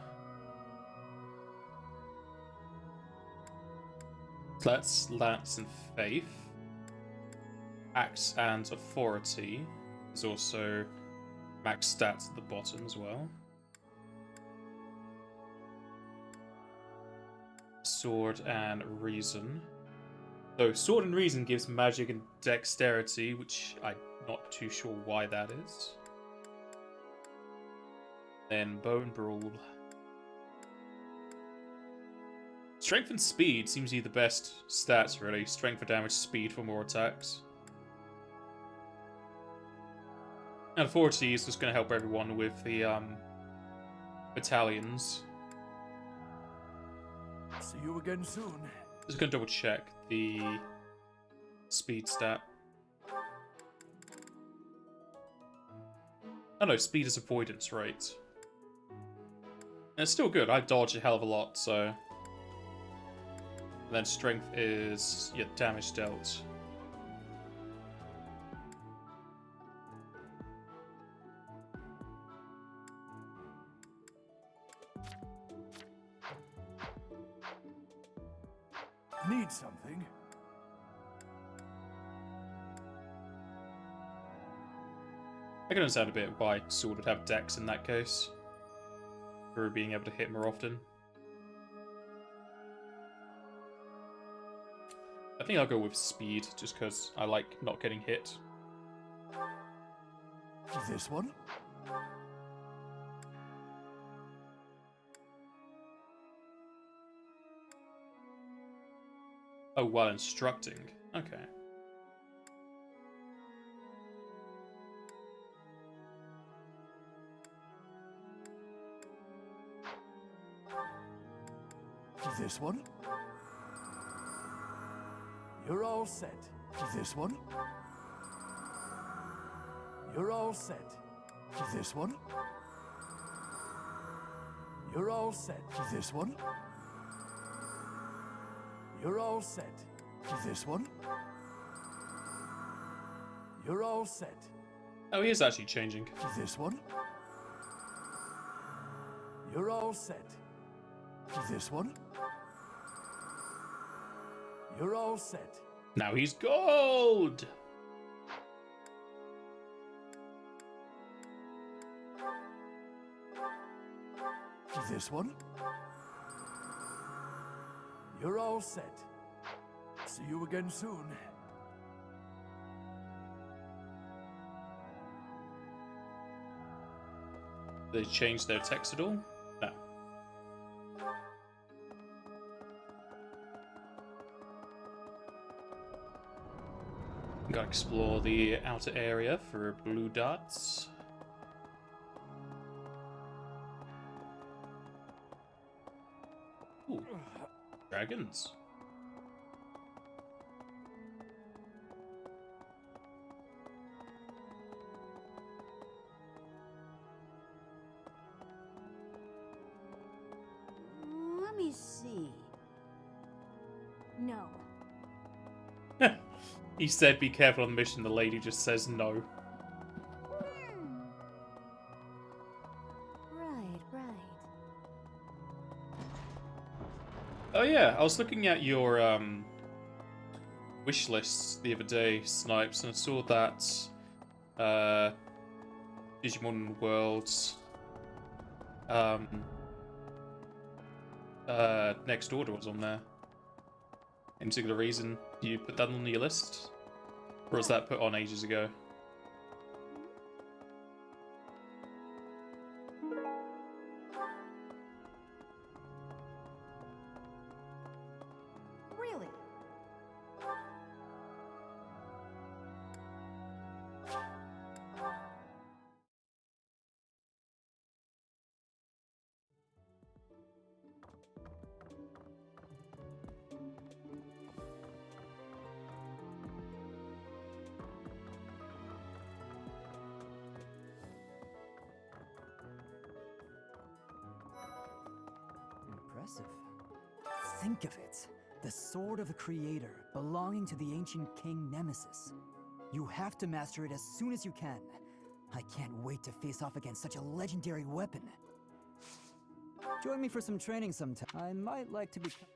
Let's Lance and Faith. Axe and Authority. There's also max stats at the bottom as well. Sword and Reason. So Sword and Reason gives magic and dexterity, which I'm not too sure why that is. Then Bone Brawl. Strength and Speed seems to be the best stats, really. Strength for damage, speed for more attacks. And Authority is just going to help everyone with the battalions. See you again soon. Just going to double check the speed stat. Oh no, speed is avoidance, right? And it's still good. I dodge a hell of a lot, so. And then strength is, yeah, damage dealt. Need something? I can understand a bit why Sword would have dex in that case. For being able to hit more often. I think I'll go with speed, just because I like not getting hit. This one? Oh, while instructing. Okay. This one? You're all set. This one? You're all set. This one? You're all set. This one? You're all set. This one? You're all set. Oh, he is actually changing. This one? You're all set. This one? You're all set. Now he's gold! This one? You're all set. See you again soon. They changed their text at all? No. Gotta explore the outer area for blue dots. Ooh. Dragons. No. He said be careful on the mission, the lady just says no. Right. Oh yeah, I was looking at your wish lists the other day, Snipes, and I saw that Digimon Worlds Next Order was on there. Any particular reason you put that on your list? Or was that put on ages ago? Really? Impressive. Think of it. The sword of the Creator, belonging to the ancient king Nemesis. You have to master it as soon as you can. I can't wait to face off against such a legendary weapon. Join me for some training sometime. I might like to become...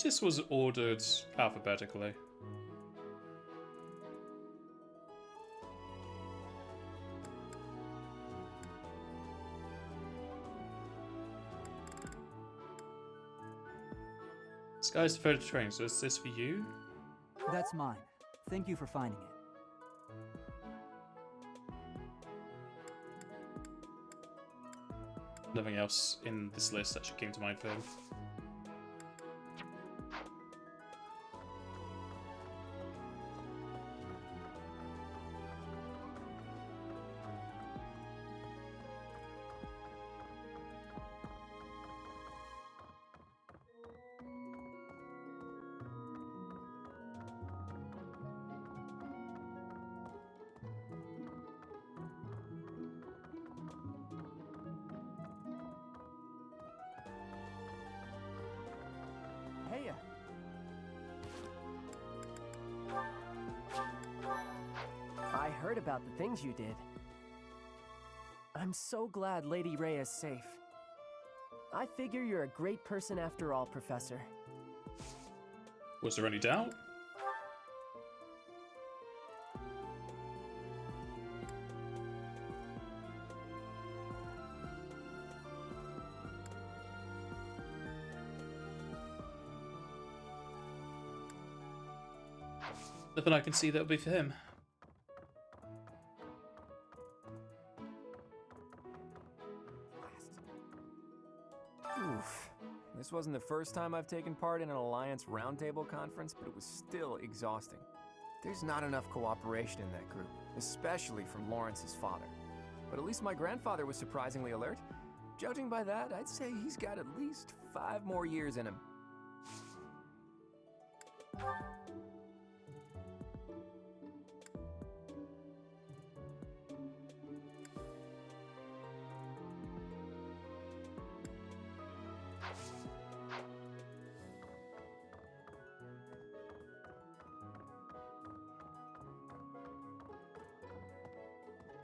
This was ordered alphabetically. This guy's devoted to training, so is this for you? That's mine. Thank you for finding it. Nothing else in this list that came to mind for him. Heya. I heard about the things you did. I'm so glad Lady Rhea is safe. I figure you're a great person after all, Professor. Was there any doubt? Nothing I can see that would be for him. Oof. This wasn't the first time I've taken part in an Alliance Roundtable conference, but it was still exhausting. There's not enough cooperation in that group, especially from Lawrence's father. But at least my grandfather was surprisingly alert. Judging by that, I'd say he's got at least 5 more years in him.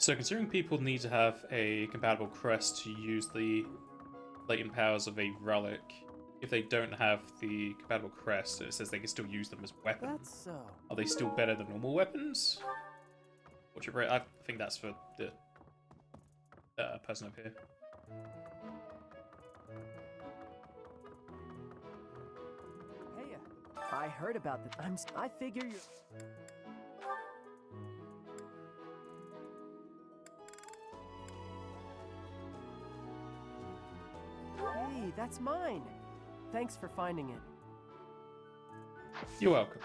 So considering people need to have a compatible crest to use the latent powers of a relic, if they don't have the compatible crest, it says they can still use them as weapons. That's so. Are they still better than normal weapons? What's your rate? I think that's for the person up here. Heya. I heard about the... I figure you're... Hey, that's mine. Thanks for finding it. You're welcome.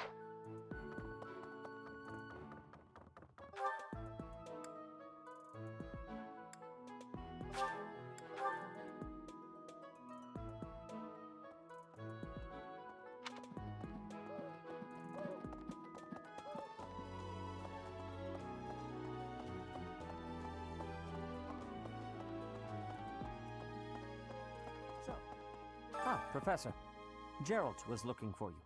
Ah, Professor. Gerald was looking for you.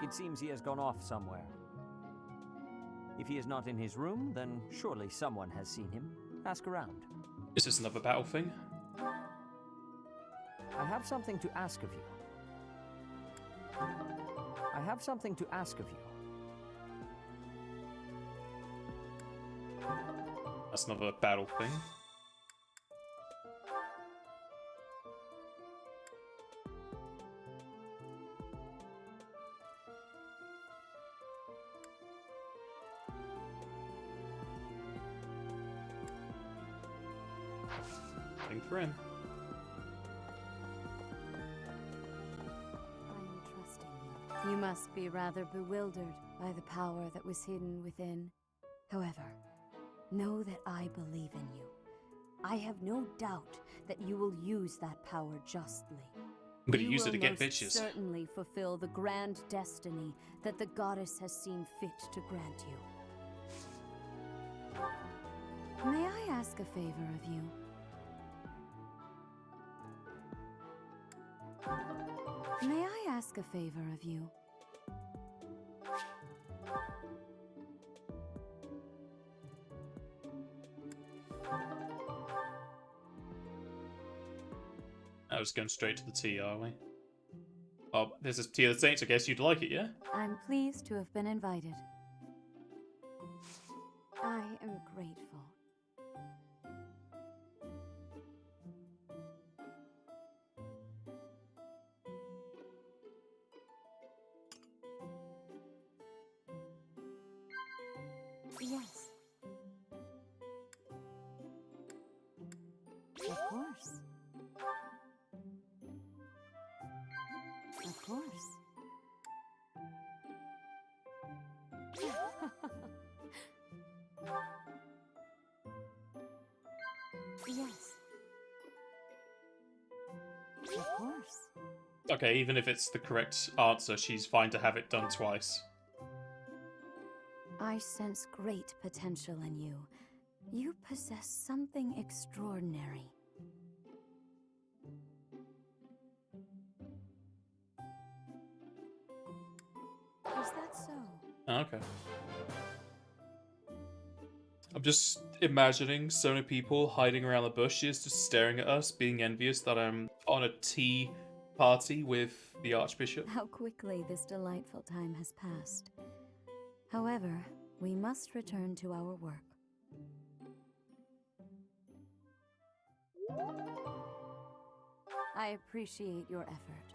It seems he has gone off somewhere. If he is not in his room, then surely someone has seen him. Ask around. Is this another battle thing? I have something to ask of you. I have something to ask of you. That's another battle thing. Thing for him. You must be rather bewildered by the power that was hidden within. However, know that I believe in you. I have no doubt that you will use that power justly. I'm gonna use it You to get will most bitches. certainly fulfill the grand destiny that the goddess has seen fit to grant you. May I ask a favor of you? May I ask a favor of you? I was going straight to the tea, are we? Oh, this is Tea of the Saints. I guess you'd like it, yeah? I'm pleased to have been invited. I am grateful. Yes. Of course. Of course. Yes. Of course. Okay, even if it's the correct answer, she's fine to have it done twice. I sense great potential in you. You possess something extraordinary. Is that so? Oh, okay. I'm just imagining so many people hiding around the bushes, just staring at us, being envious that I'm on a tea party with the Archbishop. How quickly this delightful time has passed. However, we must return to our work. I appreciate your effort.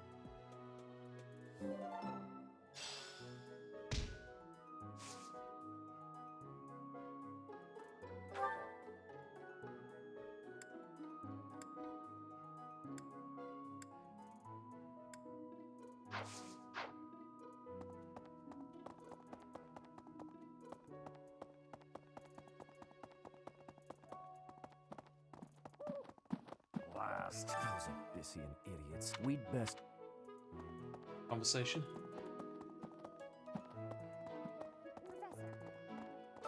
Blast. Those Abyssian idiots. We'd best... Conversation?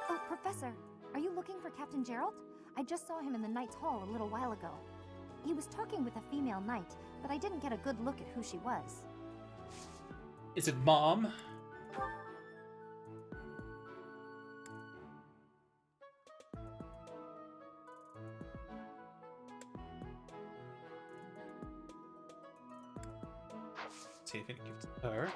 Oh, Professor, are you looking for Captain Gerald? I just saw him in the Knight's Hall a little while ago. He was talking with a female knight, but I didn't get a good look at who she was. Is it Mom? See if I can give it to her.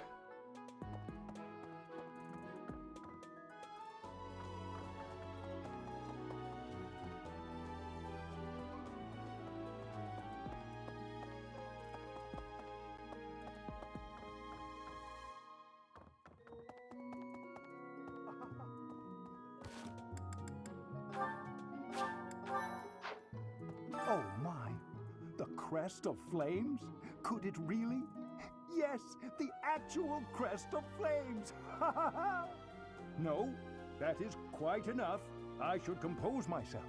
Oh my, the crest of flames? Could it really? Yes, the actual crest of flames! Ha ha ha! No, that is quite enough. I should compose myself.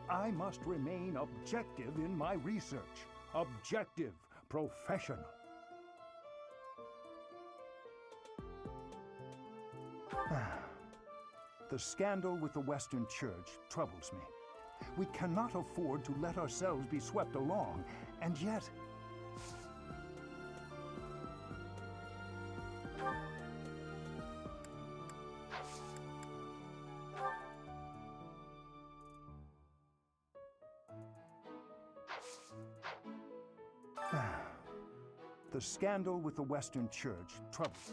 I must remain objective in my research. Objective, professional. The scandal with the Western Church troubles me. We cannot afford to let ourselves be swept along, and yet... The scandal with the Western Church troubles.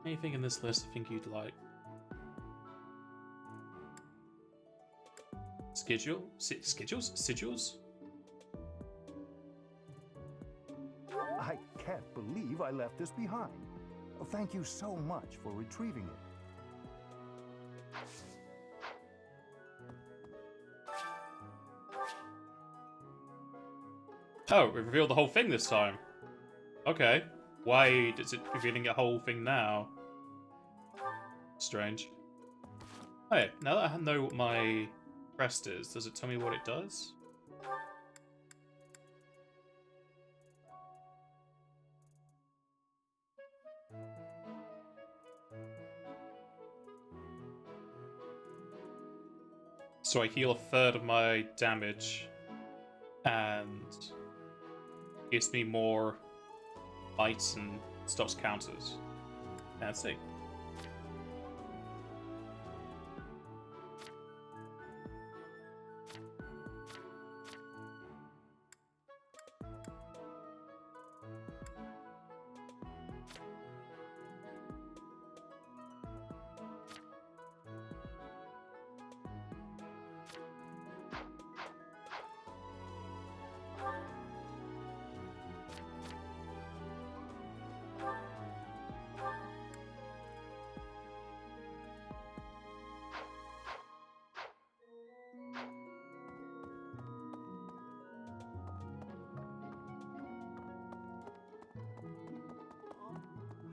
Anything in this list I think you'd like? Sigils? I can't believe I left this behind. Thank you so much for retrieving it. Oh, we revealed the whole thing this time. Okay. Why is it revealing a whole thing now? Strange. Oh, now that I know what my crest is, does it tell me what it does? So I heal a third of my damage, and gives me more bites and stops counters. Let's see.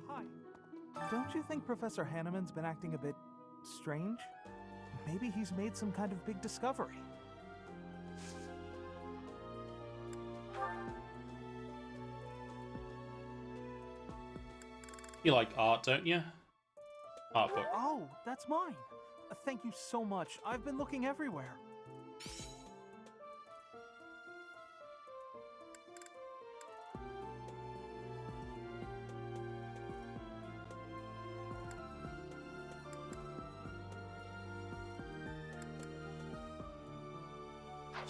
Hi. Don't you think Professor Hanneman's been acting a bit strange? Maybe he's made some kind of big discovery. You like art, don't you? Art book. Oh, that's mine. Thank you so much. I've been looking everywhere.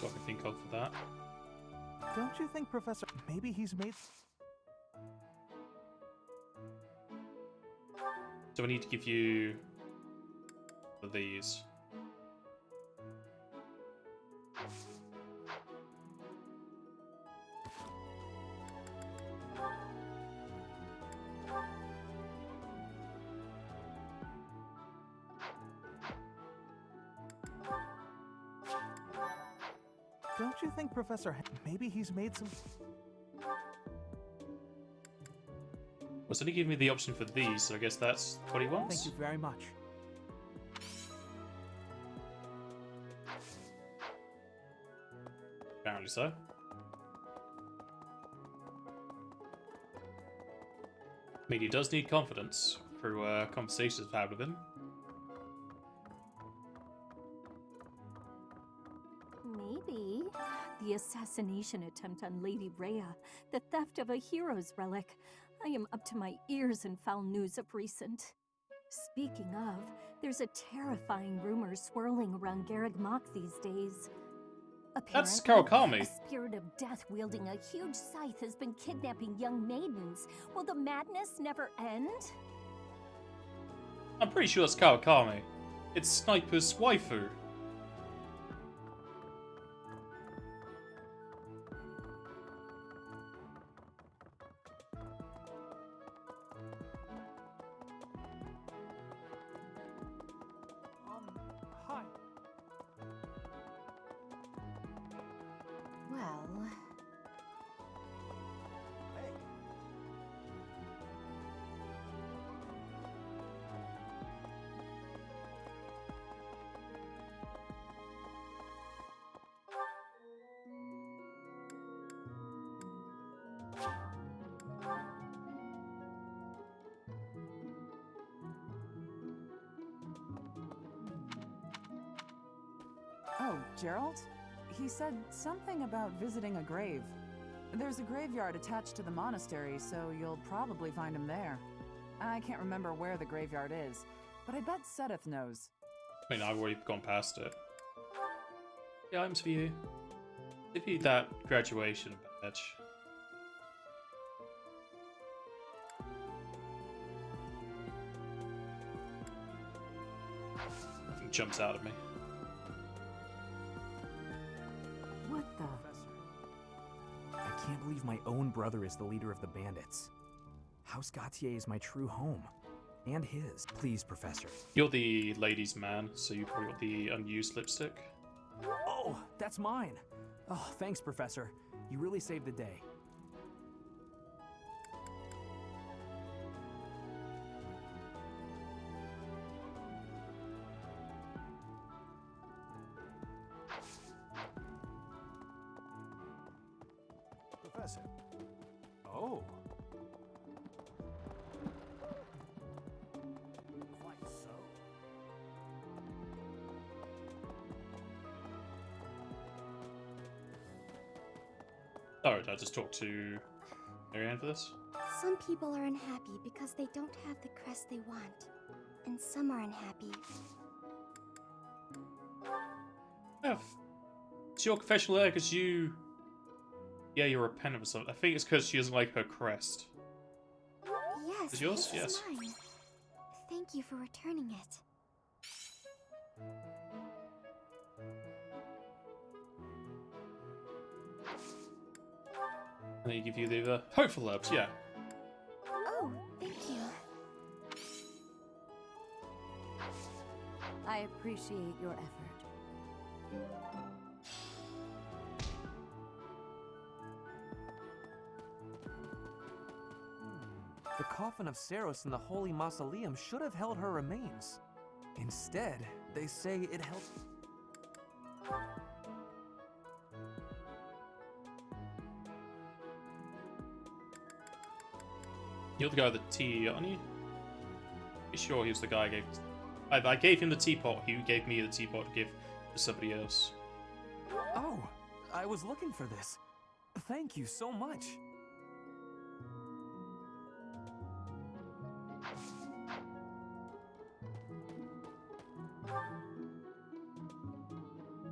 What I can think of for that. Don't you think Professor... Maybe he's made... Do I need to give you these? Don't you think Professor... Maybe he's made some... Well, so he gave me the option for these, so I guess that's what he wants. Thank you very much. Apparently so. I mean, he does need confidence through conversations I've had with him. Maybe. The assassination attempt on Lady Rhea, the theft of a hero's relic. I am up to my ears in foul news of recent. Speaking of, there's a terrifying rumor swirling around Garreg Mach these days. That's Apparently, Kawakami. a spirit of death wielding a huge scythe has been kidnapping young maidens. Will the madness never end? I'm pretty sure it's Kawakami. It's Sniper's waifu. Hi. Well... Oh, Gerald? He said something about visiting a grave. There's a graveyard attached to the monastery, so you'll probably find him there. I can't remember where the graveyard is, but I bet Seth knows. I mean, I've already gone past it. Yeah, items for you. Give you that graduation badge. Nothing jumps out at me. What the? I can't believe my own brother is the leader of the bandits. House Gautier is my true home. And his. Please, Professor. You're the ladies' man, so you probably got the unused lipstick. Oh, that's mine. Oh, thanks, Professor. You really saved the day. Professor. Oh. Quite so. Alright, I just talked to Marianne for this. Some people are unhappy because they don't have the crest they want. And some are unhappy. It's your confessional there because you... Yeah, you're repentant or something. I think it's because she doesn't like her crest. Yes, Is yours? this Yes. is mine. Thank you for returning it. And they give you the hopeful herbs, yeah. Oh, thank you. I appreciate your effort. The coffin of Saros in the Holy Mausoleum should have held her remains. Instead, they say it held... You're the guy with the tea, aren't you? Be sure he was the guy I gave... I gave him the teapot, he gave me the teapot to give to somebody else. Oh, I was looking for this. Thank you so much.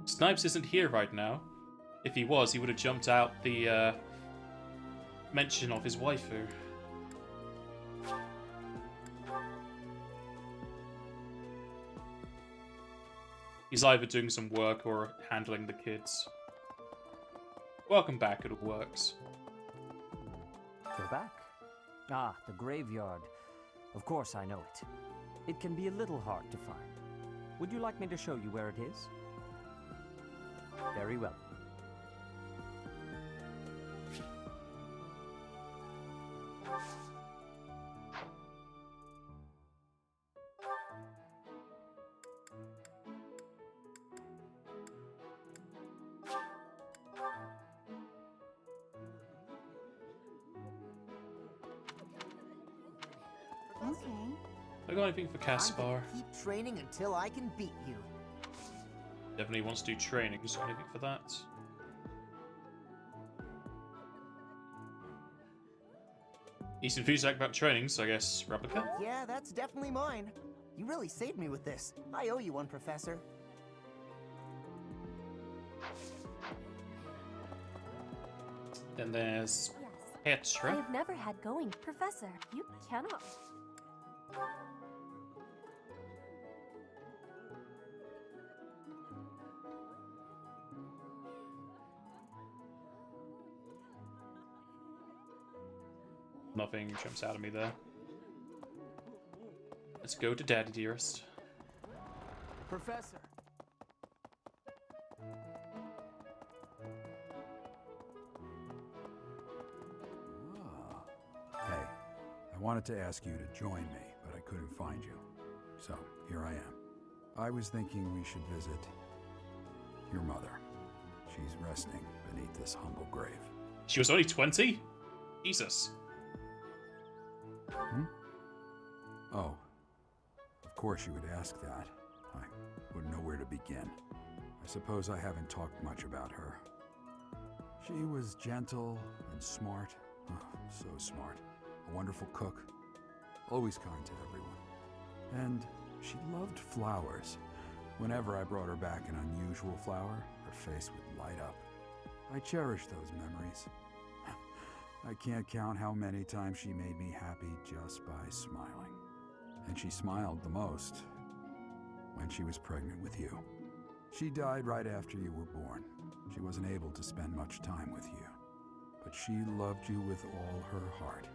Snipes isn't here right now. If he was, he would have jumped out the mention of his waifu. He's either doing some work or handling the kids. Welcome back, it works. Go back? Ah, the graveyard. Of course I know it. It can be a little hard to find. Would you like me to show you where it is? Very well. Okay. I got anything for Caspar? Keep training until I can beat you. Definitely wants to do training. Is there anything for that? He's enthusiastic about training, so I guess replica? Yeah, that's definitely mine. You really saved me with this. I owe you one, Professor. Then there's Yes. I Petra. have never had going. Professor, you cannot. Nothing jumps out at me there. Let's go to Daddy Dearest. Professor! Hey, I wanted to ask you to join me, but I couldn't find you. So, here I am. I was thinking we should visit your mother. She's resting beneath this humble grave. She was only 20? Jesus. Hmm? Oh. Of course you would ask that. I wouldn't know where to begin. I suppose I haven't talked much about her. She was gentle and smart. Oh, so smart. A wonderful cook. Always kind to everyone. And she loved flowers. Whenever I brought her back an unusual flower, her face would light up. I cherish those memories. I can't count how many times she made me happy just by smiling. And she smiled the most when she was pregnant with you. She died right after you were born. She wasn't able to spend much time with you. But she loved you with all her heart.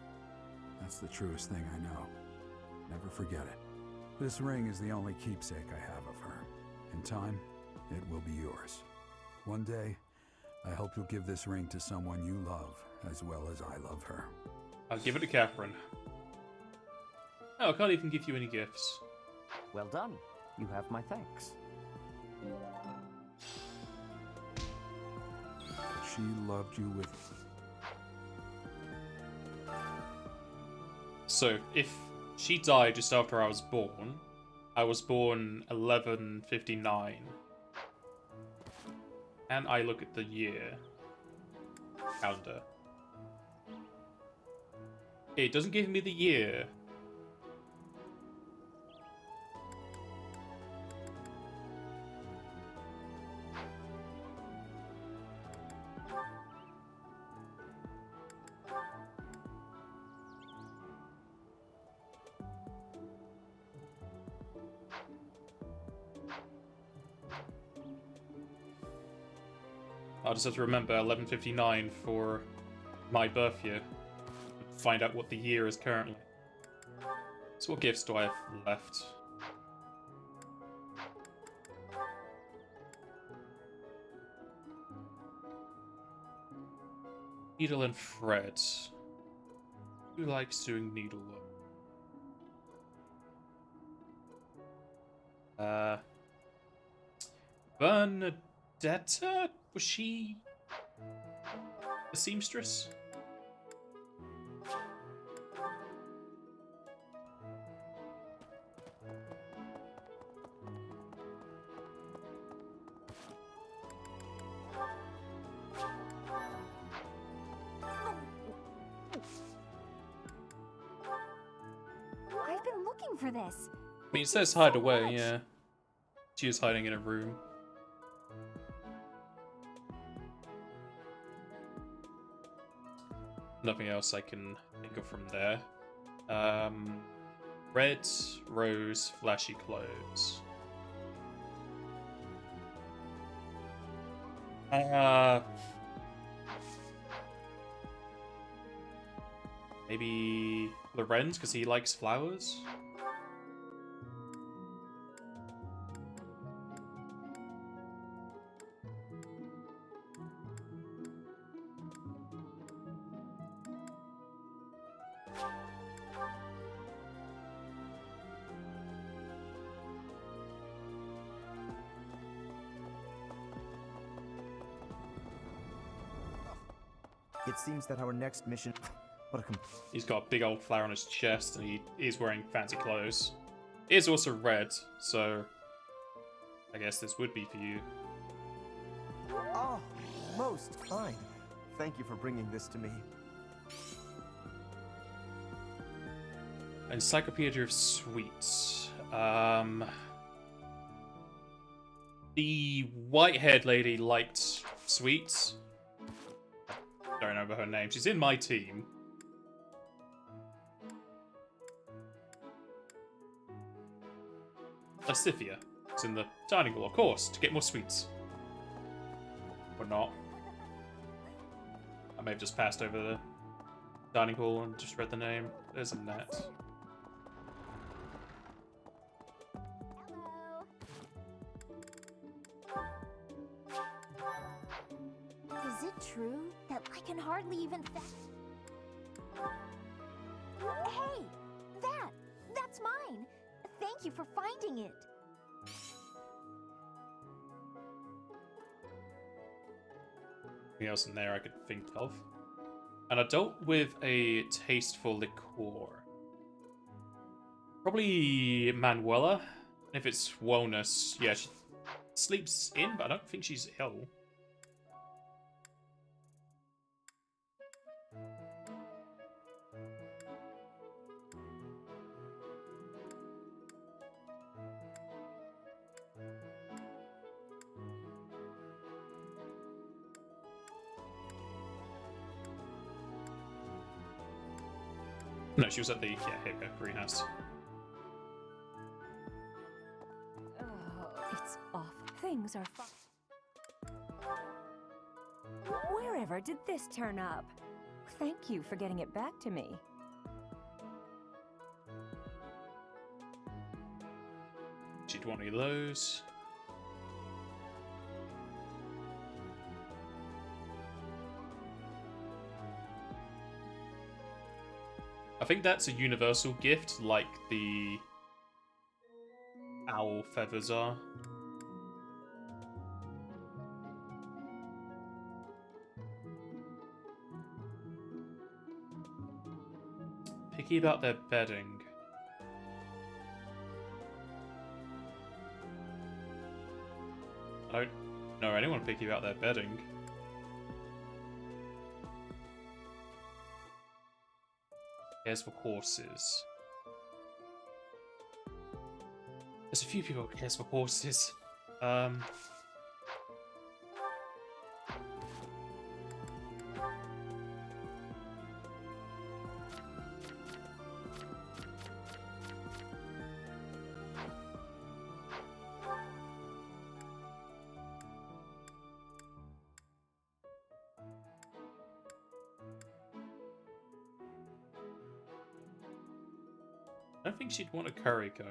That's the truest thing I know. Never forget it. This ring is the only keepsake I have of her. In time, it will be yours. One day, I hope you'll give this ring to someone you love as well as I love her. I'll give it to Catherine. Oh, I can't even give you any gifts. Well done. You have my thanks. She loved you with... So, if she died just after I was born 1159. And I look at the year calendar. It doesn't give me the year. I'll just have to remember 1159 for my birth year. Find out what the year is currently. So what gifts do I have left? Needle and thread. Who likes doing needlework? Bernadetta? Was she a seamstress? I've been looking for this. I mean, it says hide away, yeah. She is hiding in a room. Nothing else I can think of from there. Red, rose, flashy clothes. Maybe Lorenz, because he likes flowers? It seems that our next mission... What a He's got a big old flower on his chest, and he is wearing fancy clothes. It is also red, so I guess this would be for you. Oh, most kind. Thank you for bringing this to me. Encyclopedia of Sweets. The white-haired lady liked sweets. Don't remember her name. She's in my team. Lascivia. It's in the dining hall, of course, to get more sweets. Or not. I may have just passed over the dining hall and just read the name. There's a net. Is it true that I can hardly even Hey! That's mine! Thank you for finding it! Anything else in there I could think of? An adult with a tasteful liqueur. Probably Manuela. If it's wellness, yeah, sleeps in, but I don't think she's ill. No, she was at the here we go, greenhouse. Oh, it's awful. Things are Wherever did this turn up? Thank you for getting it back to me. She'd want any of those. I think that's a universal gift, like the owl feathers are. Picky about their bedding. I don't know anyone picky about their bedding. Cares for horses. There's a few people who cares for horses. I don't think she'd want a curry comb.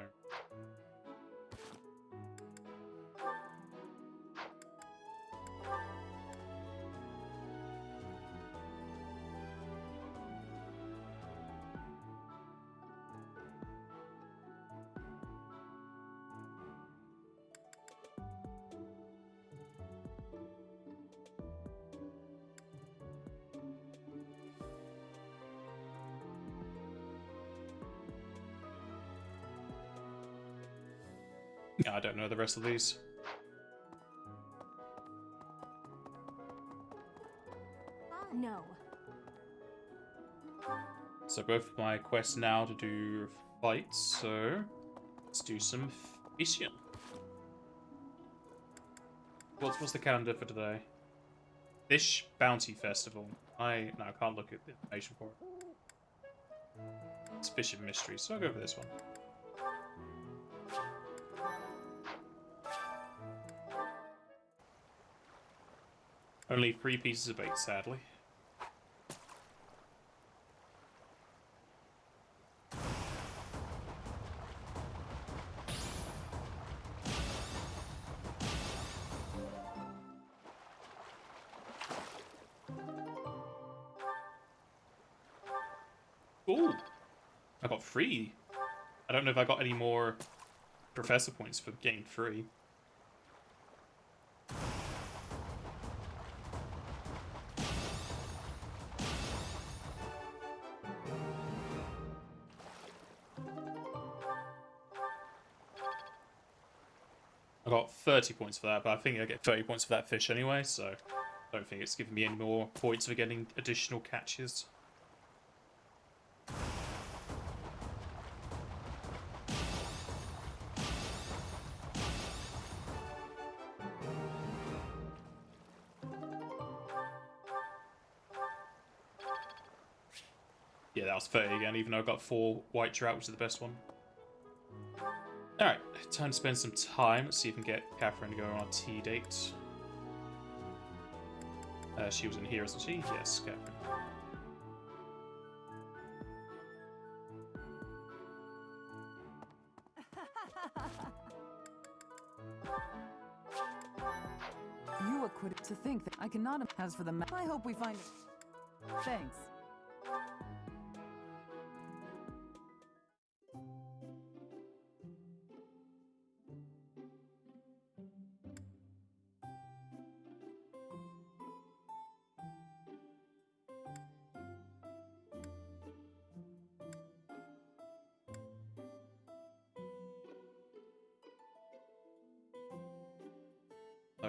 I don't know the rest of these. No. So both of my quests now to do fights, so let's do some fishing. What's the calendar for today? Fish Bounty Festival. No, I can't look at the information for it. It's Fishing Mystery, so I'll go for this one. Only 3 pieces of bait, sadly. Ooh! I got 3. I don't know if I got any more professor points for getting 3. I got 30 points for that, but I think I get 30 points for that fish anyway, so I don't think it's giving me any more points for getting additional catches. Yeah, that was 30 again, even though I got 4 white trout, which is the best one. Alright, time to spend some time. Let's see if we can get Catherine to go on a tea date. She was in here, isn't she? Yes, Catherine. You acquitted to think that I cannot. As for the I hope we find it. Thanks.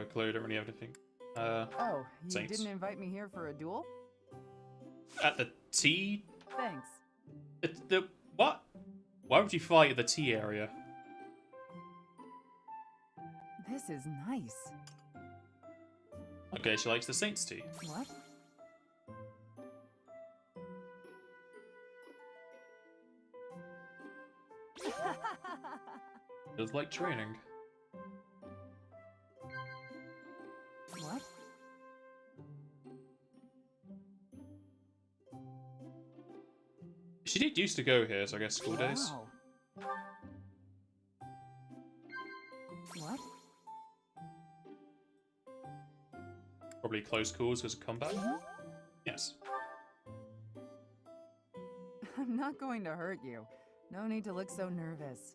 No clue, don't really have anything. Oh, you Saints. didn't invite me here for a duel? At the tea? Thanks. The what? Why would you fight at the tea area? This is nice. Okay, she likes the Saints tea. What? Feels like training. What? She did used to go here, so I guess school days. Wow. What? Probably close calls because of combat. Yes. I'm not going to hurt you. No need to look so nervous.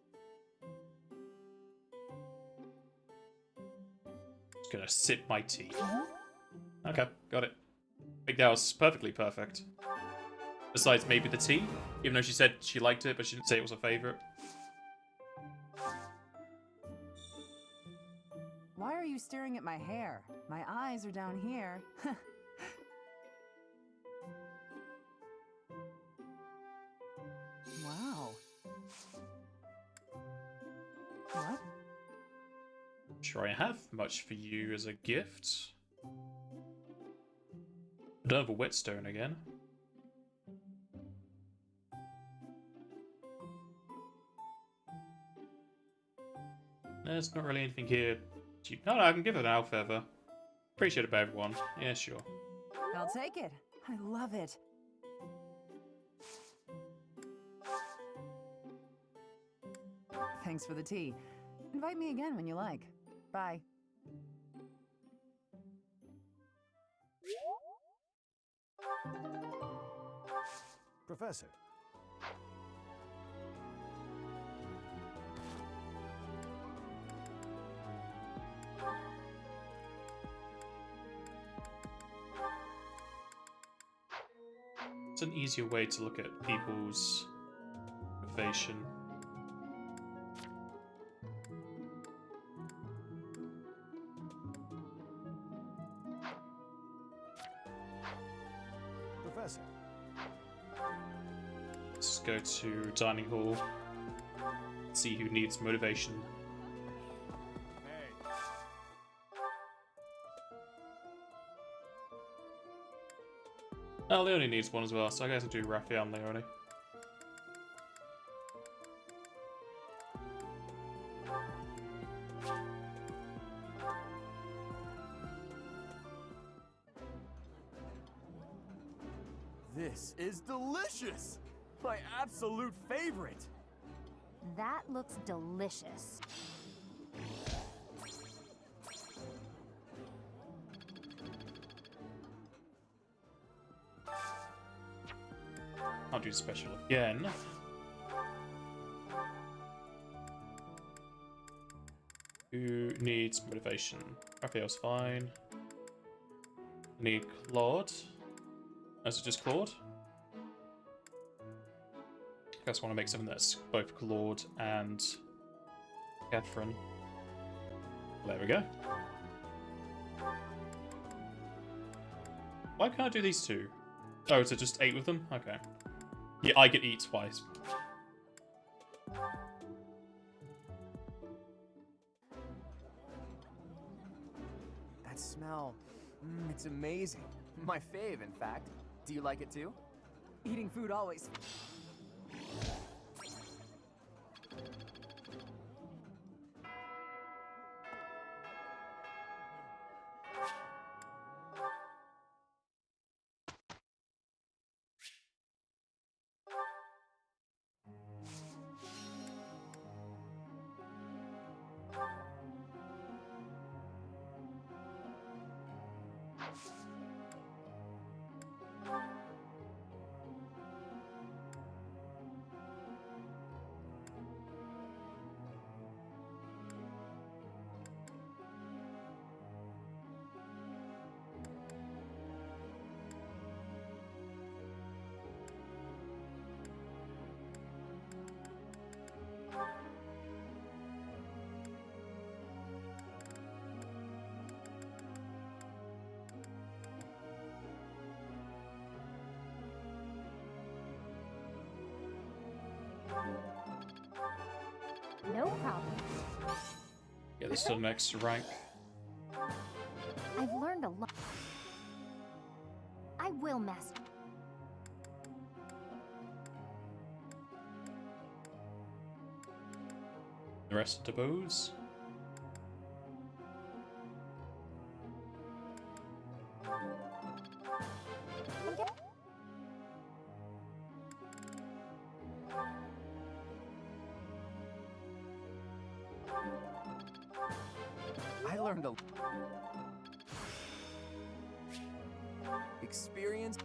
Just gonna sip my tea. Okay, got it. I think that was perfect. Besides maybe the tea, even though she said she liked it, but she didn't say it was her favorite. Why are you staring at my hair? My eyes are down here. Wow. What? Sure, I have much for you as a gift. I don't have a whetstone again. There's not really anything here. No, I can give it an owl feather. Appreciate it by everyone. Yeah, sure. I'll take it. I love it. Thanks for the tea. Invite me again when you like. Bye. Professor. It's an easier way to look at people's motivation. Professor. Let's go to dining hall. See who needs motivation. Oh, Leone needs one as well, so I guess I'll do Raphael and Leone. This is delicious! My absolute favorite! That looks delicious. I'll do special again. Who needs motivation? Raphael's fine. Need Claude. Is it just Claude? I guess I want to make something that's both Claude and Catherine. There we go. Why can't I do these two? Oh, is it just 8 with them? Okay. Yeah, I get eat twice. That smell, it's amazing. My fave, in fact. Do you like it too? Eating food always. problem. Yeah, this is the next rank. I've learned a lot. I will master. The rest of the bows. I learned a experience.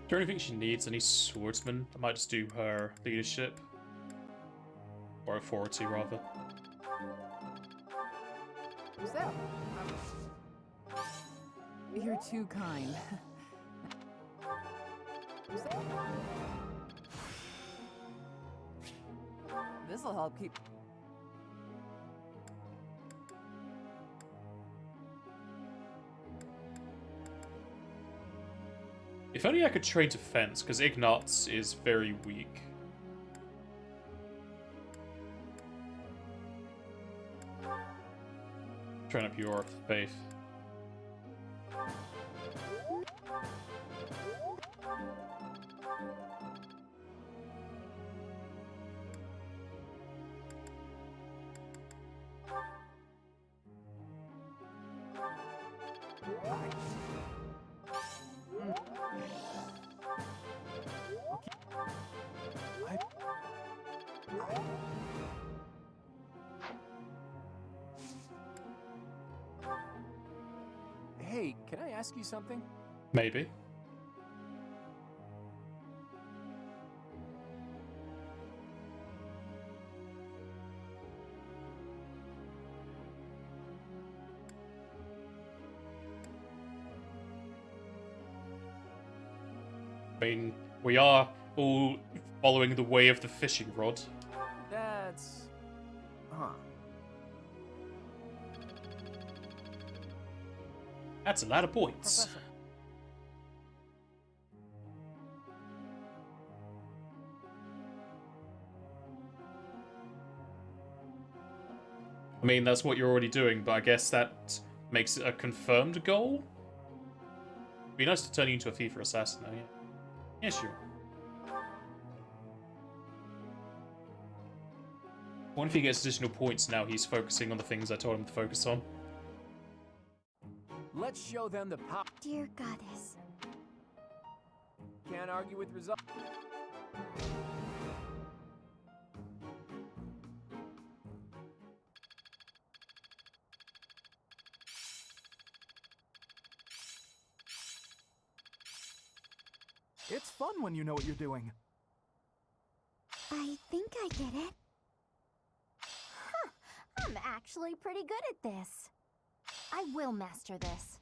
Do you think she needs any swordsman? I might just do her leadership. Or authority, rather. Who's that? You're too kind. This'll help keep... If only I could train defense, because Ignatz is very weak. Train up your faith. Hey, can I ask you something? Maybe. I mean, we are all following the way of the fishing rod. That's... Huh. That's a lot of points. Professor. I mean, that's what you're already doing, but I guess that makes it a confirmed goal? It'd be nice to turn you into a FIFA assassin, though, yeah. Yeah, sure. What if he gets additional points now he's focusing on the things I told him to focus on? Let's show them the power. Dear goddess. Can't argue with results. It's fun when you know what you're doing. I think I get it. Huh. I'm actually pretty good at this. I will master this.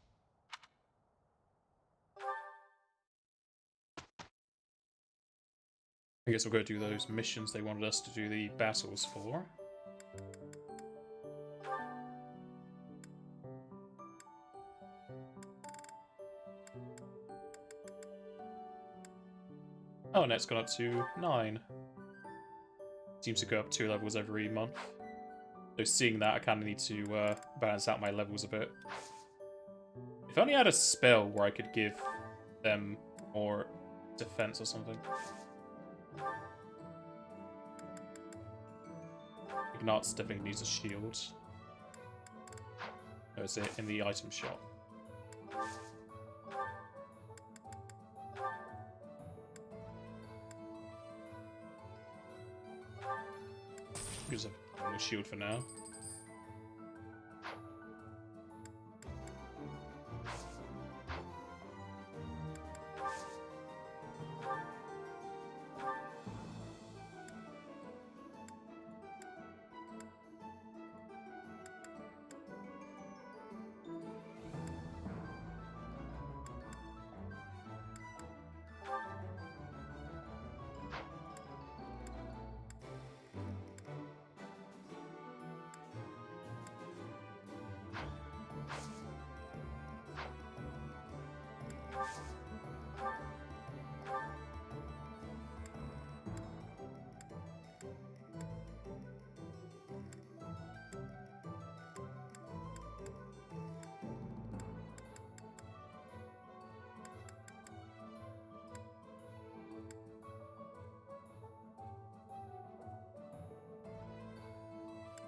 I guess we'll go do those missions they wanted us to do the battles for. Oh, and it's gone up to 9. Seems to go up 2 levels every month. So seeing that, I kind of need to balance out my levels a bit. If only I had a spell where I could give them more defense or something. Ignatz definitely needs a shield. Oh, is it in the item shop? Use a shield for now.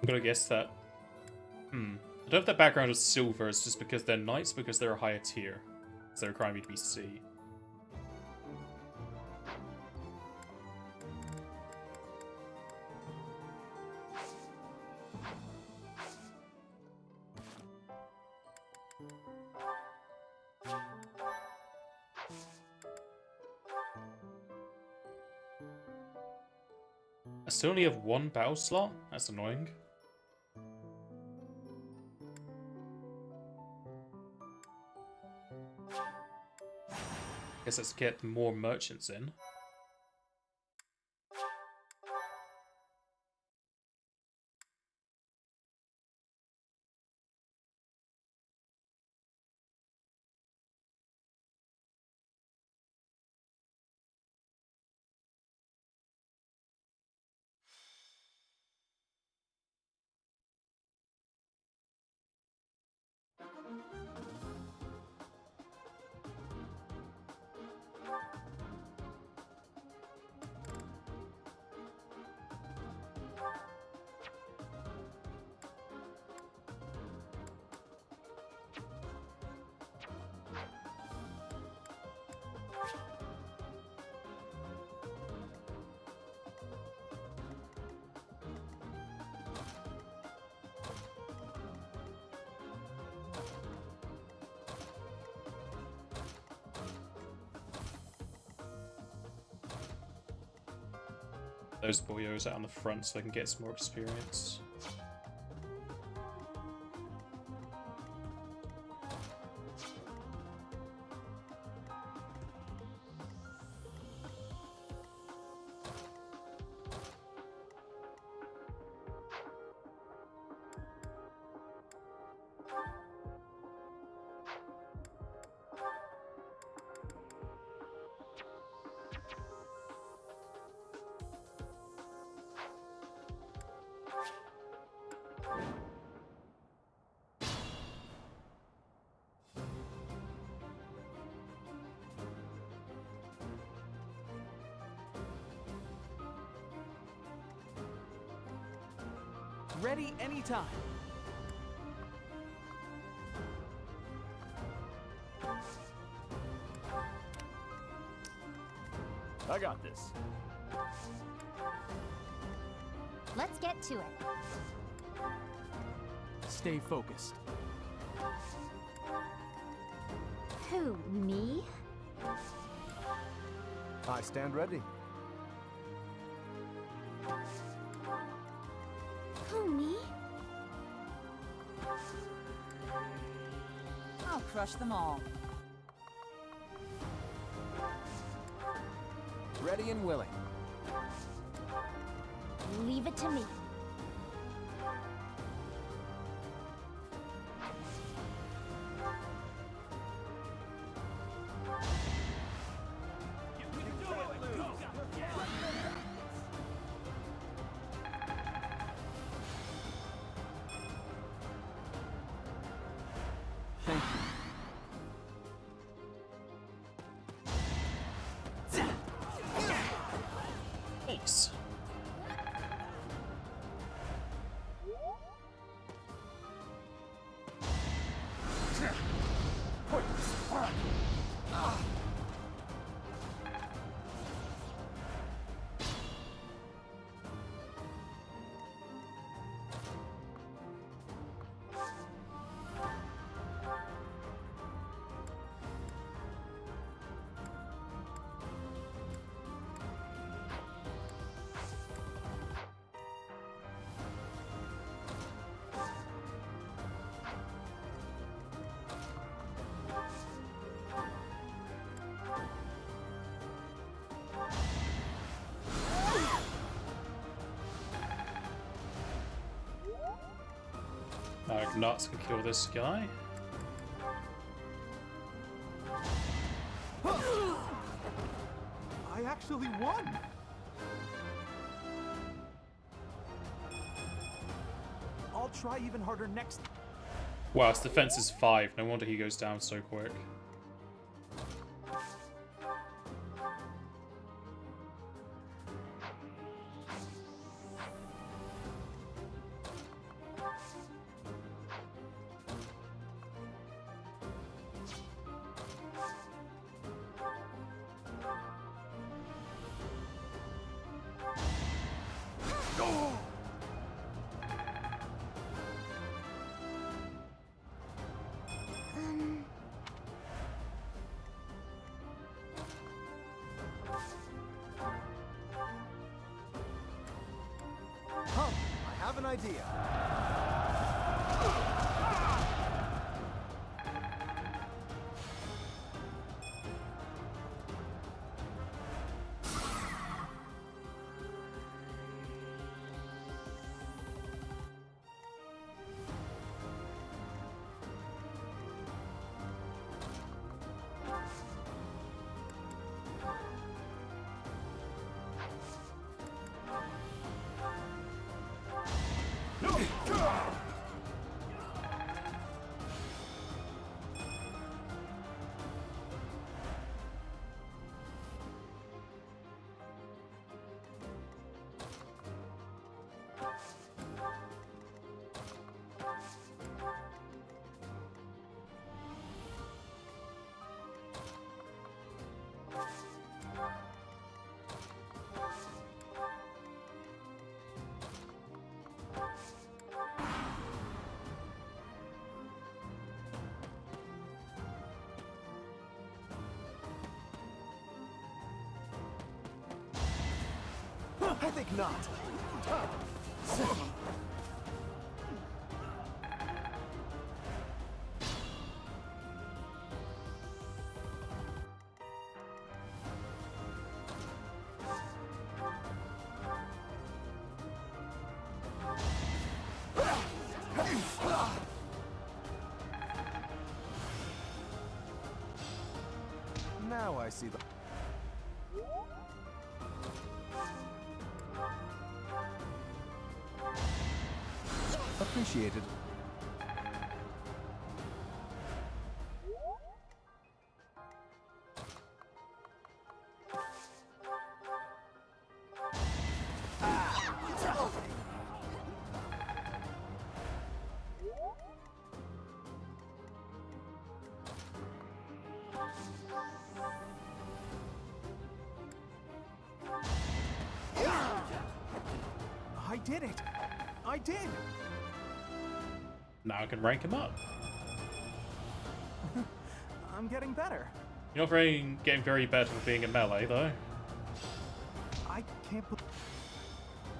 gonna guess that. I don't know if that background is silver. It's just because they're knights, because they're a higher tier. So they're requiring me to be C. I still only have one battle slot? That's annoying. Guess let's get more merchants in. Those boyos out on the front so they can get some more experience. Ready anytime. I got this. Let's get to it. Stay focused. Who, me? I stand ready. Who, me? I'll crush them all. Ready and willing. Leave it to me. Thank you. Thanks. Knots can kill this guy. I actually won! I'll try even harder next. Wow, his defense is 5. No wonder he goes down so quick. an idea. I think not. Now I see the... Appreciated. I did it! I did! Now I can rank him up. I'm getting better. You're not getting very bad for being a melee, though. I can't believe...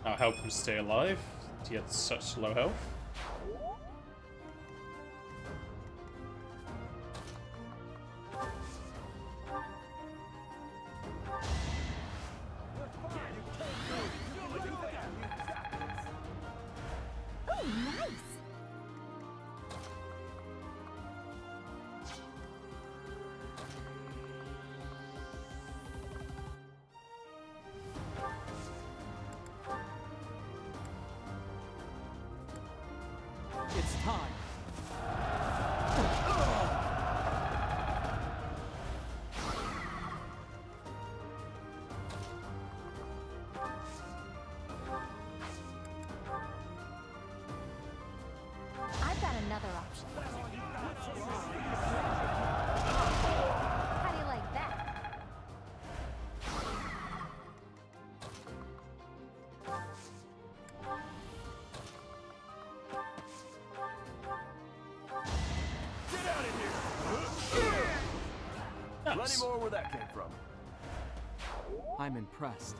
I'll help him stay alive. He had such low health. It's time. I've got another option. How do you like that? Plenty more where that came from. I'm impressed.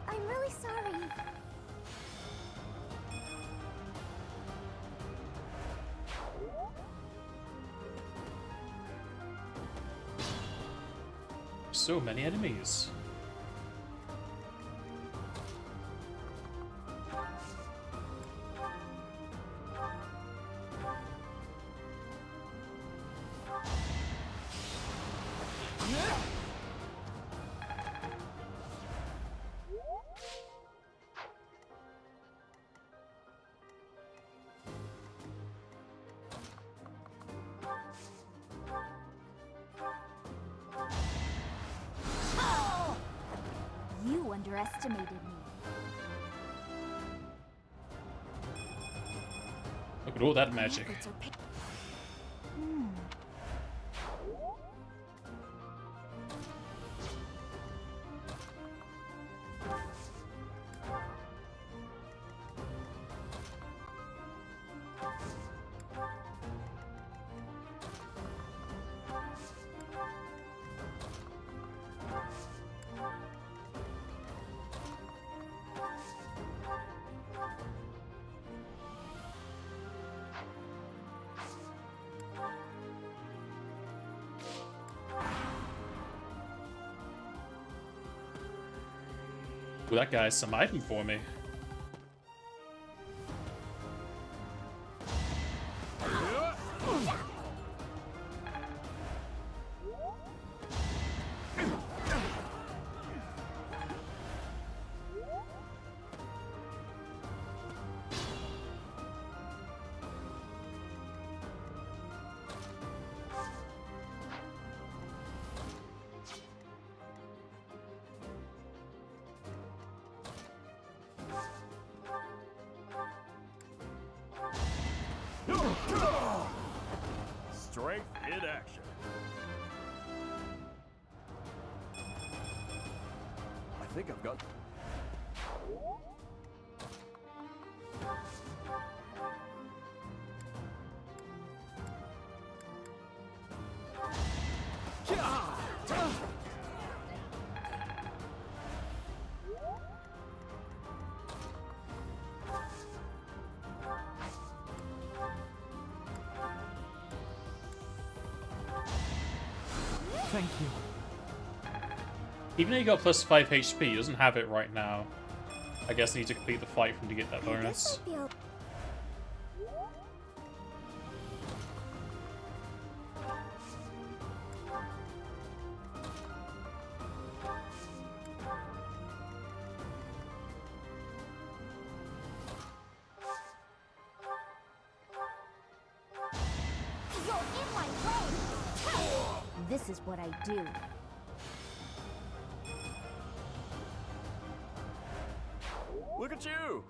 I'm really sorry. So many enemies. You underestimated me. Look at all that magic. Ooh, that guy's some item for me. Strength in action. I think I've got... Thank you. Even though you got plus 5 HP, he doesn't have it right now. I guess I need to complete the fight for him to get that bonus. You're in my way! This is what I do. Look at you!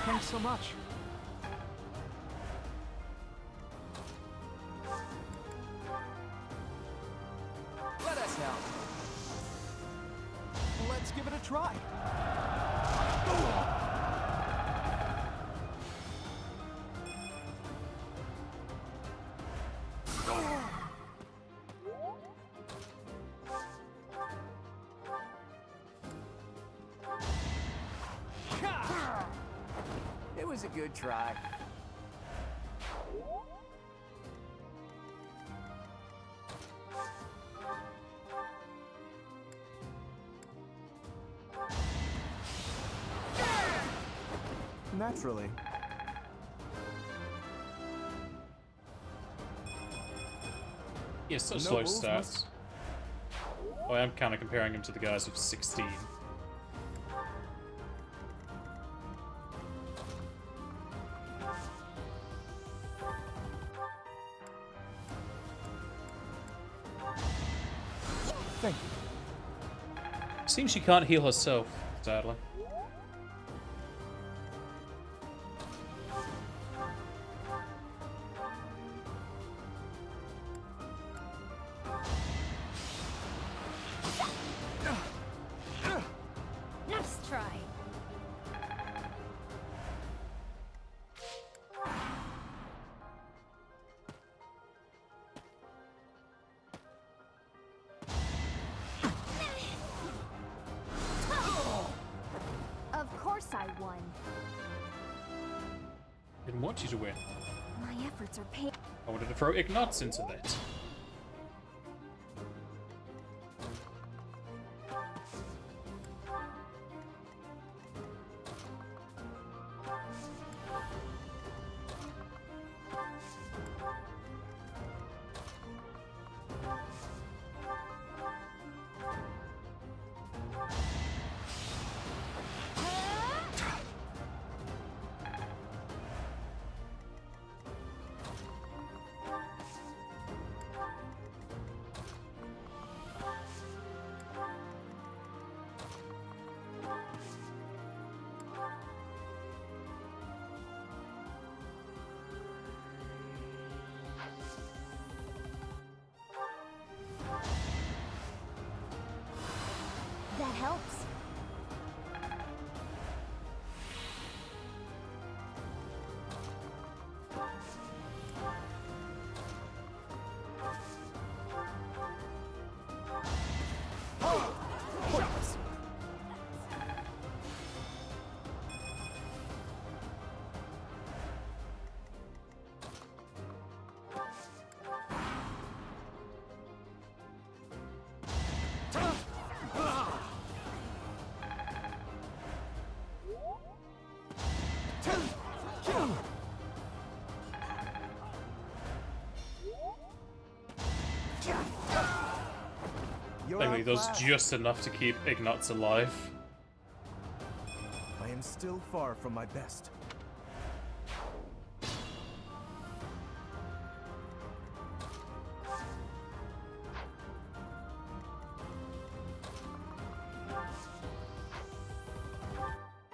Thanks so much. Let us help. Let's give it a try. It was a good try. Naturally. He has such No slow rules stats. Oh, I am kind of comparing him to the guys with 16. Thank you. Seems she can't heal herself, sadly. Nice try. Of course I won. Didn't want you to win. My efforts are paying. I wanted to throw Ignatz into that. helps. Thankfully, those just enough to keep Ignatz alive. I am still far from my best.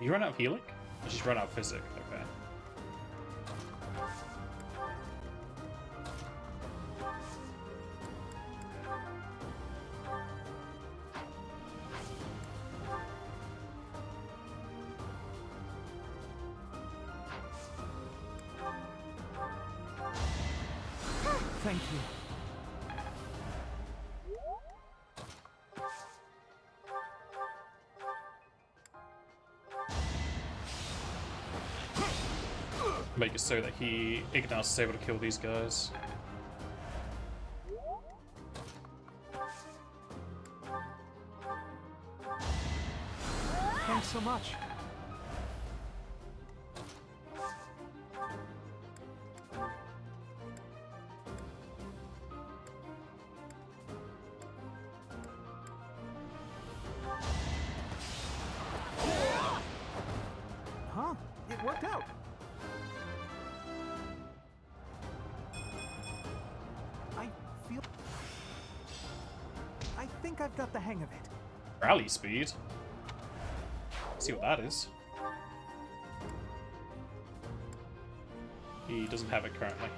You run out of healing? Or just run out of physic? Okay. Thank you. Make it so that Ignatz is able to kill these guys. Thanks so much. Huh? It worked out. I think I've got the hang of it. Rally speed? See what that is. He doesn't have it currently.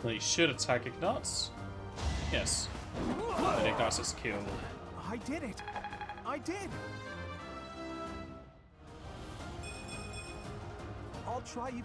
Well, he should attack Ignatz. Yes. But Ignatz is killed. I did it! I did! I'll try you.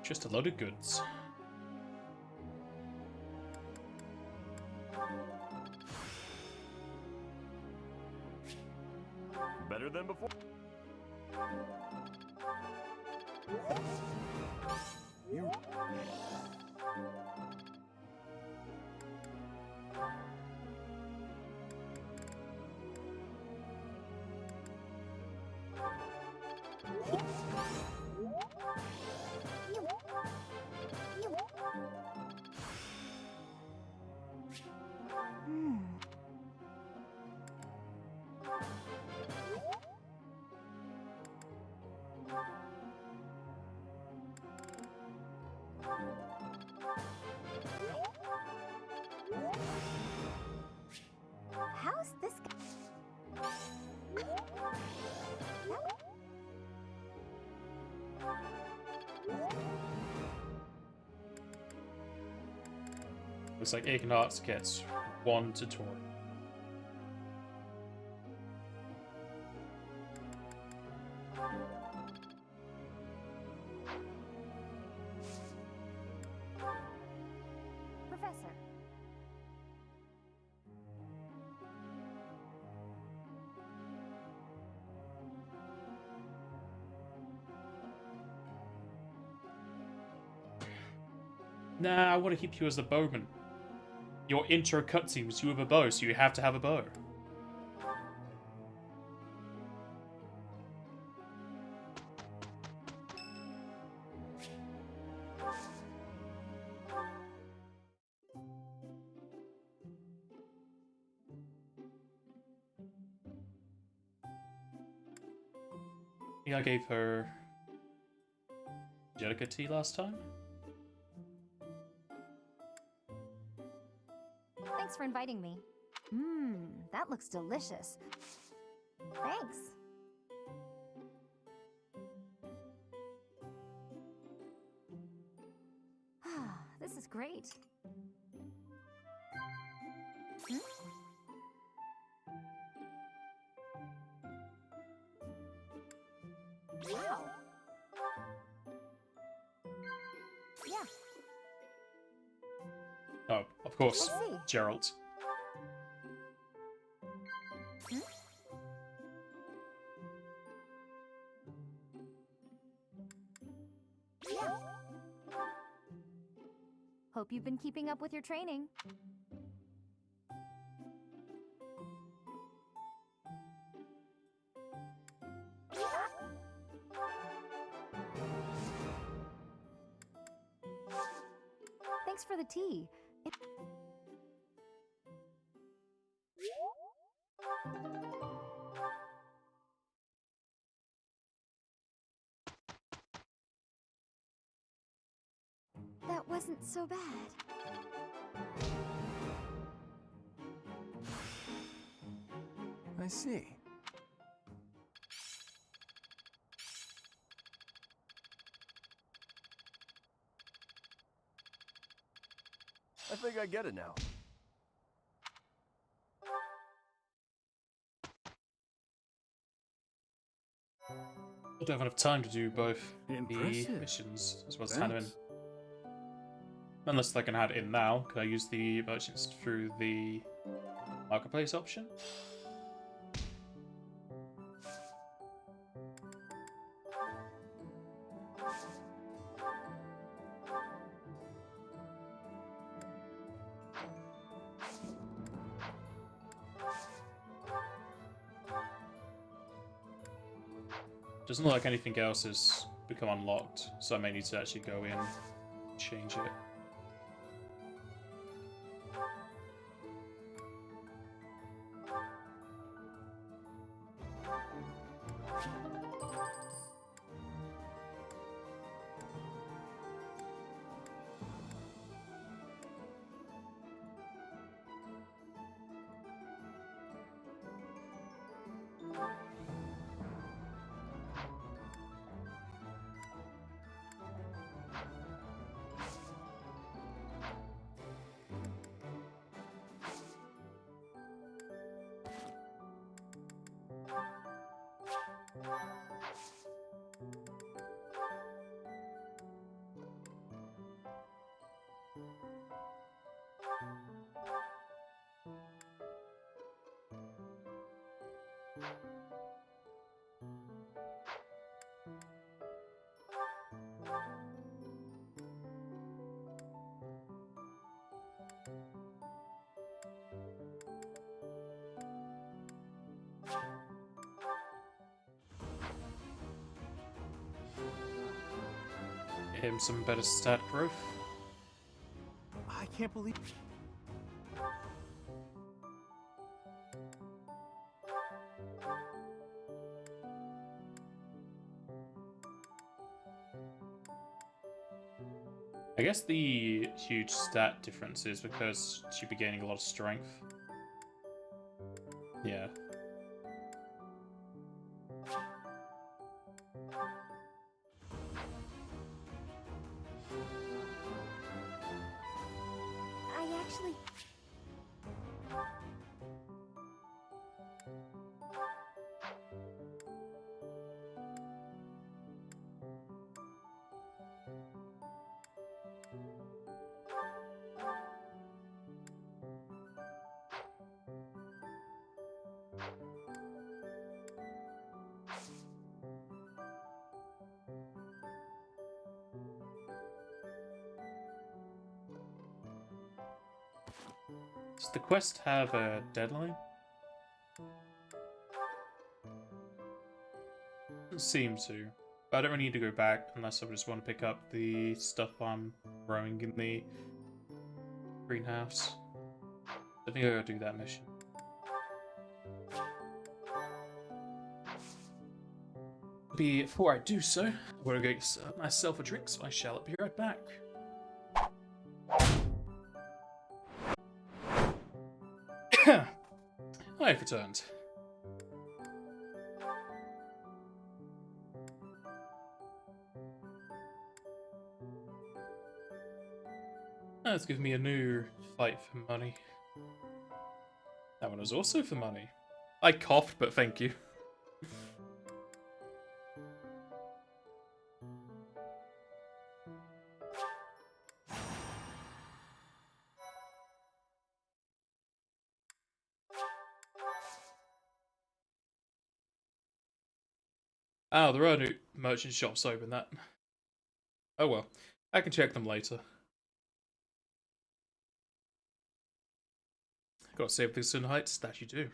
Just a load of goods. Better than before. You... How's this guy? Looks like Ignatz gets 1 tutorial. Nah, I want to keep you as the bowman. Your intro cutscene was you with a bow, so you have to have a bow. I think I gave her Angelica tea last time. Thanks for inviting me. Mmm, that looks delicious. Thanks. This is great. Hmm? Wow. Yeah. Oh, of course, I see. Gerald. Hmm? Yeah. Hope you've been keeping up with your training. Thanks for the tea. That wasn't so bad. I see. I think I get it now. I don't have enough time to do both Impressive. the missions as well as hand them in. Thanks. Unless I can add it in now, can I use the merchants through the marketplace option? Doesn't look like anything else has become unlocked, so I may need to actually go in and change it. Get him some better stat growth. I can't believe... I guess the huge stat difference is because she'd be gaining a lot of strength. Yeah. I actually... Does the quest have a deadline? Doesn't seem to. But I don't really need to go back unless I just want to pick up the stuff I'm growing in the greenhouse. I think I gotta do that mission. Before I do so, I'm gonna go get myself a drink, so I shall be right back. I've returned. That's given me a new fight for money. That one was also for money. I coughed, but thank you. Oh, there are new merchant shops open that. Oh well, I can check them later. Gotta save the Sun Heights, that you do.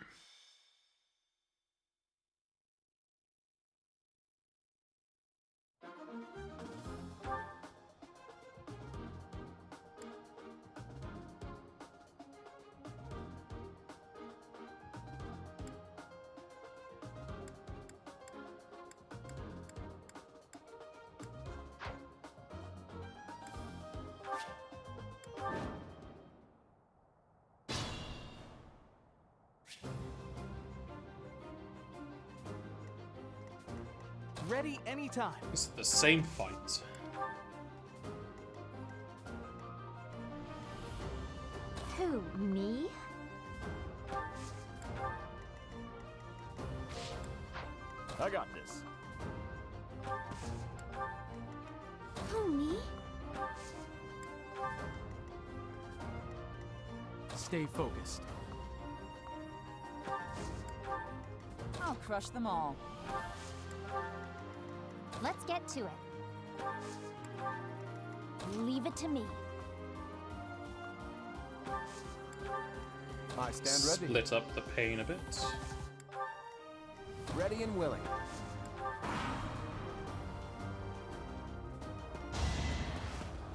Ready anytime. This is the same fight. Who, me? I got this. Who, me? Stay focused. I'll crush them all. Let's get to it. Leave it to me. I stand ready. Split up the pain a bit. Ready and willing.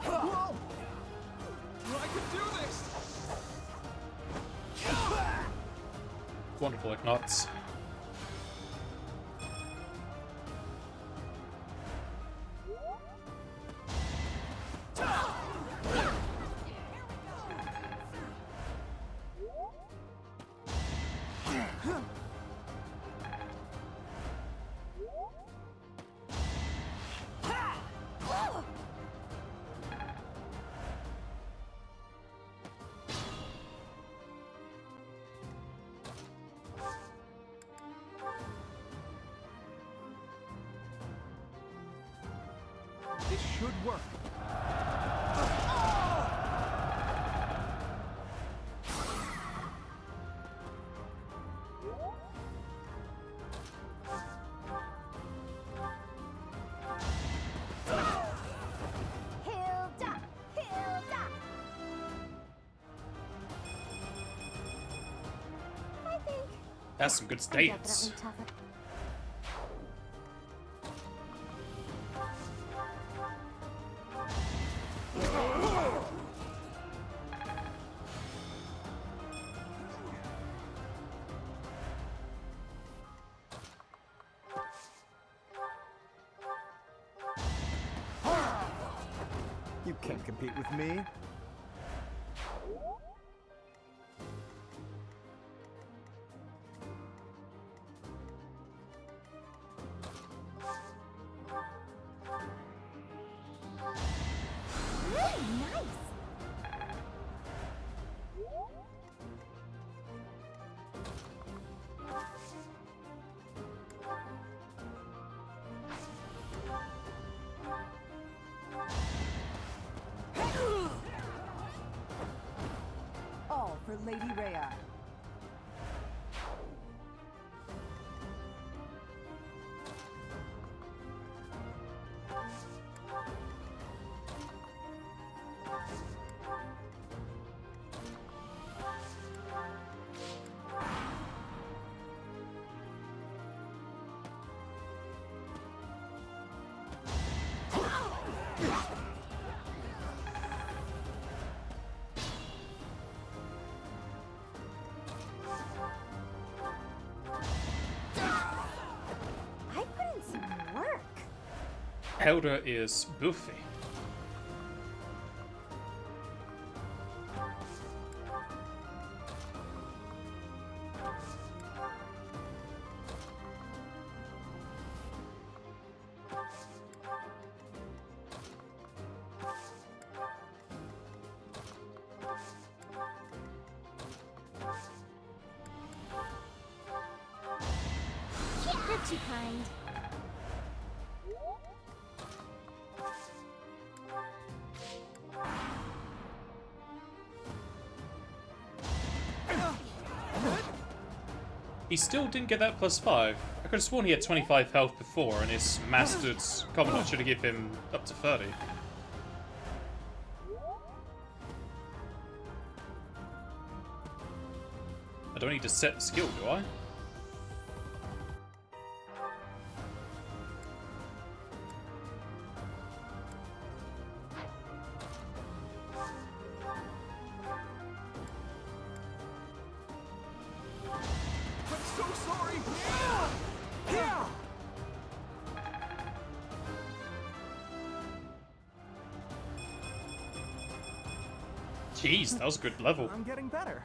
Whoa! I can do this! Wonderful like nuts. This should work. Hilda! Hilda! I think That's some good I'm states. definitely tougher. You can't compete with me. Really nice. All for Lady Rhea. Elder is Buffy. You're too kind. He still didn't get that +5. I could have sworn he had 25 health before, and his mastered commandant should have given him up to 30. I don't need to set the skill, do I? Jeez, that was a good level. I'm getting better.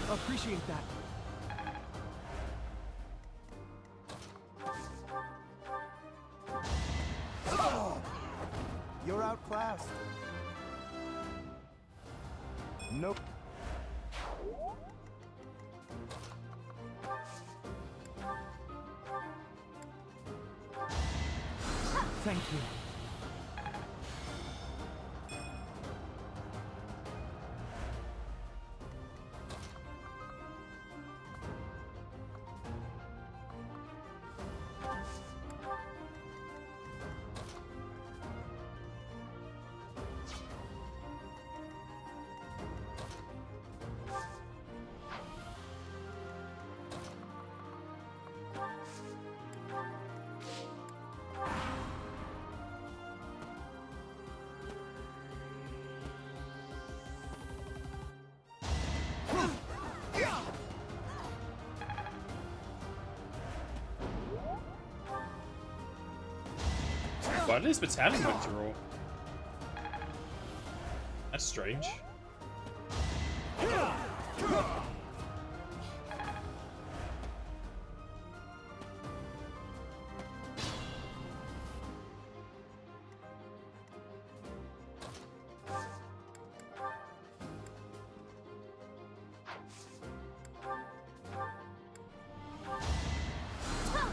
Appreciate that. You're outclassed. Nope. Thank you. Why did his battalion withdraw? That's strange.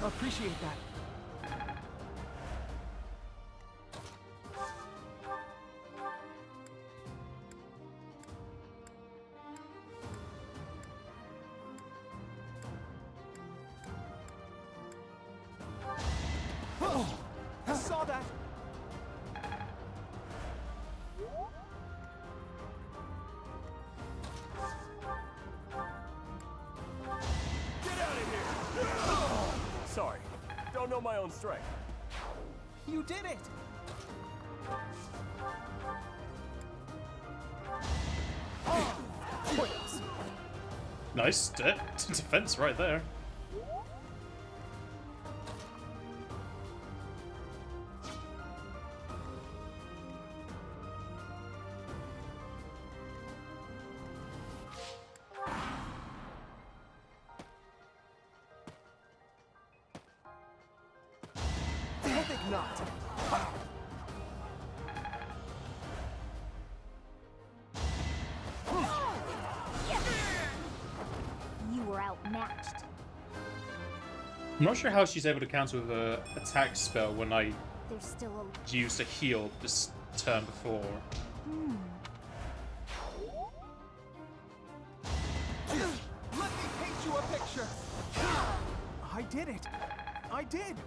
Appreciate that. Oh, I saw that. Get out of here! Sorry, don't know my own strength. You did it! Points. Nice defense right there. I think not. You were outmatched. I'm not sure how she's able to counter with a attack spell when I There's still a... used a heal this turn before. Let me paint you a picture. I did it. I did.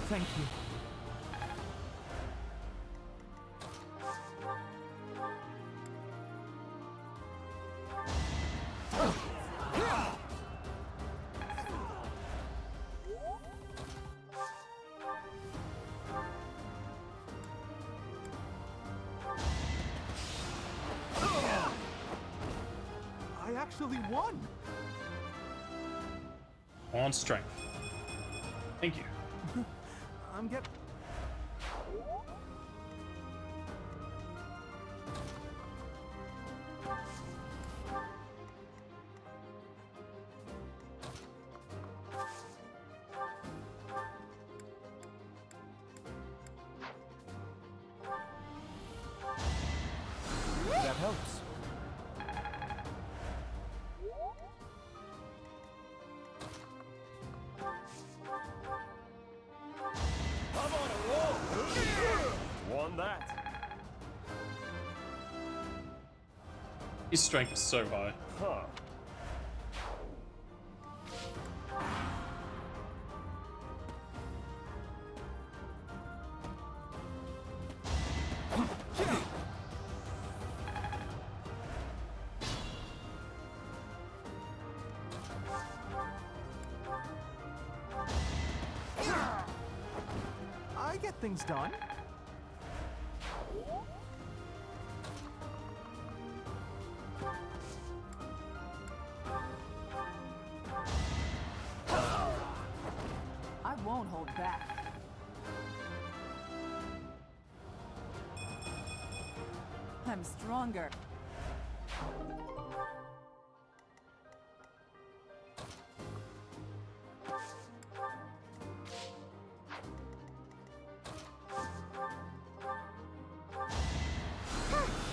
Thank you. actually won! On strength. Thank you. I'm get... That helps. I'm on a roll! Won that. His strength is so high. Huh. I get things done. I won't hold back. I'm stronger.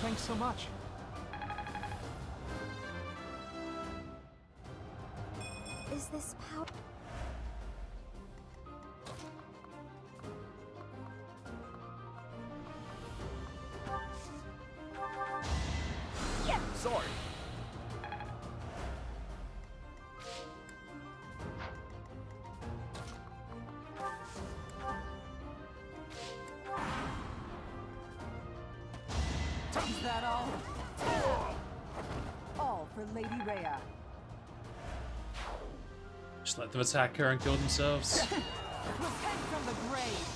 Thanks so much. Is this power? Sorry. Is that all? All for Lady Rhea. Just let them attack her and kill themselves. Repent from the grave.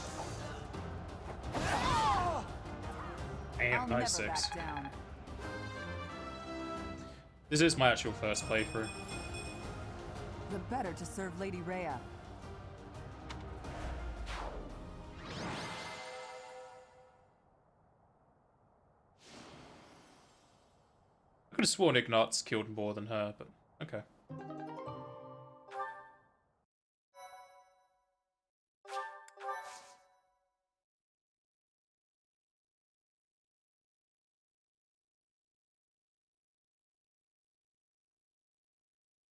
And I'll nice never six. back down. This is my actual first playthrough. The better to serve Lady Rhea. I could have sworn Ignatz killed more than her, but okay.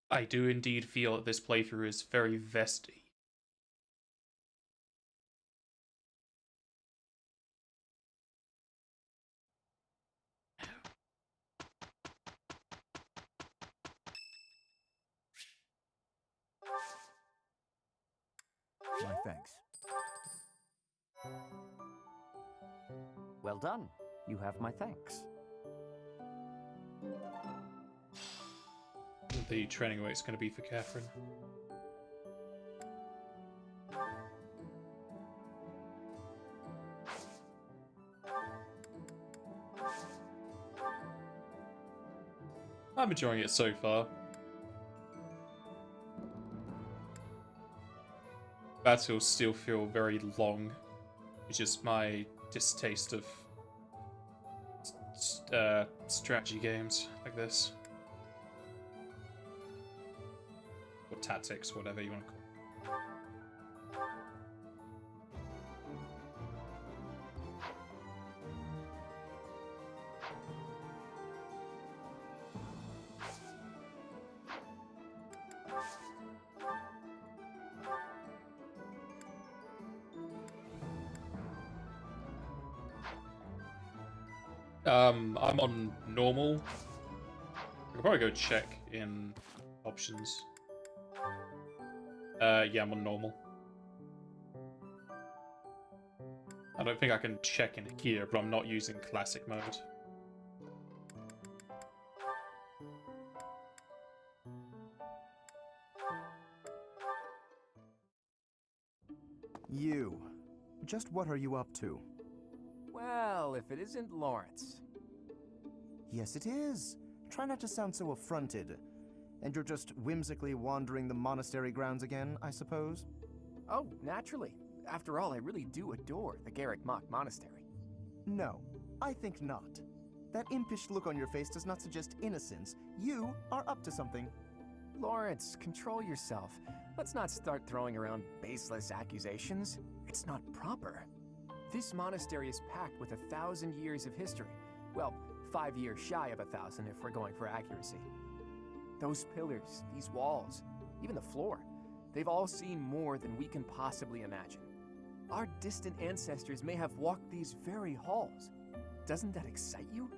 I do indeed feel that this playthrough is very vesty. My thanks. Well done. You have my thanks. The training weight's going to be for Catherine. I'm enjoying it so far. Battles still feel very long, which is my distaste of strategy games like this. Or tactics, whatever you want to call it. I'm on normal. I could probably go check in options. Yeah, I'm on normal. I don't think I can check in here, but I'm not using classic mode. You. Just what are you up to? Well, if it isn't Lawrence. Yes, it is. try not to sound so affronted. And you're just whimsically wandering the monastery grounds again, I suppose? Oh, naturally. After all, I really do adore the Garrick Mach Monastery. No, I think not. That impish look on your face does not suggest innocence. You are up to something. Lawrence, control yourself. Let's not start throwing around baseless accusations. It's not proper. This monastery is packed with 1,000 years of history. Well, 5 years shy of 1,000 if we're going for accuracy. Those pillars, these walls, even the floor, they've all seen more than we can possibly imagine. Our distant ancestors may have walked these very halls. Doesn't that excite you?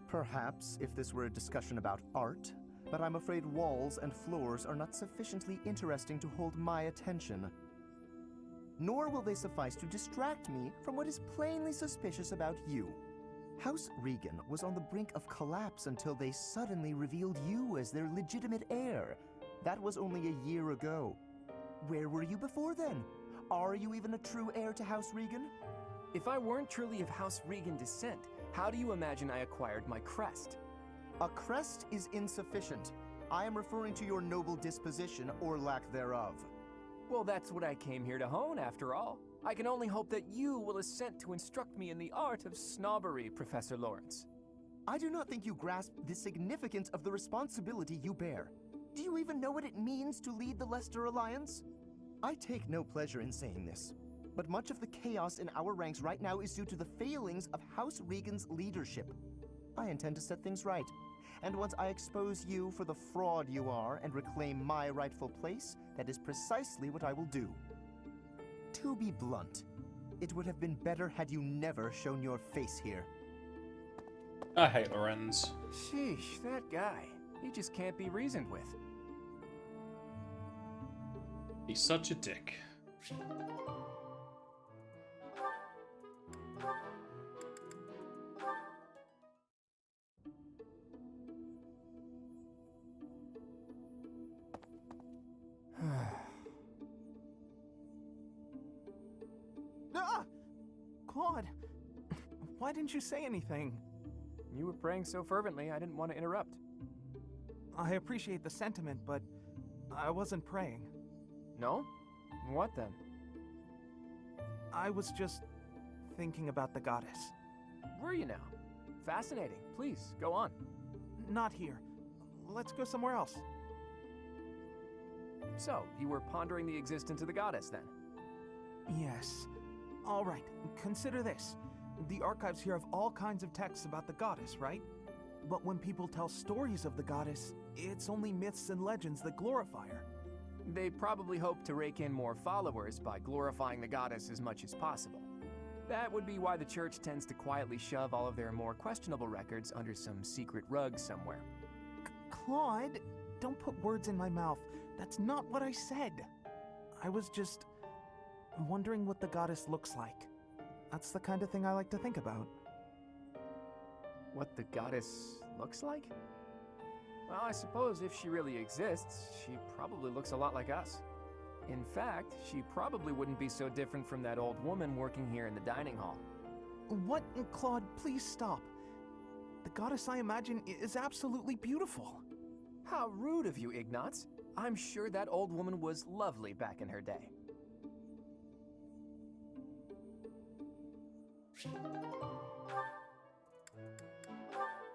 Perhaps if this were a discussion about art, but I'm afraid walls and floors are not sufficiently interesting to hold my attention. Nor will they suffice to distract me from what is plainly suspicious about you. House Regan was on the brink of collapse until they suddenly revealed you as their legitimate heir. That was only a year ago. Where were you before then? Are you even a true heir to House Regan? If I weren't truly of House Regan descent, how do you imagine I acquired my crest? A crest is insufficient. I am referring to your noble disposition or lack thereof. Well, that's what I came here to hone, after all. I can only hope that you will assent to instruct me in the art of snobbery, Professor Lawrence. I do not think you grasp the significance of the responsibility you bear. Do you even know what it means to lead the Leicester Alliance? I take no pleasure in saying this, but much of the chaos in our ranks right now is due to the failings of House Regan's leadership. I intend to set things right, and once I expose you for the fraud you are and reclaim my rightful place, that is precisely what I will do. To be blunt, it would have been better had you never shown your face here. I hate Lorenz. Sheesh, that guy. He just can't be reasoned with. He's such a dick. Ah! Claude, why didn't you say anything? You were praying so fervently, I didn't want to interrupt. I appreciate the sentiment, but I wasn't praying. No? What then? I was just thinking about the goddess. Were you now? Fascinating. Please, go on. Not here. Let's go somewhere else. So, you were pondering the existence of the goddess, then? Yes. All right, consider this. The archives here have all kinds of texts about the goddess, right? But when people tell stories of the goddess, it's only myths and legends that glorify her. They probably hope to rake in more followers by glorifying the goddess as much as possible. That would be why the church tends to quietly shove all of their more questionable records under some secret rug somewhere. Claude, don't put words in my mouth. That's not what I said. I was just wondering what the goddess looks like. That's the kind of thing I like to think about. What the goddess looks like? Well, I suppose if she really exists, she probably looks a lot like us. In fact, she probably wouldn't be so different from that old woman working here in the dining hall. What? Claude, please stop. The goddess I imagine is absolutely beautiful. How rude of you, Ignatz. I'm sure that old woman was lovely back in her day.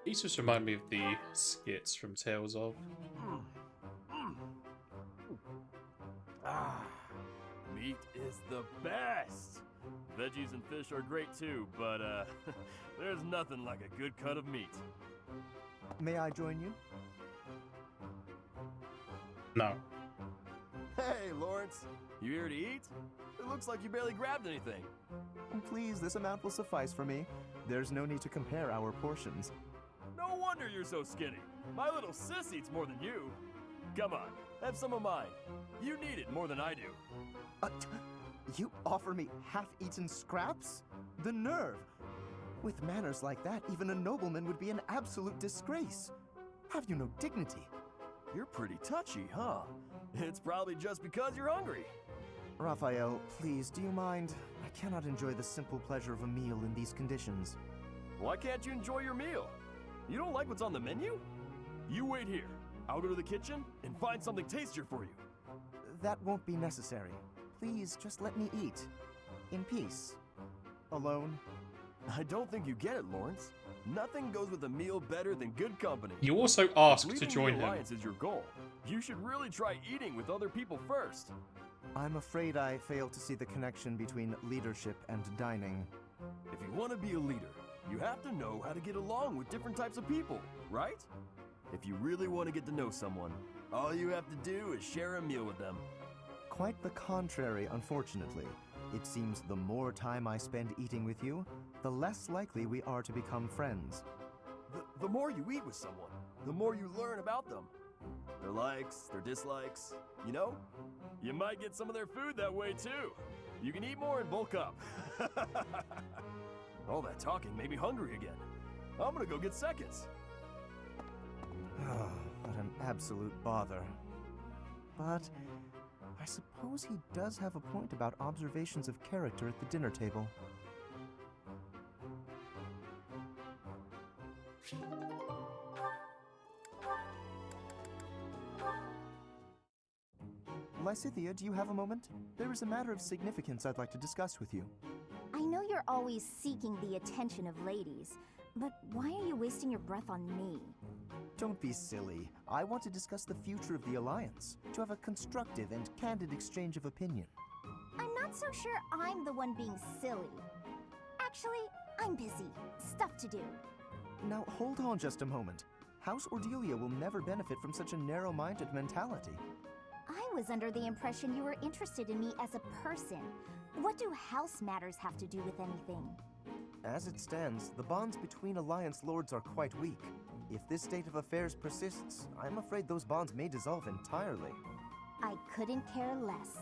These just remind me of the skits from Tales of. Ah, meat is the best. Veggies and fish are great too, but there's nothing like a good cut of meat. May I join you? No. Hey, Lawrence. You here to eat? It looks like you barely grabbed anything. Please, this amount will suffice for me. There's no need to compare our portions. No wonder you're so skinny. My little sis eats more than you. Come on, have some of mine. You need it more than I do. You offer me half-eaten scraps? The nerve! With manners like that, even a nobleman would be an absolute disgrace. Have you no dignity? You're pretty touchy, huh? It's probably just because you're hungry. Raphael, please, do you mind? I cannot enjoy the simple pleasure of a meal in these conditions. Why can't you enjoy your meal? You don't like what's on the menu? You wait here. I'll go to the kitchen and find something tastier for you. That won't be necessary. Please, just let me eat. In peace. Alone. I don't think you get it, Lawrence. Nothing goes with a meal better than good company. You also asked If to leaving join the him. Alliance is your goal, you should really try eating with other people first. I'm afraid I fail to see the connection between leadership and dining. If you want to be a leader, you have to know how to get along with different types of people, right? If you really want to get to know someone, all you have to do is share a meal with them. Quite the contrary, unfortunately. It seems the more time I spend eating with you, the less likely we are to become friends. The more you eat with someone, the more you learn about them. Their likes, their dislikes, you know? You might get some of their food that way too. You can eat more and bulk up. All that talking made me hungry again. I'm gonna go get seconds. Oh, what an absolute bother. But I suppose he does have a point about observations of character at the dinner table. Lysithea, do you have a moment? There is a matter of significance I'd like to discuss with you. I know you're always seeking the attention of ladies, but why are you wasting your breath on me? Don't be silly. I want to discuss the future of the Alliance, to have a constructive and candid exchange of opinion. I'm not so sure I'm the one being silly. Actually, I'm busy. Stuff to do. Now, hold on just a moment. House Ordelia will never benefit from such a narrow-minded mentality. I was under the impression you were interested in me as a person. What do house matters have to do with anything? As it stands, the bonds between Alliance lords are quite weak. If this state of affairs persists, I'm afraid those bonds may dissolve entirely. I couldn't care less.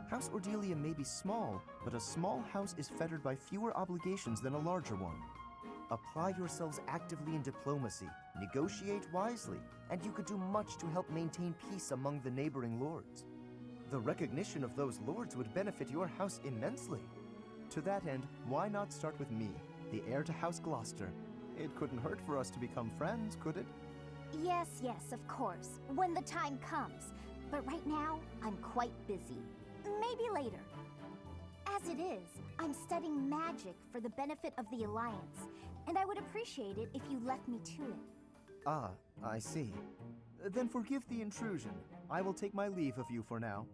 House Ordelia may be small, but a small house is fettered by fewer obligations than a larger one. Apply yourselves actively in diplomacy, negotiate wisely, and you could do much to help maintain peace among the neighboring lords. The recognition of those lords would benefit your house immensely. To that end, why not start with me, the heir to House Gloucester? It couldn't hurt for us to become friends, could it? Yes, of course, when the time comes. But right now, I'm quite busy. Maybe later. As it is, I'm studying magic for the benefit of the Alliance, and I would appreciate it if you left me to it. Ah, I see. Then forgive the intrusion. I will take my leave of you for now.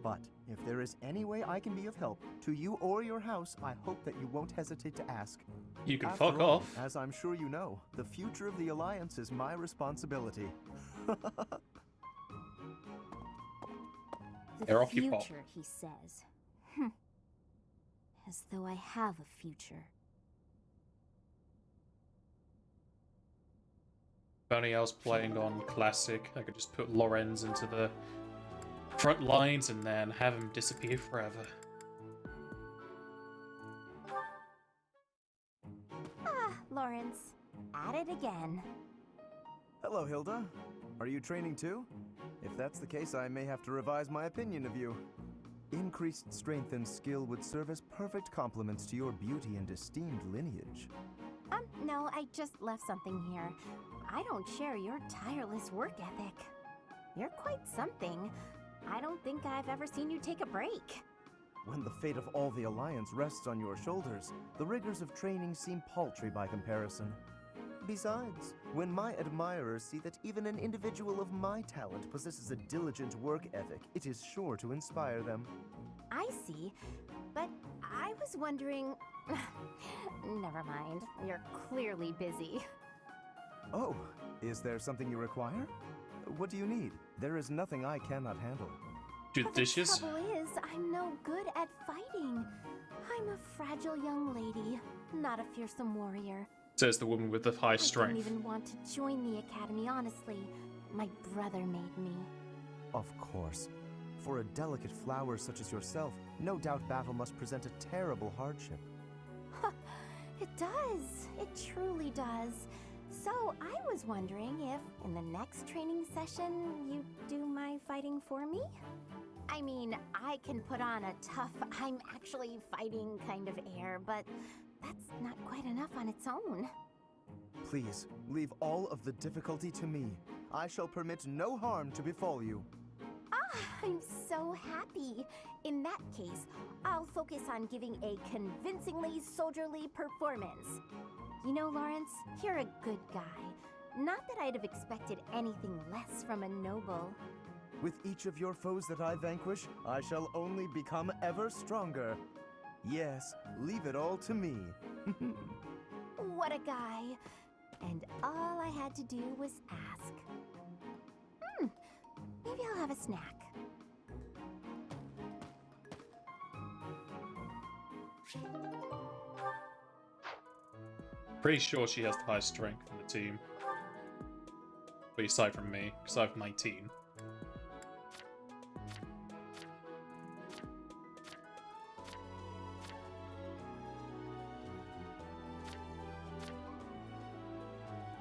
But if there is any way I can be of help to you or your house, I hope that you won't hesitate to ask. You can After fuck all, off. As I'm sure you know, the future of the Alliance is my responsibility. They're off you pop. Future, he says. As though I have a future. If only I was playing on Classic, I could just put Lorenz into the front lines and then have him disappear forever. Lawrence, at it again. Hello, Hilda. Are you training too? If that's the case, I may have to revise my opinion of you. Increased strength and skill would serve as perfect complements to your beauty and esteemed lineage. No, I just left something here. I don't share your tireless work ethic. You're quite something. I don't think I've ever seen you take a break. When the fate of all the Alliance rests on your shoulders, the rigors of training seem paltry by comparison. Besides, when my admirers see that even an individual of my talent possesses a diligent work ethic, it is sure to inspire them. I see, but I was wondering... Never mind, you're clearly busy. Oh, is there something you require? What do you need? There is nothing I cannot handle. Do the dishes? The trouble is, I'm no good at fighting. I'm a fragile young lady, not a fearsome warrior. Says the woman with the high I strength. don't even want to join the academy, honestly. My brother made me. Of course. For a delicate flower such as yourself, no doubt battle must present a terrible hardship. It does. It truly does. So I was wondering if, in the next training session, you do my fighting for me? I mean, I can put on a tough, I'm actually fighting kind of air, but that's not quite enough on its own. Please, leave all of the difficulty to me. I shall permit no harm to befall you. Ah, I'm so happy. In that case, I'll focus on giving a convincingly soldierly performance. You know, Lawrence, you're a good guy. Not that I'd have expected anything less from a noble. With each of your foes that I vanquish, I shall only become ever stronger. Yes, leave it all to me. What a guy. And all I had to do was ask. Maybe I'll have a snack. Pretty sure she has the highest strength in the team. But aside from me, because I have 19.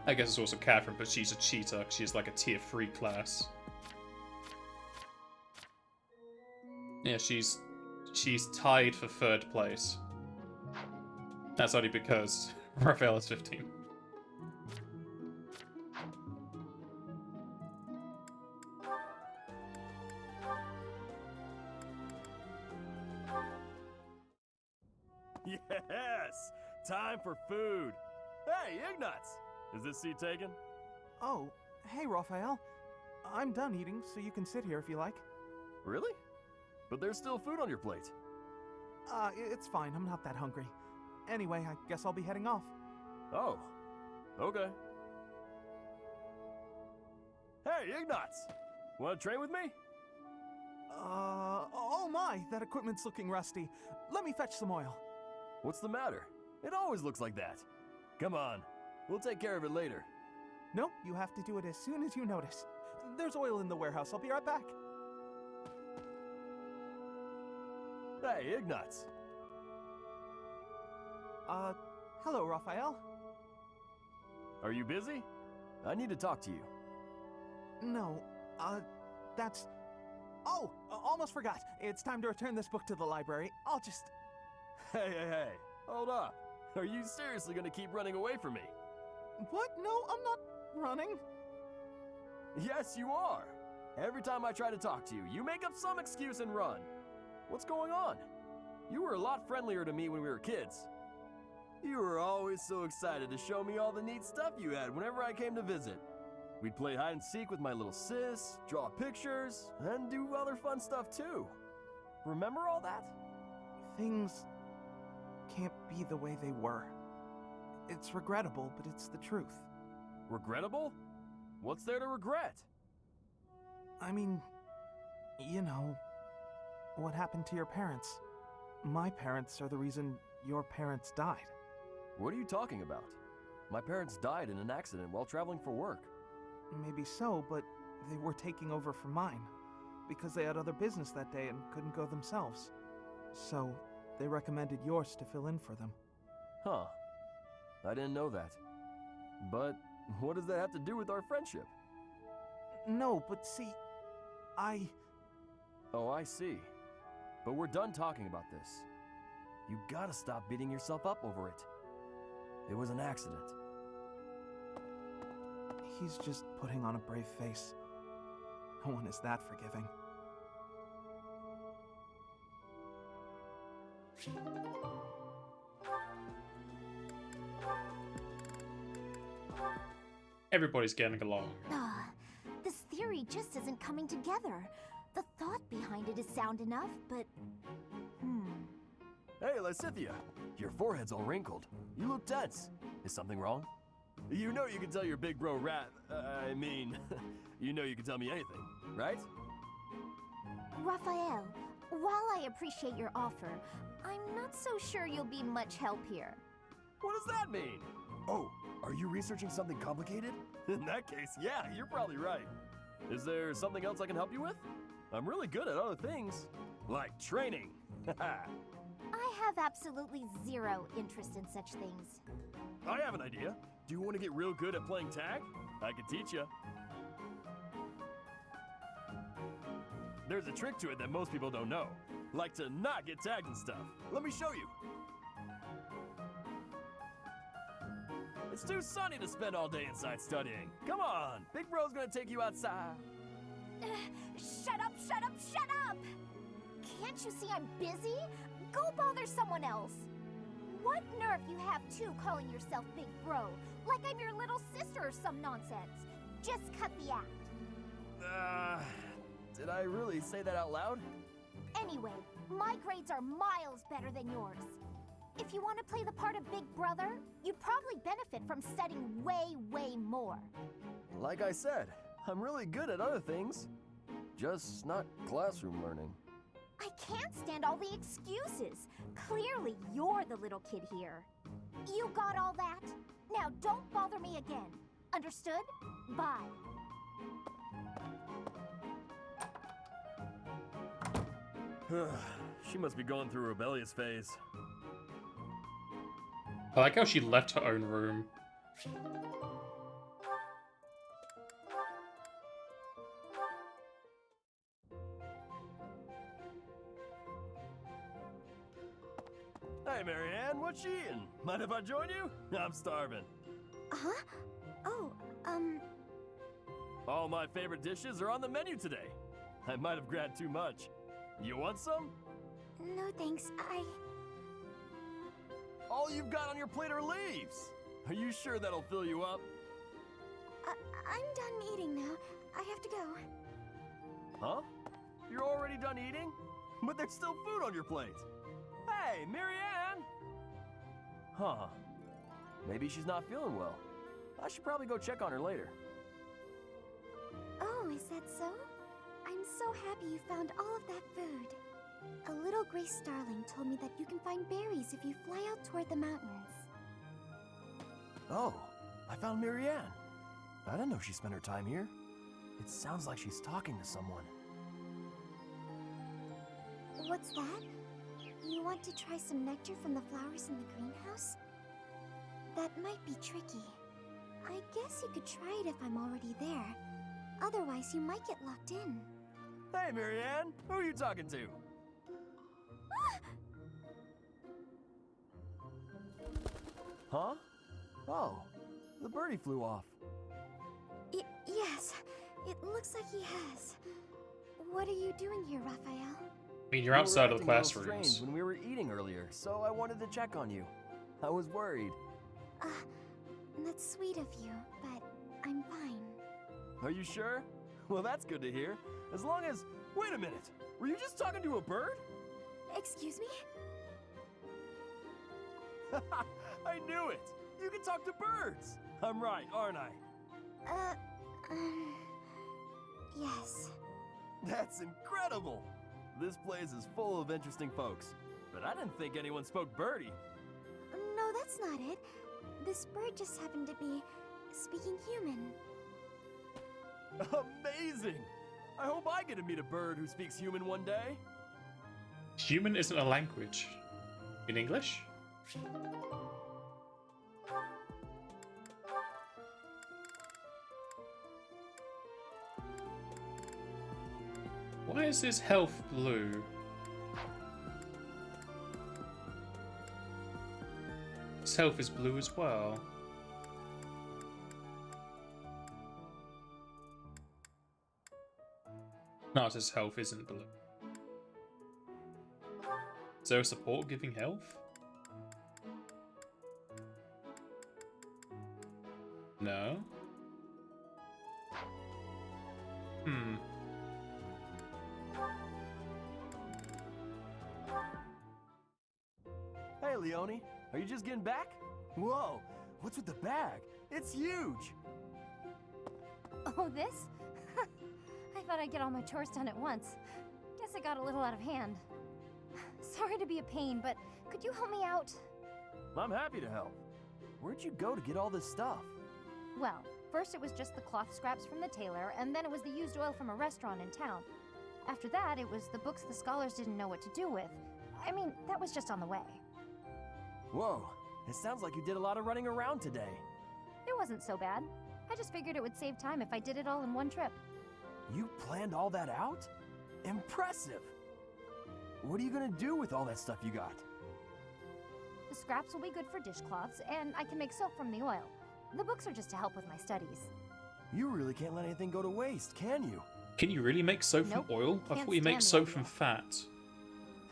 I guess it's also Catherine, but she's a cheater. She's like a tier 3 class. Yeah, she's tied for 3rd place. That's only because Raphael is 15. Yes! Time for food! Hey, Ignatz! Is this seat taken? Oh, hey, Raphael. I'm done eating, so you can sit here if you like. Really? But there's still food on your plate. It's fine. I'm not that hungry. Anyway, I guess I'll be heading off. Oh, okay. Hey, Ignatz! Want to train with me? Oh my, that equipment's looking rusty. Let me fetch some oil. What's the matter? It always looks like that. Come on, we'll take care of it later. Nope, you have to do it as soon as you notice. There's oil in the warehouse. I'll be right back. Hey, Ignatz. Hello, Raphael. Are you busy? I need to talk to you. No, that's... Oh, almost forgot. It's time to return this book to the library. I'll just... Hey, hold up. Are you seriously gonna keep running away from me? What? No, I'm not running. Yes, you are. Every time I try to talk to you, you make up some excuse and run. What's going on? You were a lot friendlier to me when we were kids. You were always so excited to show me all the neat stuff you had whenever I came to visit. We'd play hide and seek with my little sis, draw pictures, and do other fun stuff too. Remember all that? Things can't be the way they were. It's regrettable, but it's the truth. Regrettable? What's there to regret? I mean, you know, what happened to your parents. My parents are the reason your parents died. What are you talking about? My parents died in an accident while traveling for work. Maybe so, but they were taking over for mine, because they had other business that day and couldn't go themselves. So, they recommended yours to fill in for them. Huh. I didn't know that. But what does that have to do with our friendship? No, but see, Oh, I see. But we're done talking about this. You gotta stop beating yourself up over it. It was an accident. He's just putting on a brave face. No one is that forgiving. Everybody's getting along. This theory just isn't coming together. The thought behind it is sound enough, but... Hey, Lysithea! Your forehead's all wrinkled. You look tense. Is something wrong? You know you can tell your big bro you know you can tell me anything, right? Raphael, while I appreciate your offer, I'm not so sure you'll be much help here. What does that mean? Oh, are you researching something complicated? In that case, yeah, you're probably right. Is there something else I can help you with? I'm really good at other things, like training. I have absolutely zero interest in such things. I have an idea. Do you want to get real good at playing tag? I can teach you. There's a trick to it that most people don't know, like to not get tagged and stuff. Let me show you. It's too sunny to spend all day inside studying. Come on, Big Bro's gonna take you outside. Shut up, shut up, shut up! Can't you see I'm busy? Go bother someone else. What nerve you have too calling yourself Big Bro, like I'm your little sister or some nonsense. Just cut the act. Did I really say that out loud? Anyway, my grades are miles better than yours. If you want to play the part of Big Brother, you'd probably benefit from studying way, way more. Like I said, I'm really good at other things. Just not classroom learning. I can't stand all the excuses. Clearly, you're the little kid here. You got all that? Now don't bother me again. Understood? Bye. She must be going through a rebellious phase. I like how she left her own room. Hey, Marianne, what you eating? Mind if I join you? I'm starving. Huh? Oh, All my favorite dishes are on the menu today. I might have grabbed too much. You want some? no thanks. All you've got on your plate are leaves. Are you sure that'll fill you up? I'm done eating now. I have to go. Huh? You're already done eating? But there's still food on your plate. Hey, Marianne! Huh. Maybe she's not feeling well. I should probably go check on her later. Oh, is that so? I'm so happy you found all of that food. A little gray starling told me that you can find berries if you fly out toward the mountains. Oh, I found Marianne. I didn't know she spent her time here. It sounds like she's talking to someone. What's that? You want to try some nectar from the flowers in the greenhouse? That might be tricky. I guess you could try it if I'm already there. Otherwise, you might get locked in. Hey, Marianne! Who are you talking to? Huh? Oh, the birdie flew off. Yes, it looks like he has. What are you doing here, Raphael? I mean, you're outside of the classrooms. Strange when we were eating earlier, so I wanted to check on you. I was worried. That's sweet of you, but I'm fine. Are you sure? Well, that's good to hear. As long as... Wait a minute! Were you just talking to a bird? Excuse me? I knew it! You can talk to birds! I'm right, aren't I? Yes. That's incredible! This place is full of interesting folks. But I didn't think anyone spoke birdie. No, that's not it. This bird just happened to be speaking human. Amazing! I hope I get to meet a bird who speaks human one day. Human isn't a language. In English? Why is his health blue? His health is blue as well. No, his health isn't blue. Is there a support giving health? No. Hey, Leone. Are you just getting back? Whoa! What's with the bag? It's huge! Oh, this? I thought I'd get all my chores done at once. Guess it got a little out of hand. Sorry to be a pain, but could you help me out? I'm happy to help. Where'd you go to get all this stuff? Well, first it was just the cloth scraps from the tailor, and then it was the used oil from a restaurant in town. After that, it was the books the scholars didn't know what to do with. I mean, that was just on the way. Whoa, it sounds like you did a lot of running around today. It wasn't so bad. I just figured it would save time if I did it all in one trip. You planned all that out? Impressive! What are you gonna do with all that stuff you got? The scraps will be good for dishcloths, and I can make soap from the oil. The books are just to help with my studies. You really can't let anything go to waste, can you? Can you really make soap from oil? I Can't thought you make stand the soap from fat.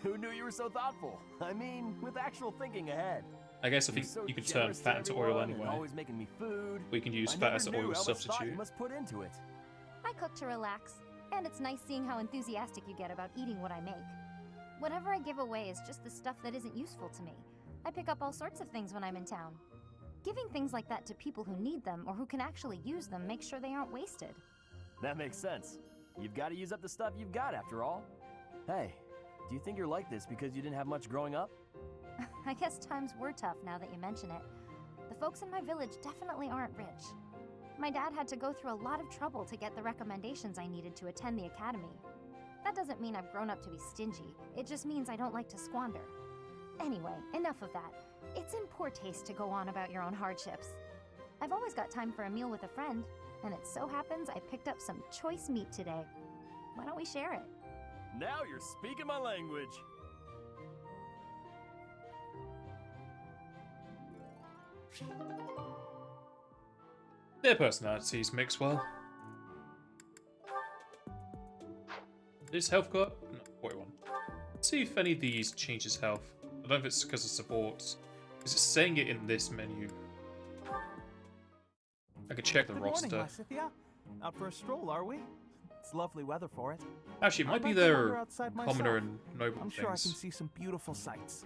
Who knew you were so thoughtful? I mean, with actual thinking ahead. I guess I You're think so you could turn generous to fat into oil everyone and anyway. Always making me food. We can use I fat never as an knew oil how much thought substitute. you must put into it. I cook to relax, and it's nice seeing how enthusiastic you get about eating what I make. Whatever I give away is just the stuff that isn't useful to me. I pick up all sorts of things when I'm in town. Giving things like that to people who need them or who can actually use them makes sure they aren't wasted. That makes sense. You've got to use up the stuff you've got after all. Hey, do you think you're like this because you didn't have much growing up? I guess times were tough now that you mention it. The folks in my village definitely aren't rich. My dad had to go through a lot of trouble to get the recommendations I needed to attend the academy. That doesn't mean I've grown up to be stingy. It just means I don't like to squander. Anyway, enough of that. It's in poor taste to go on about your own hardships. I've always got time for a meal with a friend, and it so happens I picked up some choice meat today. Why don't we share it? Now you're speaking my language. Their personalities mix well. Is health got? No, 41. Let's see if any of these changes health. I don't know if it's because of supports. Is it saying it in this menu? I could check the Good roster. morning, Lysithea. Out for a stroll, are we? It's lovely weather for it. Actually, it might I'd be like to wander their outside commoner myself. and noble I'm things. sure I can see some beautiful sights.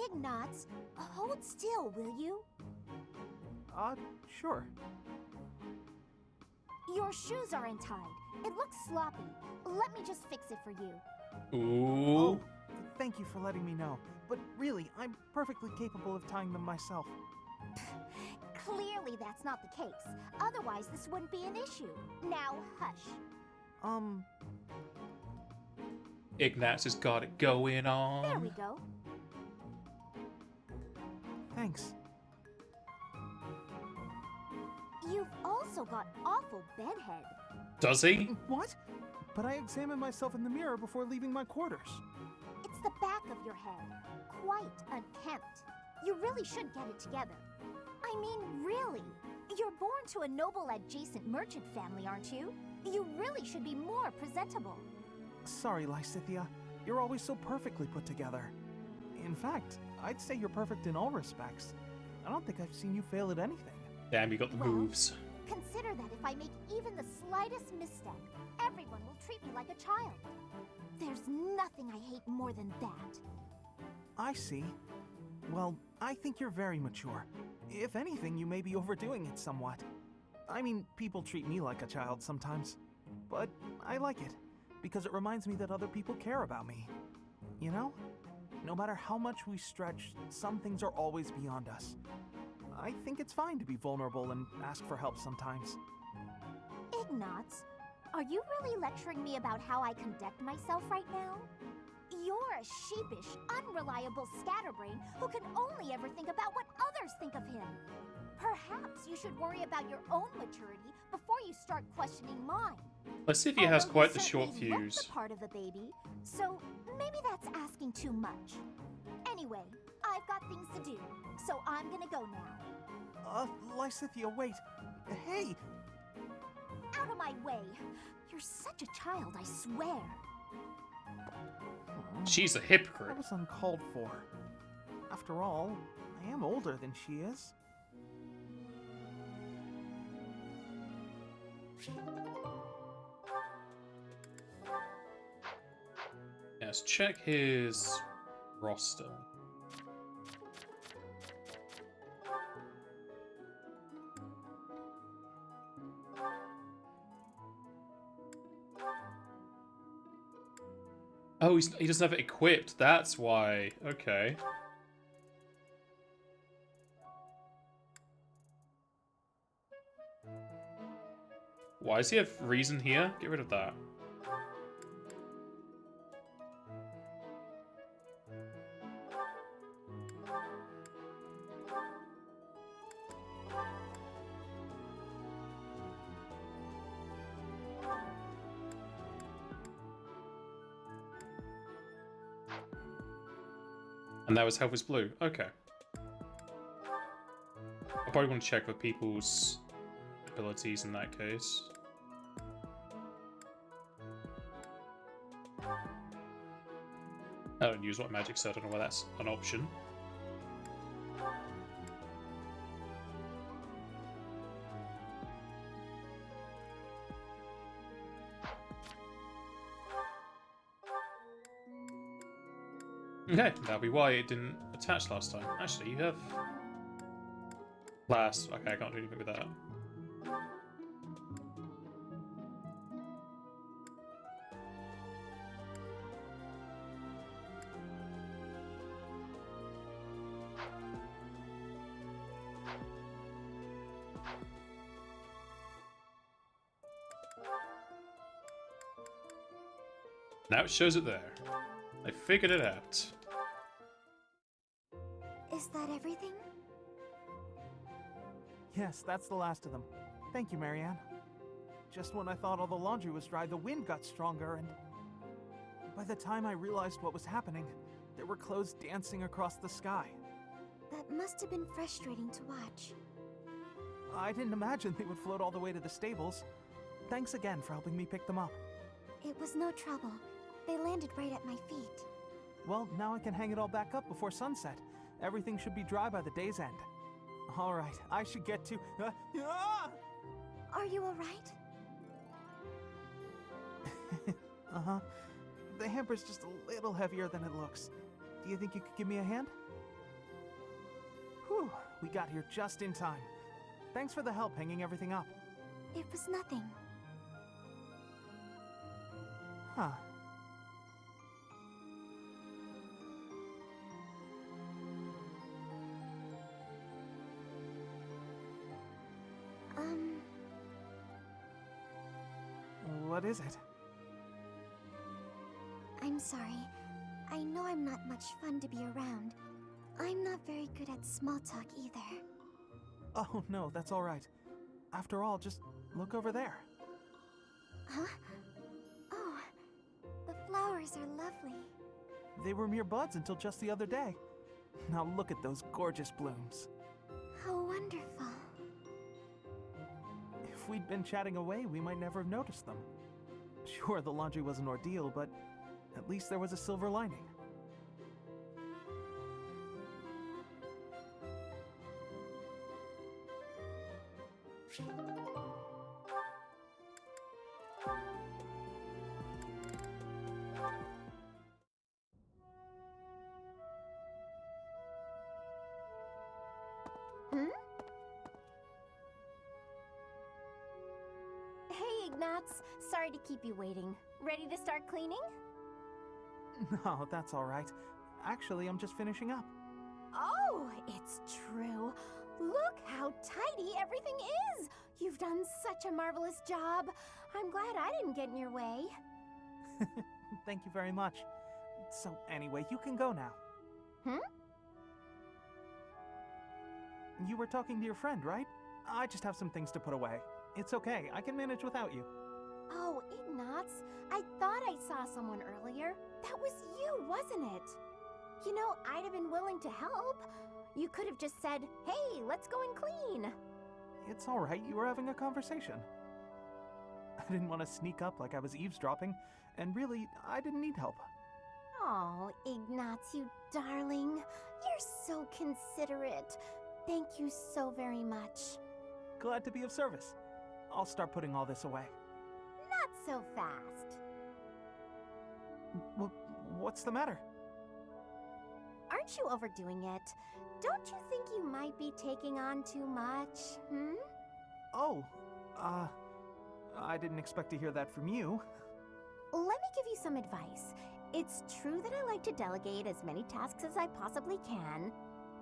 Ignatz, hold still, will you? Sure. Your shoes are untied. It looks sloppy. Let me just fix it for you. Ooh. Oh, thank you for letting me know. But really, I'm perfectly capable of tying them myself. Clearly that's not the case. Otherwise, this wouldn't be an issue. Now, hush. Ignatz has got it going on. There we go. Thanks. You've also got awful bedhead. Does he? What? But I examined myself in the mirror before leaving my quarters. It's the back of your head. Quite unkempt. You really should get it together. I mean, really. You're born to a noble adjacent merchant family, aren't you? You really should be more presentable. Sorry, Lysithea. You're always so perfectly put together. In fact, I'd say you're perfect in all respects. I don't think I've seen you fail at anything. Damn, you got the moves. Consider that if I make even the slightest misstep, everyone will treat me like a child. There's nothing I hate more than that. I see. Well, I think you're very mature. If anything, you may be overdoing it somewhat. I mean, people treat me like a child sometimes. But I like it, because it reminds me that other people care about me. You know? No matter how much we stretch, some things are always beyond us. I think it's fine to be vulnerable and ask for help sometimes. Ignatz, are you really lecturing me about how I conduct myself right now? You're a sheepish, unreliable scatterbrain who can only ever think about what others think of him. Perhaps you should worry about your own maturity before you start questioning mine. Lysithea has Although quite you the short certainly look fuse. the part of a baby, so maybe that's asking too much. Anyway, I've got things to do, so I'm gonna go now. Lysithea, wait. Hey! Out of my way! You're such a child, I swear. She's a That hypocrite. was uncalled for. After all, I am older than she is. Let's check his roster. Oh, he doesn't have it equipped. That's why. Okay. Why does he have reason here? Get rid of that. And now his health is blue. Okay. I probably want to check for people's abilities in that case. I don't use what magic, so I don't know why that's an option. Okay, that'll be why it didn't attach last time. Actually, you have... Last. Okay, I can't do anything with that. Now it shows it there. I figured it out. Is that everything? Yes, that's the last of them. Thank you, Marianne. Just when I thought all the laundry was dry, the wind got stronger, and by the time I realized what was happening, there were clothes dancing across the sky. That must have been frustrating to watch. I didn't imagine they would float all the way to the stables. Thanks again for helping me pick them up. It was no trouble. They landed right at my feet. Well, now I can hang it all back up before sunset. Everything should be dry by the day's end. All right, I should get to... Are you all right? Uh-huh. The hamper's just a little heavier than it looks. Do you think you could give me a hand? Whew, we got here just in time. Thanks for the help hanging everything up. It was nothing. Huh. What is it? I'm sorry. I know I'm not much fun to be around. I'm not very good at small talk either. Oh, no, that's all right. After all, just look over there. Huh? Oh, the flowers are lovely. They were mere buds until just the other day. Now look at those gorgeous blooms. How wonderful. If we'd been chatting away, we might never have noticed them. Sure, the laundry was an ordeal, but at least there was a silver lining. Hey, Ignatz. Sorry to keep you waiting. Ready to start cleaning? No, that's all right. Actually, I'm just finishing up. Oh, it's true. Look how tidy everything is. You've done such a marvelous job. I'm glad I didn't get in your way. Thank you very much. So anyway, you can go now. You were talking to your friend, right? I just have some things to put away. It's okay, I can manage without you. Oh, Ignatz, I thought I saw someone earlier. That was you, wasn't it? You know, I'd have been willing to help. You could have just said, hey, let's go and clean. It's all right, you were having a conversation. I didn't want to sneak up like I was eavesdropping, and really, I didn't need help. Oh, Ignatz, you darling. You're so considerate. Thank you so very much. Glad to be of service. I'll start putting all this away. Not so fast. What's the matter? Aren't you overdoing it? Don't you think you might be taking on too much, Oh, I didn't expect to hear that from you. Let me give you some advice. It's true that I like to delegate as many tasks as I possibly can,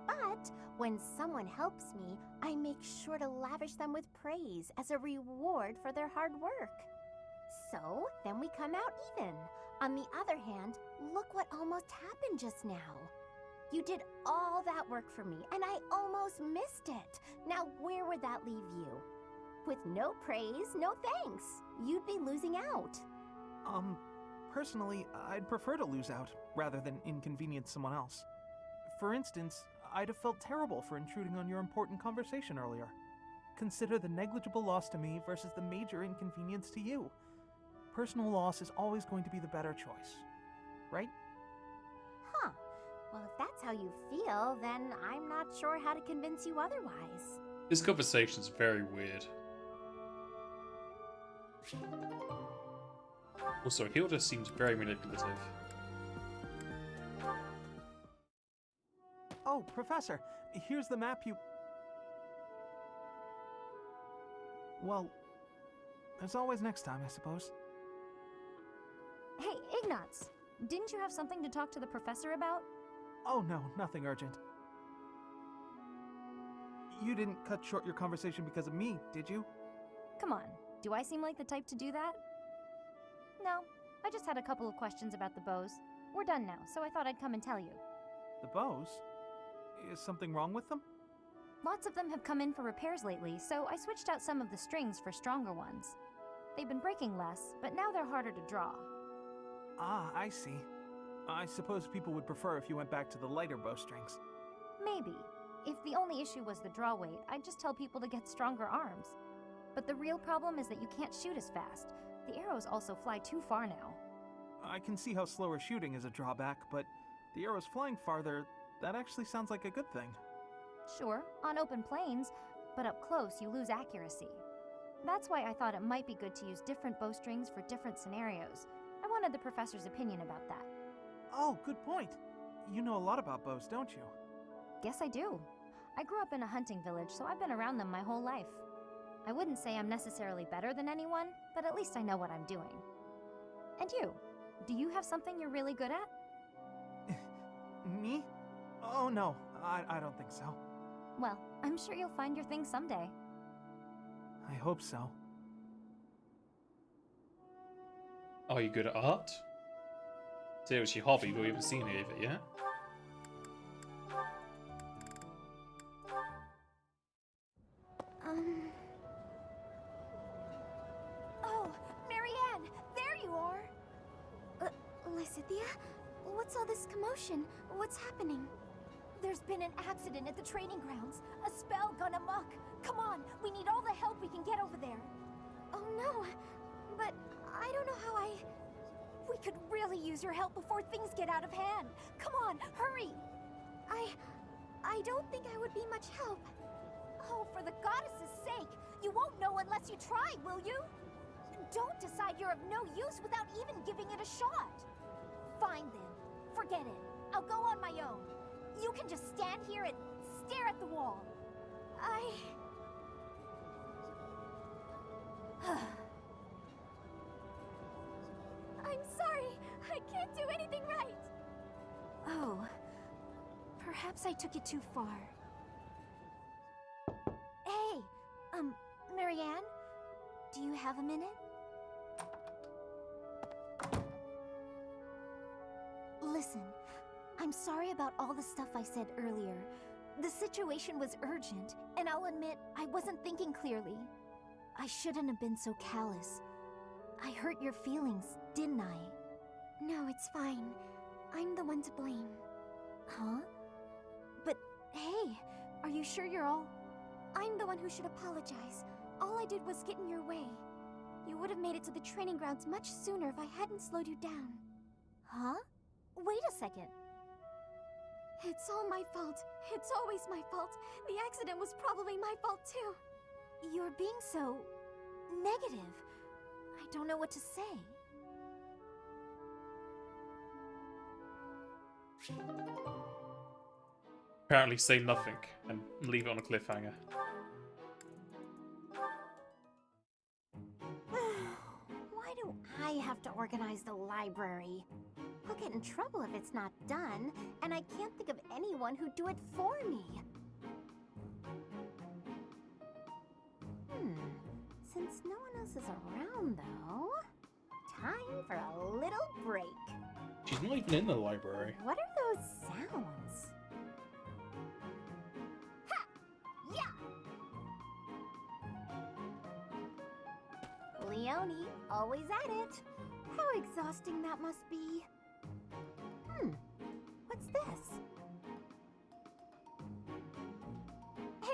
but when someone helps me, I make sure to lavish them with praise as a reward for their hard work. So, then we come out even. On the other hand, look what almost happened just now. You did all that work for me, and I almost missed it. Now, where would that leave you? With no praise, no thanks. You'd be losing out. Personally, I'd prefer to lose out rather than inconvenience someone else. For instance, I'd have felt terrible for intruding on your important conversation earlier. Consider the negligible loss to me versus the major inconvenience to you. Personal loss is always going to be the better choice, right? Huh. Well, if that's how you feel, then I'm not sure how to convince you otherwise. This conversation's very weird. Also, Hilda seems very manipulative. Oh, Professor, here's the map you... Well, there's always next time, I suppose. Hey, Ignatz! Didn't you have something to talk to the professor about? Oh no, nothing urgent. You didn't cut short your conversation because of me, did you? Come on, do I seem like the type to do that? No, I just had a couple of questions about the bows. We're done now, so I thought I'd come and tell you. The bows? Is something wrong with them? Lots of them have come in for repairs lately, so I switched out some of the strings for stronger ones. They've been breaking less, but now they're harder to draw. Ah, I see. I suppose people would prefer if you went back to the lighter bowstrings. Maybe. If the only issue was the draw weight, I'd just tell people to get stronger arms. But the real problem is that you can't shoot as fast. The arrows also fly too far now. I can see how slower shooting is a drawback, but the arrows flying farther, that actually sounds like a good thing. Sure, on open plains, but up close you lose accuracy. That's why I thought it might be good to use different bowstrings for different scenarios. I wanted the professor's opinion about that. Oh, good point. You know a lot about bows, don't you? Guess I do. I grew up in a hunting village, so I've been around them my whole life. I wouldn't say I'm necessarily better than anyone, but at least I know what I'm doing. And you? Do you have something you're really good at? Me? Oh no, I don't think so. Well, I'm sure you'll find your thing someday. I hope so. Are you good at art? Say it was your hobby, but we haven't seen any of it yet. Oh, Marianne! There you are! Lysithia? What's all this commotion? What's happening? There's been an accident at the training grounds. A spell gone amok. Come on, we need all the help we can get over there. Oh no, but I don't know how We could really use your help before things get out of hand. Come on, hurry! I don't think I would be much help. Oh, for the goddess's sake! You won't know unless you try, will you? Don't decide you're of no use without even giving it a shot. Fine then. Forget it. I'll go on my own. You can just stand here and stare at the wall. I'm sorry. I can't do anything right. Oh. Perhaps I took it too far. Hey! Marianne? Do you have a minute? Listen, I'm sorry about all the stuff I said earlier. The situation was urgent, and I'll admit I wasn't thinking clearly. I shouldn't have been so callous. I hurt your feelings, didn't I? No, it's fine. I'm the one to blame. Huh? But hey, are you sure you're all... I'm the one who should apologize. All I did was get in your way. You would have made it to the training grounds much sooner if I hadn't slowed you down. Huh? Wait a second. It's all my fault. It's always my fault. The accident was probably my fault too. You're being so... negative. I don't know what to say. Apparently say nothing and leave it on a cliffhanger. Why do I have to organize the library? I'll get in trouble if it's not done, and I can't think of anyone who'd do it for me. Since no one else is around, though, time for a little break. She's not even in the library. What are those sounds? Ha! Yeah! Leone, always at it. How exhausting that must be. What's this?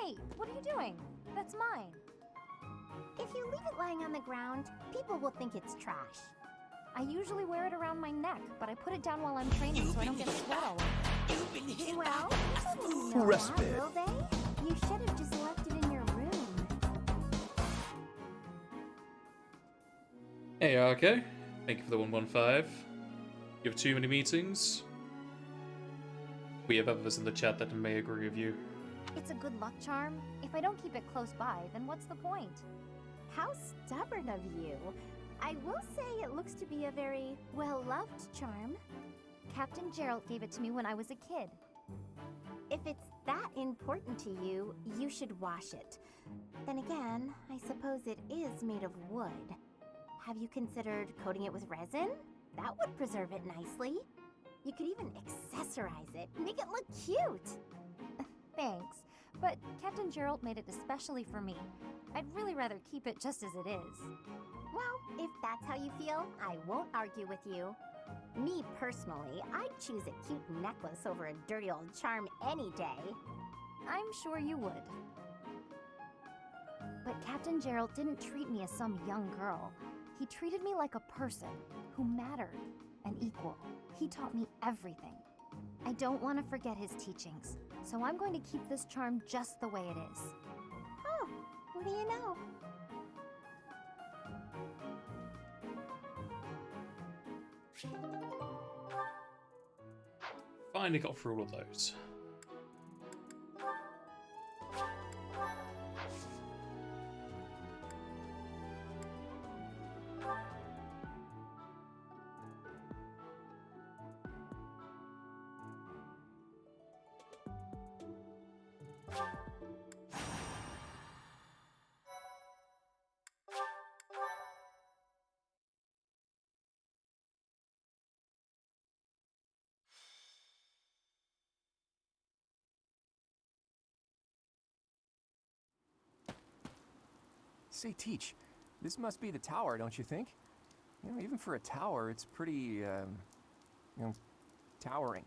Hey, what are you doing? That's mine. If you leave it lying on the ground, people will think it's trash. I usually wear it around my neck, but I put it down while I'm training so I don't get sweat all over. Well, people wouldn't know Respite. that, will they? You should have just left it in your room. Hey, RK. Thank you for the 115. You have too many meetings? We have others in the chat that may agree with you. It's a good luck charm. If I don't keep it close by, then what's the point? How stubborn of you. I will say it looks to be a very well-loved charm. Captain Gerald gave it to me when I was a kid. If it's that important to you, you should wash it. Then again, I suppose it is made of wood. Have you considered coating it with resin? That would preserve it nicely. You could even accessorize it, make it look cute. Thanks, but Captain Gerald made it especially for me. I'd really rather keep it just as it is. Well, if that's how you feel, I won't argue with you. Me personally, I'd choose a cute necklace over a dirty old charm any day. I'm sure you would. But Captain Gerald didn't treat me as some young girl. He treated me like a person who mattered, an equal. He taught me everything. I don't want to forget his teachings, so I'm going to keep this charm just the way it is. Oh, what do you know? Finally got through all of those. Say, Teach, this must be the tower, don't you think? You know, even for a tower, it's pretty, towering.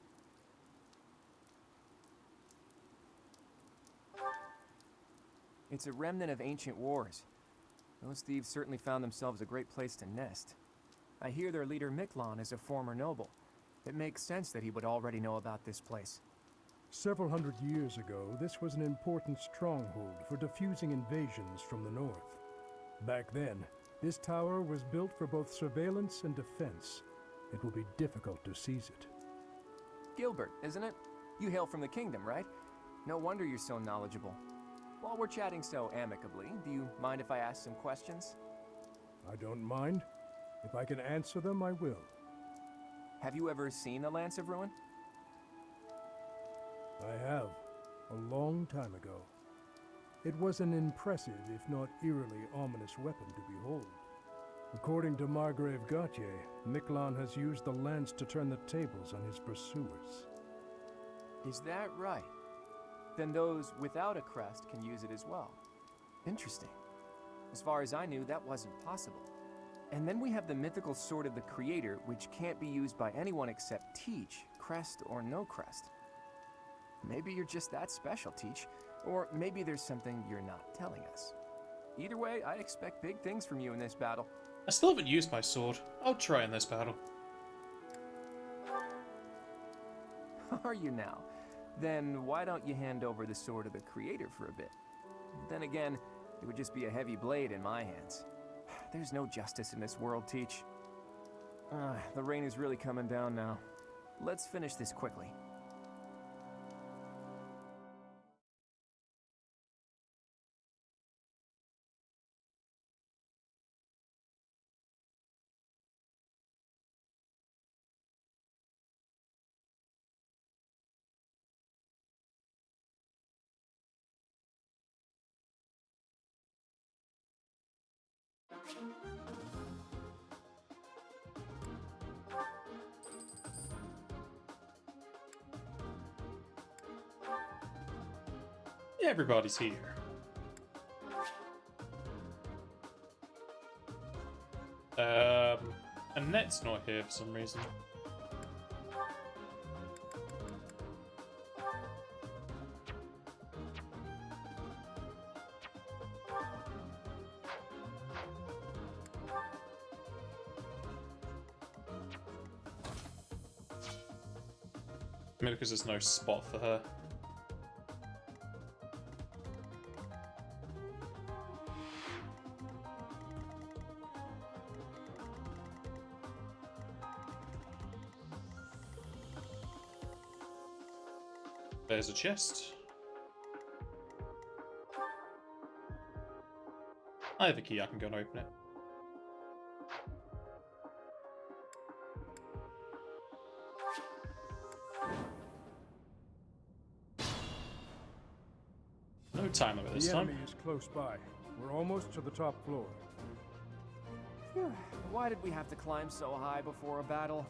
It's a remnant of ancient wars. Those thieves certainly found themselves a great place to nest. I hear their leader Miklon is a former noble. It makes sense that he would already know about this place. Several hundred years ago, this was an important stronghold for diffusing invasions from the north. Back then, this tower was built for both surveillance and defense. It will be difficult to seize it. Gilbert, isn't it? You hail from the kingdom, right? No wonder you're so knowledgeable. While we're chatting so amicably, do you mind if I ask some questions? I don't mind. If I can answer them, I will. Have you ever seen the Lance of Ruin? I have, a long time ago. It was an impressive, if not eerily ominous weapon to behold. According to Margrave Gautier, Miklon has used the lance to turn the tables on his pursuers. Is that right? Then those without a crest can use it as well. Interesting. As far as I knew, that wasn't possible. And then we have the mythical Sword of the Creator, which can't be used by anyone except Teach, crest or no crest. Maybe you're just that special, Teach. Or maybe there's something you're not telling us. Either way, I expect big things from you in this battle. I still haven't used my sword. I'll try in this battle. Are you now? Then why don't you hand over the Sword of the Creator for a bit? Then again, it would just be a heavy blade in my hands. There's no justice in this world, Teach. The rain is really coming down now. Let's finish this quickly. Everybody's here. Annette's not here for some reason. Maybe because there's no spot for her. There's a chest. I have a key, I can go and open it. No time limit this the time. enemy is close by. We're almost to the top floor. Phew, why did we have to climb so high before a battle?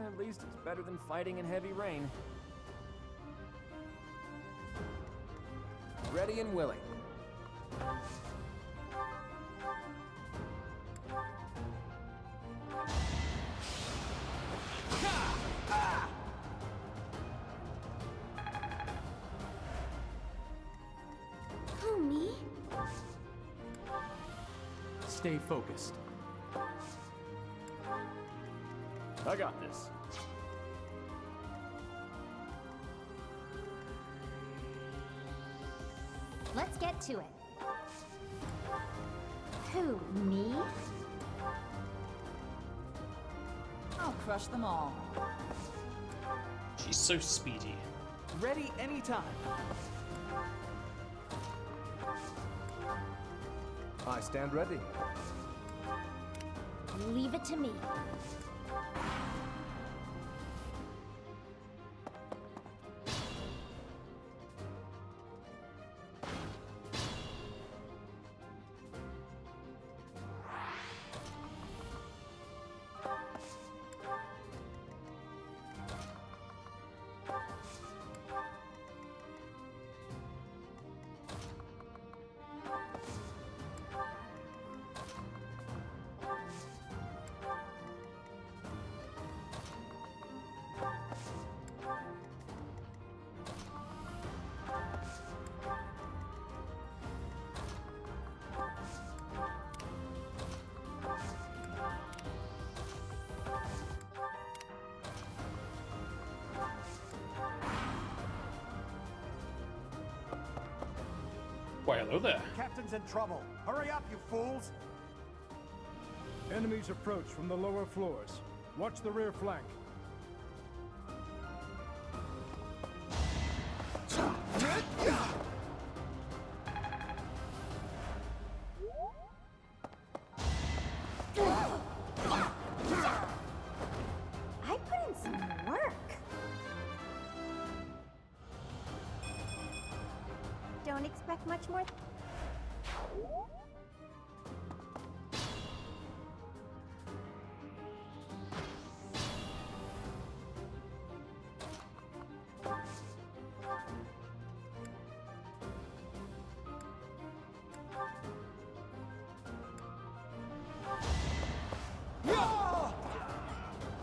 At least it's better than fighting in heavy rain. Ready and willing. Who, me? Stay focused. I got this. Let's get to it. Who, me? I'll crush them all. She's so speedy. Ready anytime. I stand ready. Leave it to me. Why, hello there. Captain's in trouble. Hurry up, you fools! Enemies approach from the lower floors. Watch the rear flank. I put in some work. Don't expect much more.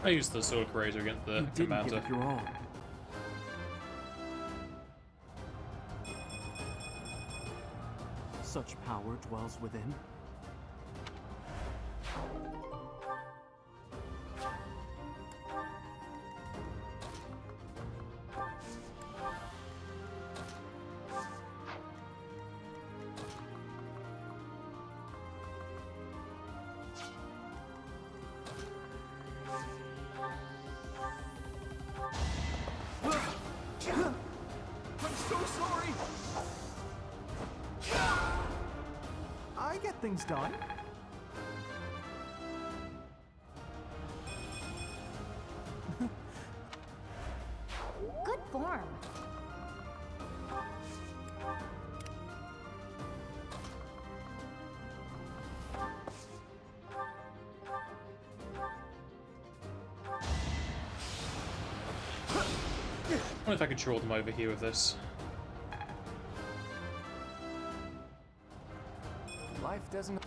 I used the sword creator against the You didn't commander. give it your all. Such power dwells within. I'm so sorry! I get things done. Good form. I wonder if I could draw them over here with this. Life doesn't...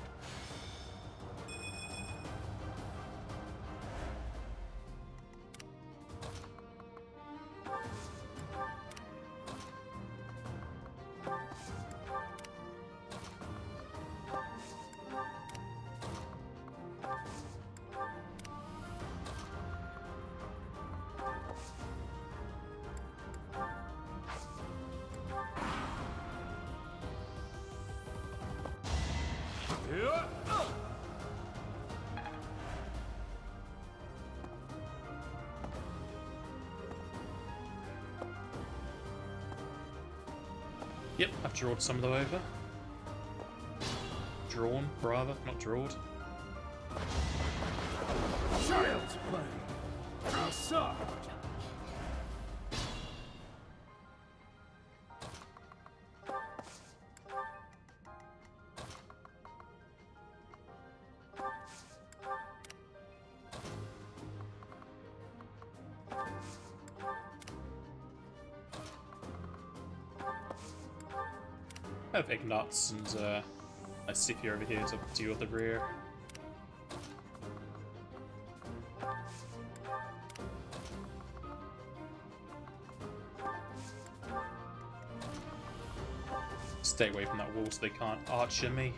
Yep, I've drawn some of them over. Drawn, rather, not drawed. Child's play. Massage. I have Ignatz and I Scythia over here to deal with the rear. Stay away from that wall so they can't archer me.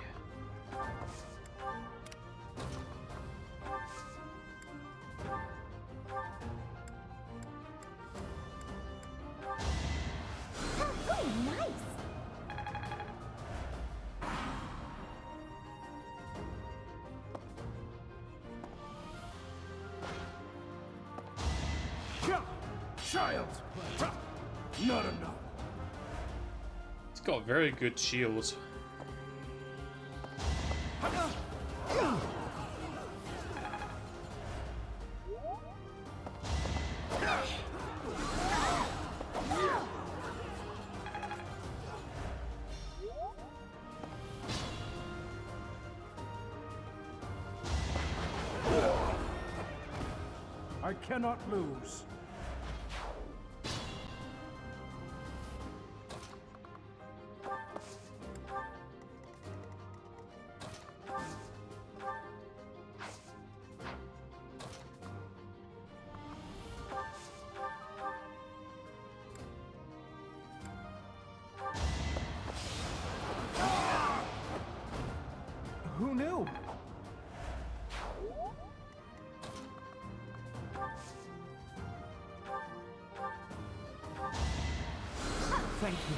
Child's play. Not enough. He's got very good shields. I cannot lose. Who knew? Thank you.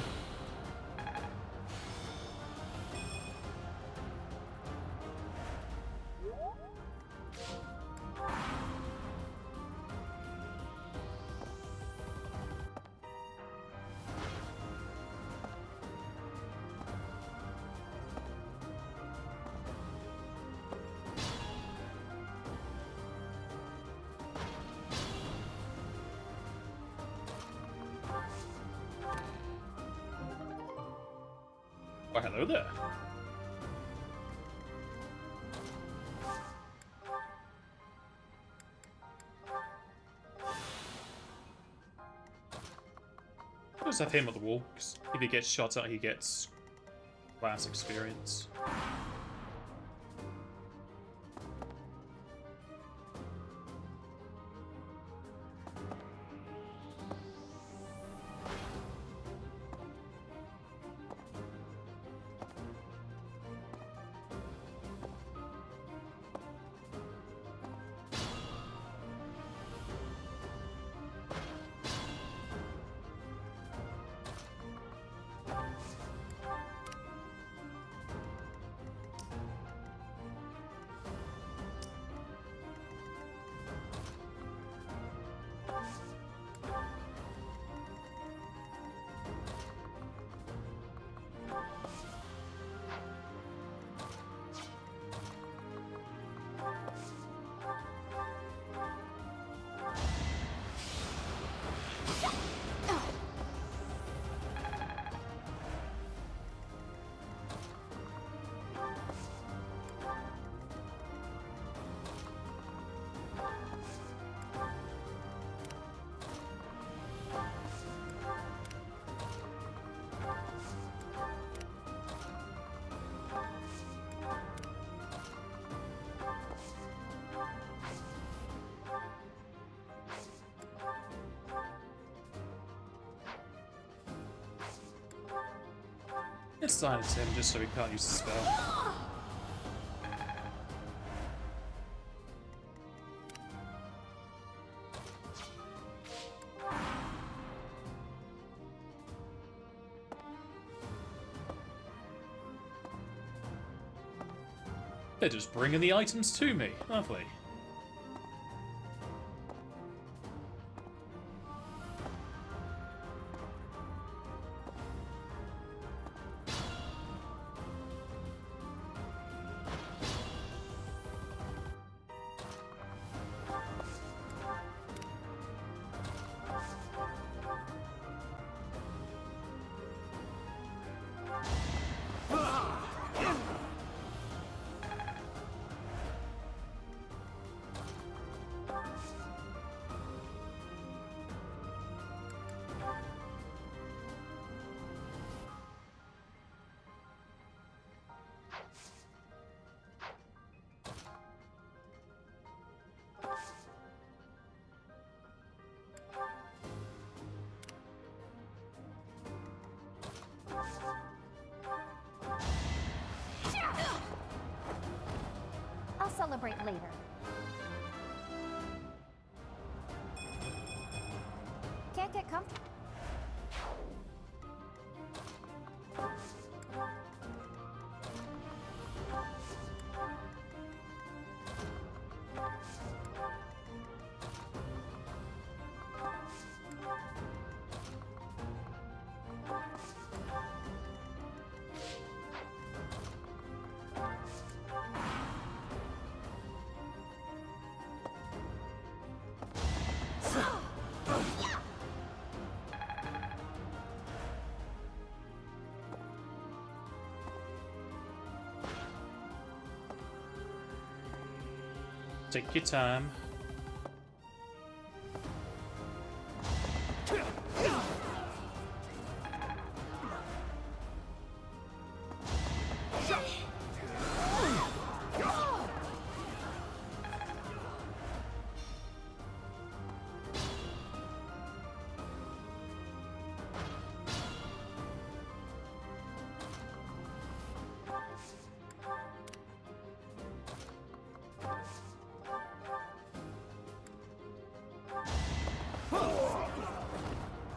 Why, hello there. I'll just have him on the wall, because if he gets shot at, he gets class experience. Let's silence him just so he can't use the spell. They're just bringing the items to me. Lovely. celebrate later. Can't get comfortable. Take your time.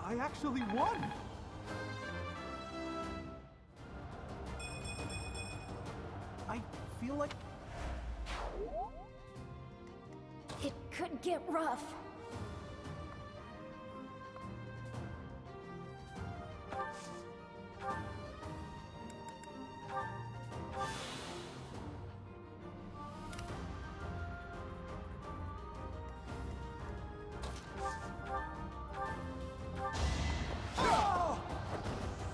I actually won! I feel like... It could get rough.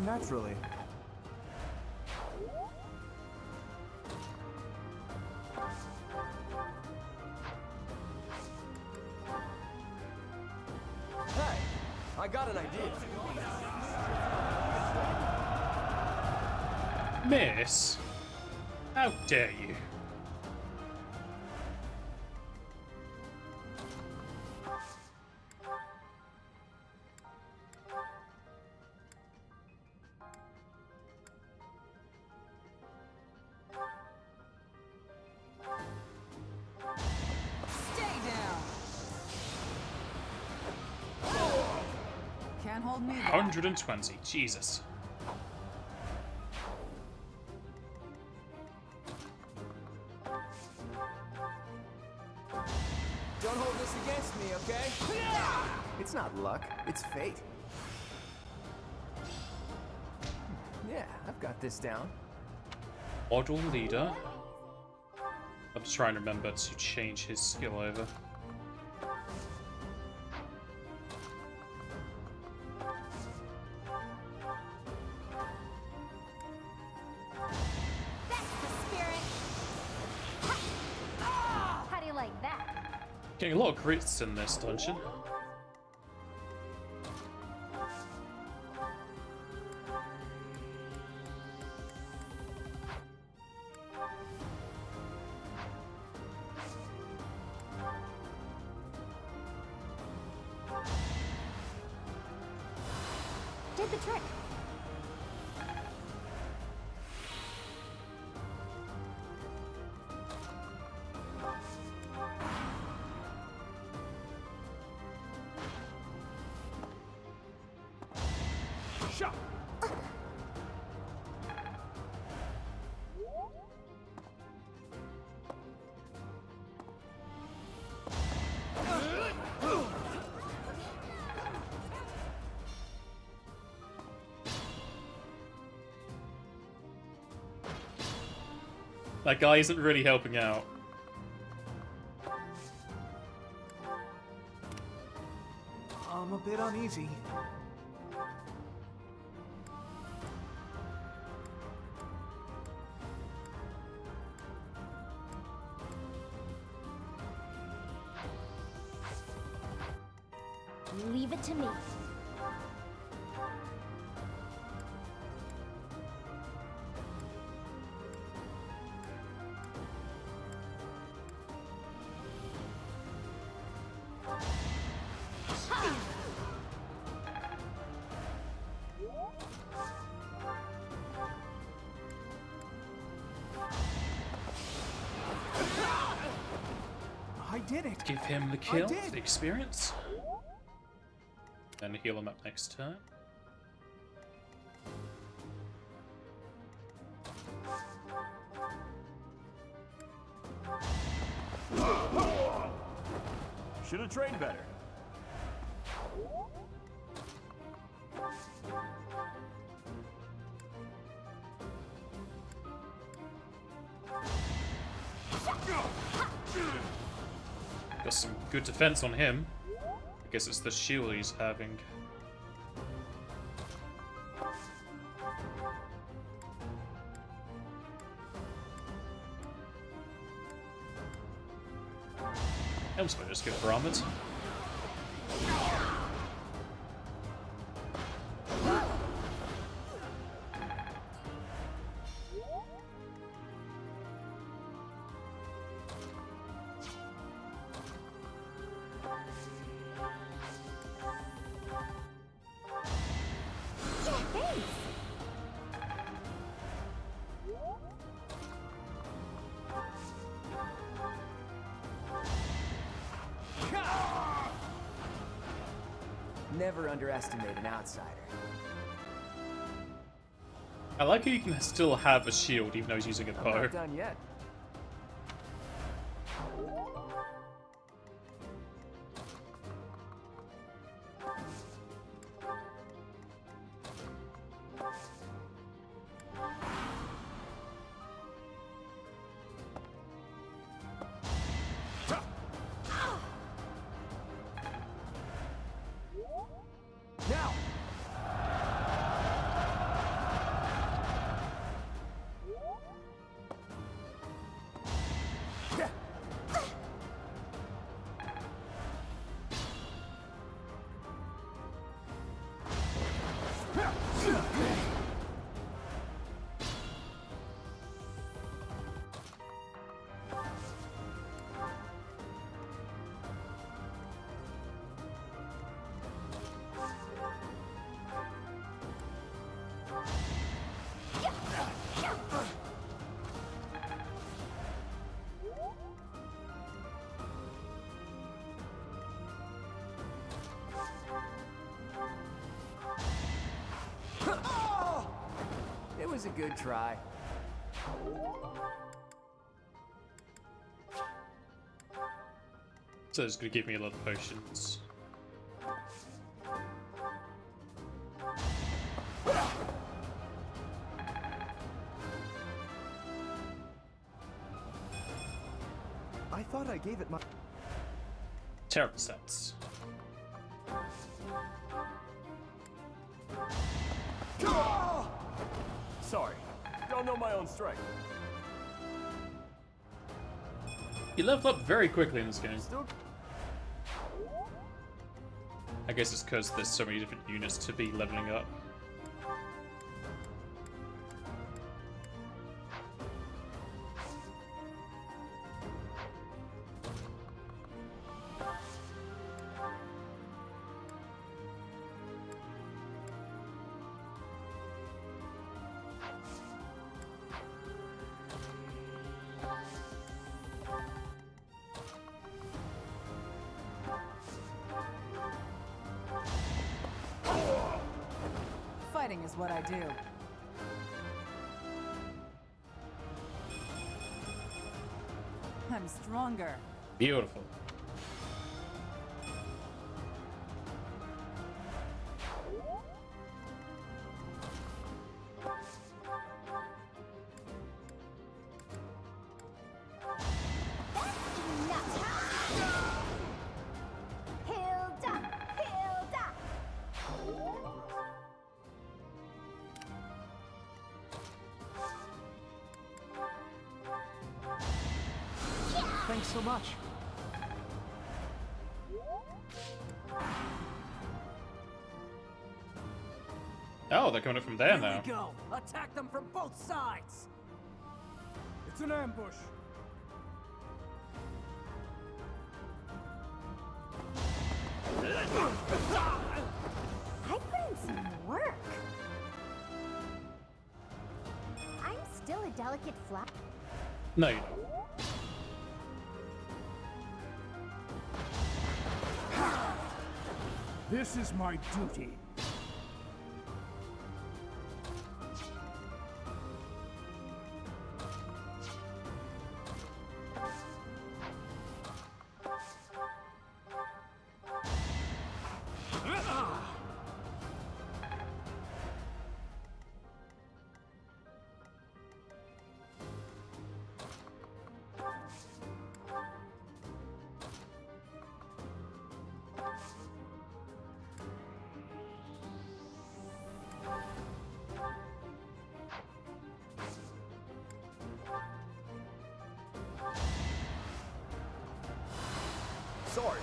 Naturally. Hey, I got an idea. Miss? How dare you? Stay down! Can't hold me back. 120. Jesus. Don't hold this against me, okay? It's not luck, it's fate. Yeah, I've got this down. Model leader. I'm just trying to remember to change his skill over. How do you like that? Getting a lot of crits in this dungeon. Did the trick. Shot! That guy isn't really helping out. I'm a bit uneasy. Leave it to me. did it! Give him the kill, did. the experience. Then heal him up next turn. Should have trained better. Got some good defense on him. I guess it's the shield he's having. Helm's might just go for armored. Never underestimate an outsider. I like how you can still have a shield even though he's using a I'm bow. not done yet. Now! It was a good try. So it's gonna give me a lot of potions. I thought I gave it my... Terrible stats. Sorry, don't know my own strength. You level up very quickly in this game. I guess it's because there's so many different units to be leveling up. Fighting is what I do. I'm stronger. Beautiful. Thanks so much. Oh, they're coming up from there now. Here we go. Attack them from both sides. It's an ambush. I put in some work. I'm still a delicate flower. No, you don't. This is my duty. Sorry.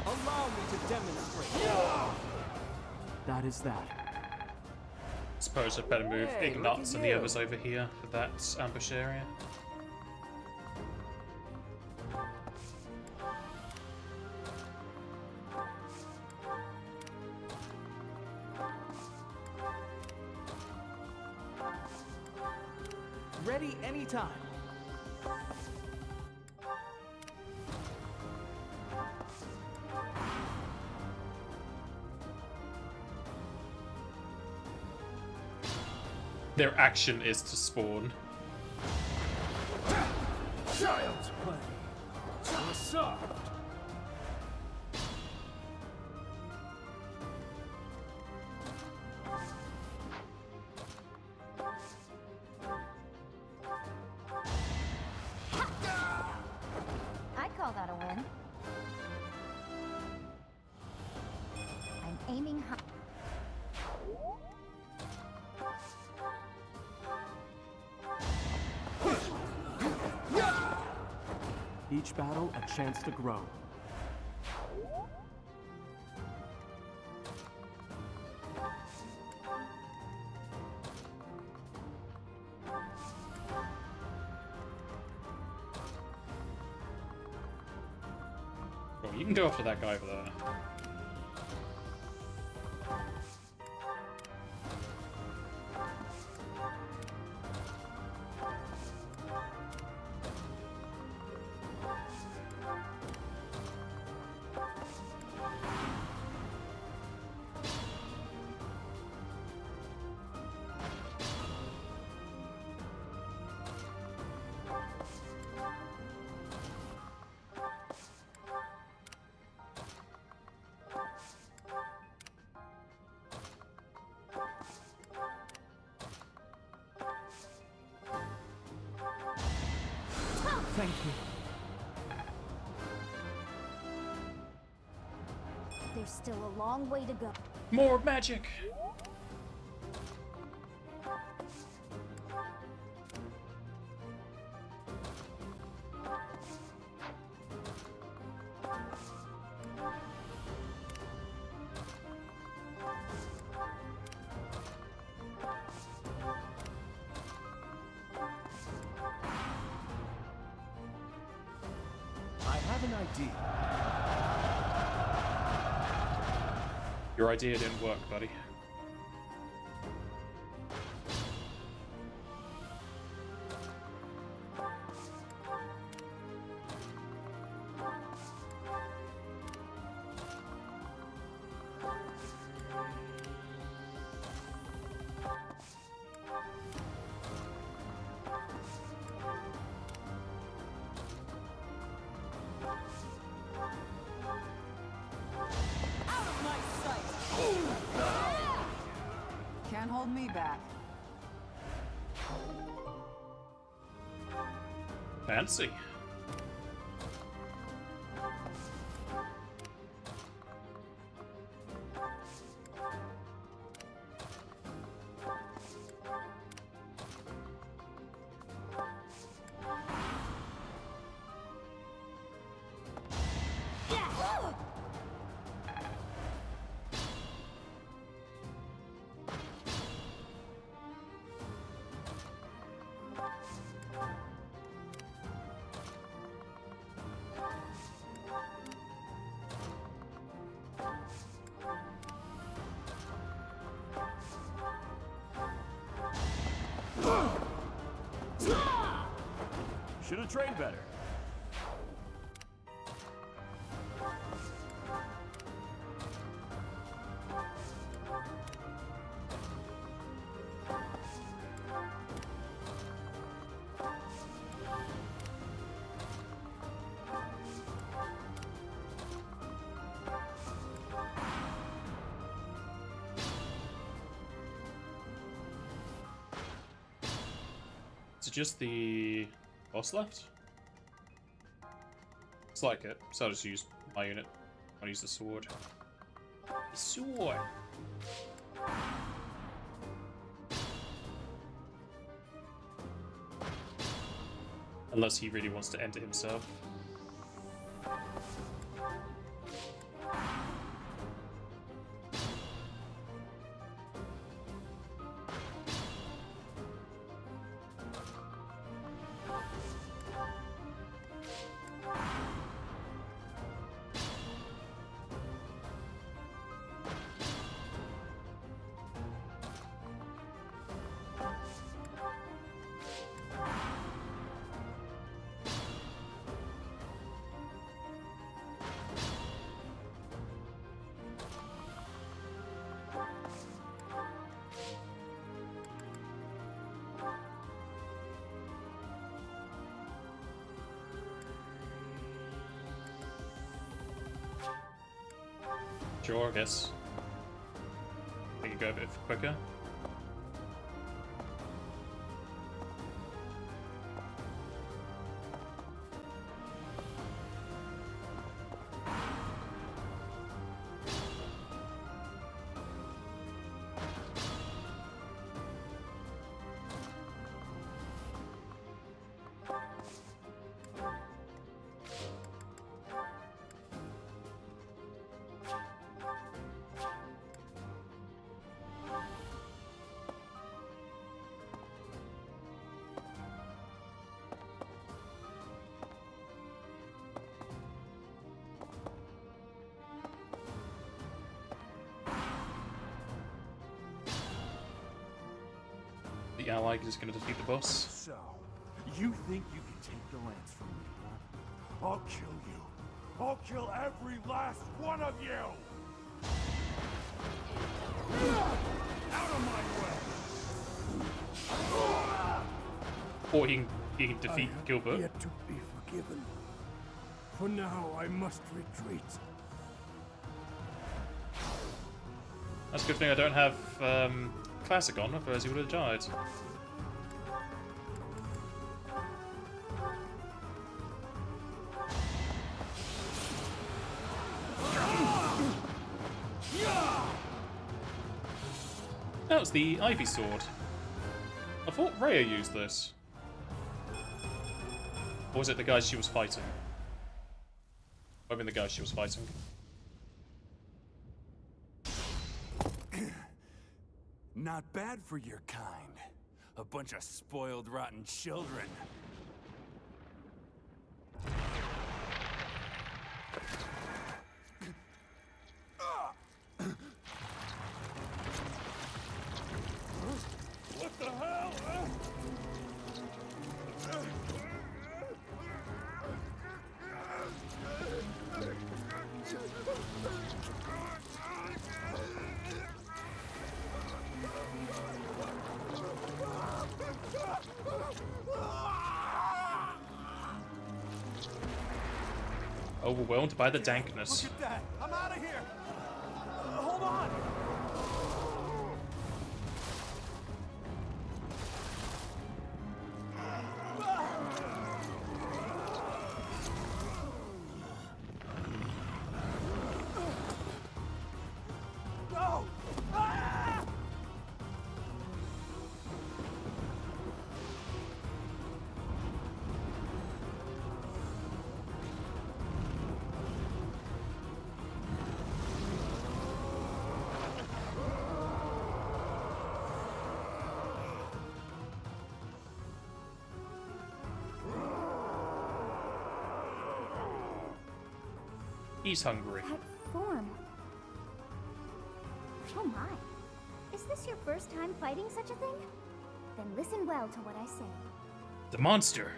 Allow me to demonstrate. That is that. Suppose I'd better move Hey, Ignatz look at and the you. others over here for that ambush area. Ready anytime. Their action is to spawn. Child's play. You're soft. I call that a win. I'm aiming high. Each battle a chance to grow. Well, you can go after that guy over there. Thank you. There's still a long way to go. More magic! I have an idea. Your idea didn't work, buddy. Can't hold me back. Fancy. Should have trained better. Is it just the boss left? It's like it, so I'll just use my unit. I'll use the sword. The sword! Unless he really wants to enter himself. Sure, I guess. I could go a bit quicker. The ally is going to defeat the boss. So, you think you can take the lance from me, huh? I'll kill you. I'll kill every last one of you! Out of my way! Or he can defeat Gilbert. Yet to be forgiven. For now, I must retreat. That's a good thing I don't have Classic on, otherwise he would have died. That was the Ivy Sword. I thought Rhea used this. Or was it the guys she was fighting? I mean the guys she was fighting. Not bad for your kind. A bunch of spoiled, rotten children. What the hell? Overwhelmed by the dankness. Look at that! I'm out of here! Hold on! No! Ah! He's hungry. That form. Oh my. Is this your first time fighting such a thing? Then listen well to what I say. The monster.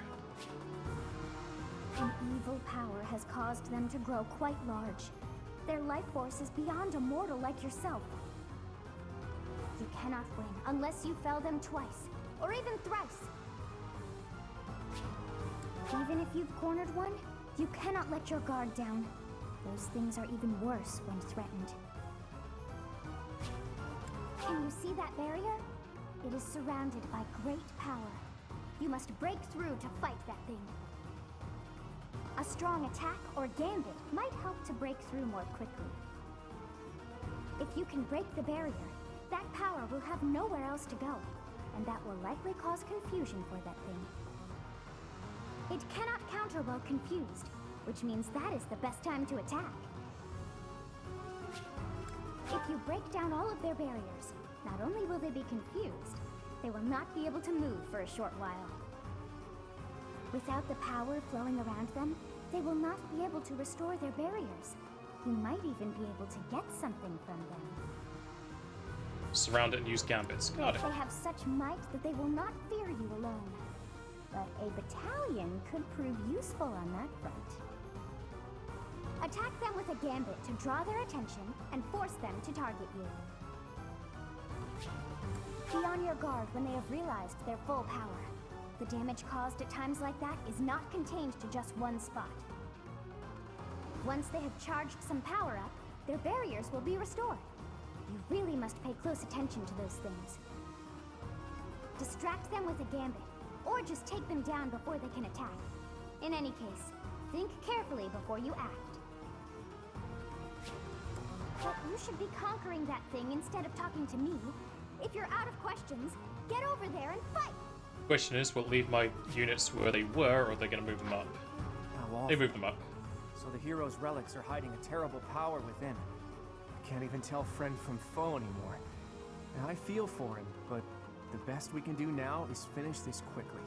An evil power has caused them to grow quite large. Their life force is beyond a mortal like yourself. You cannot win unless you fell them twice, or even thrice. Even if you've cornered one, you cannot let your guard down. Those things are even worse when threatened. Can you see that barrier? It is surrounded by great power. You must break through to fight that thing. A strong attack or gambit might help to break through more quickly. If you can break the barrier, that power will have nowhere else to go, and that will likely cause confusion for that thing. It cannot counter while confused, which means that is the best time to attack. If you break down all of their barriers, not only will they be confused, they will not be able to move for a short while. Without the power flowing around them, they will not be able to restore their barriers. You might even be able to get something from them. Surround it and use gambits. Got it. They have such might that they will not fear you alone. But a battalion could prove useful on that front. Attack them with a gambit to draw their attention and force them to target you. Be on your guard when they have realized their full power. The damage caused at times like that is not contained to just one spot. Once they have charged some power up, their barriers will be restored. You really must pay close attention to those things. Distract them with a gambit, or just take them down before they can attack. In any case, think carefully before you act. But you should be conquering that thing instead of talking to me. If you're out of questions, get over there and fight! Question is, will it leave my units where they were, or are they going to move them up? How awful. They moved them up. So the hero's relics are hiding a terrible power within. I can't even tell friend from foe anymore. And I feel for him, but the best we can do now is finish this quickly.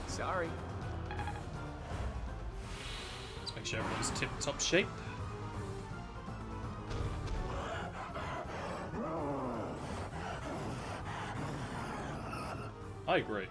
Sorry. Let's make sure everyone's tip-top shape. I agree.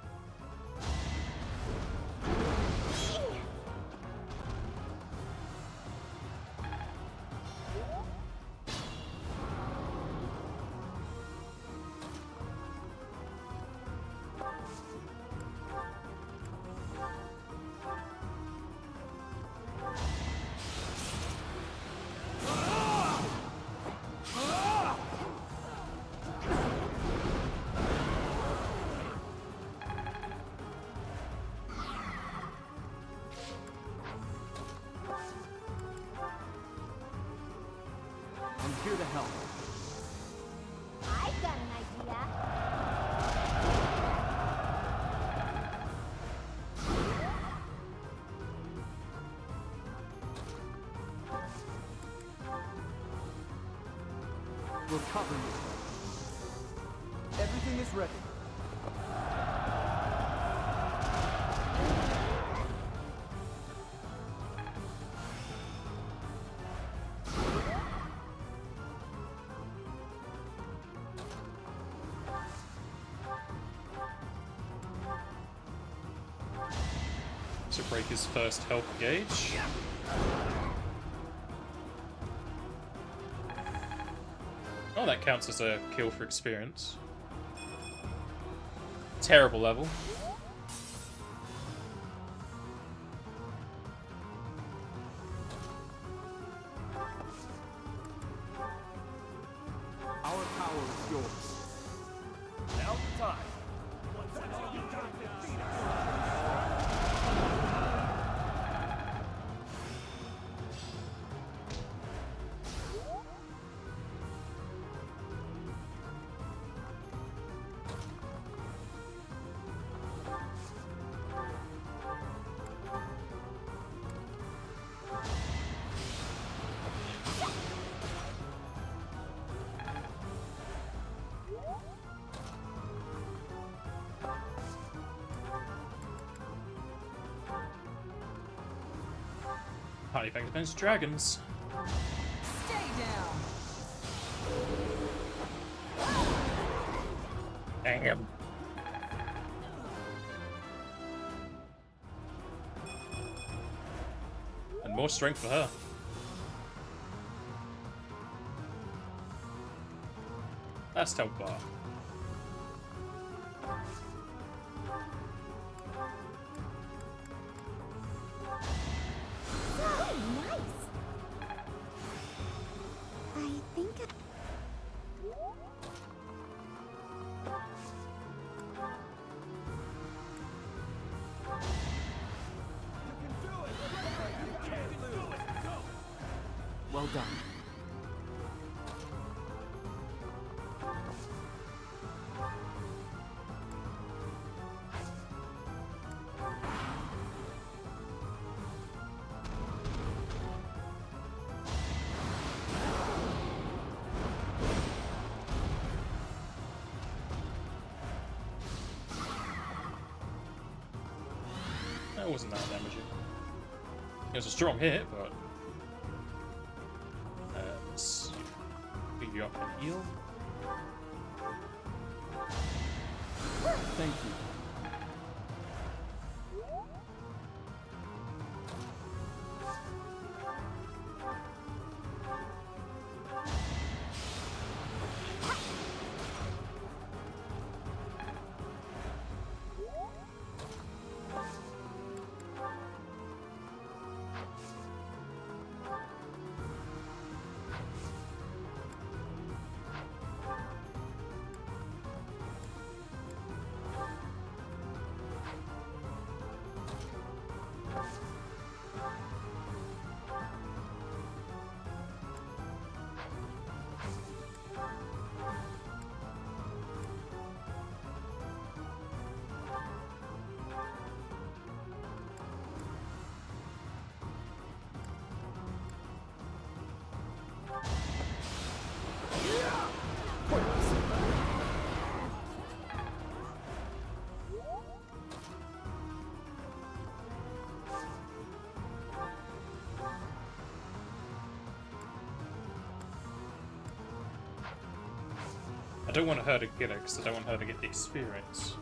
I'm here to help. I've got an idea. We'll cover you. Everything is ready. to break his first health gauge. Oh, that counts as a kill for experience. Terrible level. Our power is yours. Now's the time. Highly effective against dragons. Stay down. Dang him. And more strength for her. That's health bar. Well done. That wasn't that damaging. It was a strong hit, but let's pick you up and heal. Thank you. I don't want her to kill her because I don't want her to get the experience.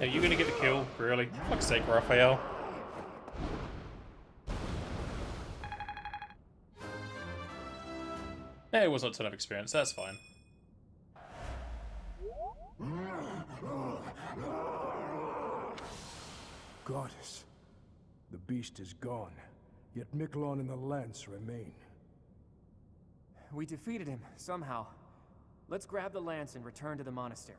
Are you gonna get the kill? Really? For fuck's sake, Raphael. Yeah, it was not a ton of experience, that's fine. Goddess. The beast is gone, yet Miklon and the lance remain. We defeated him, somehow. Let's grab the lance and return to the monastery.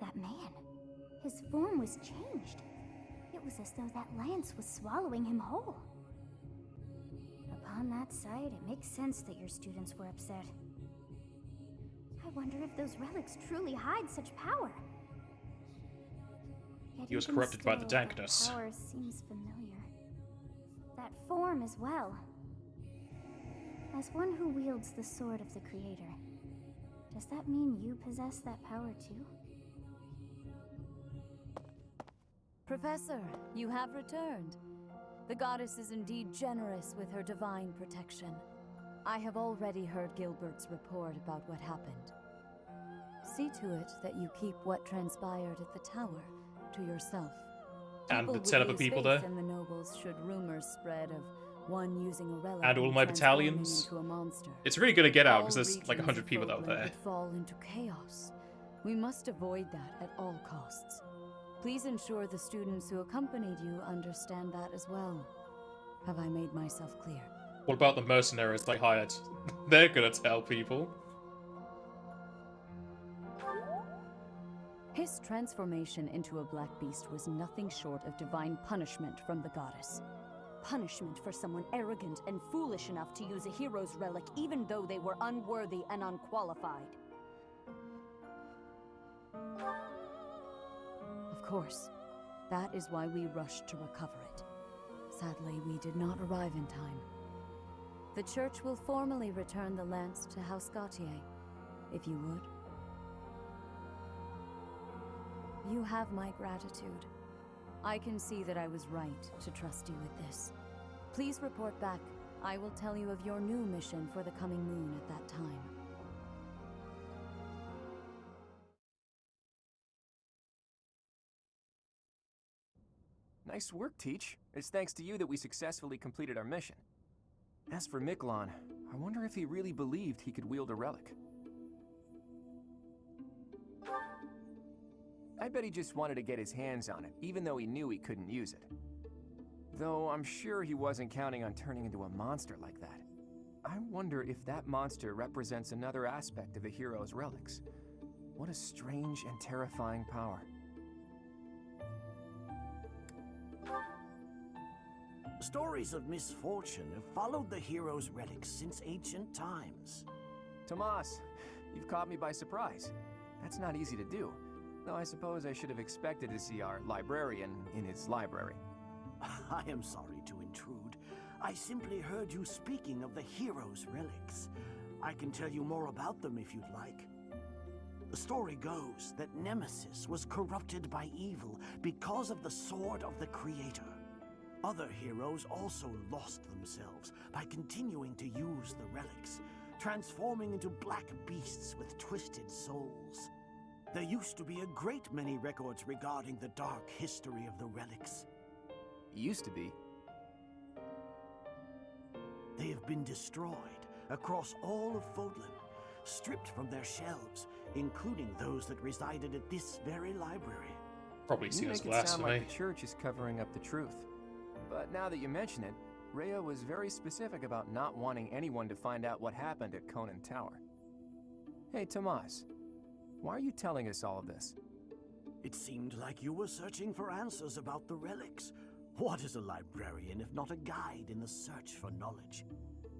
That man, his form was changed. It was as though that lance was swallowing him whole. Upon that sight, it makes sense that your students were upset. I wonder if those relics truly hide such power. Yet He was even corrupted by the still, that dankness. power seems familiar. That form as well. As one who wields the sword of the Creator, does that mean you possess that power too? Professor, you have returned. The goddess is indeed generous with her divine protection. I have already heard Gilbert's report about what happened. See to it that you keep what transpired at the tower to yourself. And the People 10 would other lose people faith there. in the nobles should rumors spread of one using a relic And all my transforming battalions. into a monster. It's really gonna get out All because there's like regions 100 of people out Fodlan there. would fall into chaos. We must avoid that at all costs. Please ensure the students who accompanied you understand that as well. Have I made myself clear? What about the mercenaries they hired? They're gonna tell people. His transformation into a black beast was nothing short of divine punishment from the goddess. Punishment for someone arrogant and foolish enough to use a hero's relic even though they were unworthy and unqualified. Of course, that is why we rushed to recover it. Sadly, we did not arrive in time. The church will formally return the lance to House Gautier, if you would. You have my gratitude. I can see that I was right to trust you with this. Please report back. I will tell you of your new mission for the coming moon at that time. Nice work, Teach. It's thanks to you that we successfully completed our mission. As for Miklon, I wonder if he really believed he could wield a relic. I bet he just wanted to get his hands on it, even though he knew he couldn't use it. Though I'm sure he wasn't counting on turning into a monster like that. I wonder if that monster represents another aspect of a hero's relics. What a strange and terrifying power. Stories of misfortune have followed the hero's relics since ancient times. Tomas, you've caught me by surprise. That's not easy to do, though I suppose I should have expected to see our librarian in his library. I am sorry to intrude. I simply heard you speaking of the hero's relics. I can tell you more about them if you'd like. The story goes that Nemesis was corrupted by evil because of the sword of the Creator. Other heroes also lost themselves by continuing to use the relics, transforming into black beasts with twisted souls. There used to be a great many records regarding the dark history of the relics. Used to be. They have been destroyed across all of Fodlan, stripped from their shelves, including those that resided at this very library. Probably seen You as make it sound blasphemy. like the church is covering up the truth. But now that you mention it, Rhea was very specific about not wanting anyone to find out what happened at Conan Tower. Hey, Tomas, why are you telling us all of this? It seemed like you were searching for answers about the relics. What is a librarian if not a guide in the search for knowledge?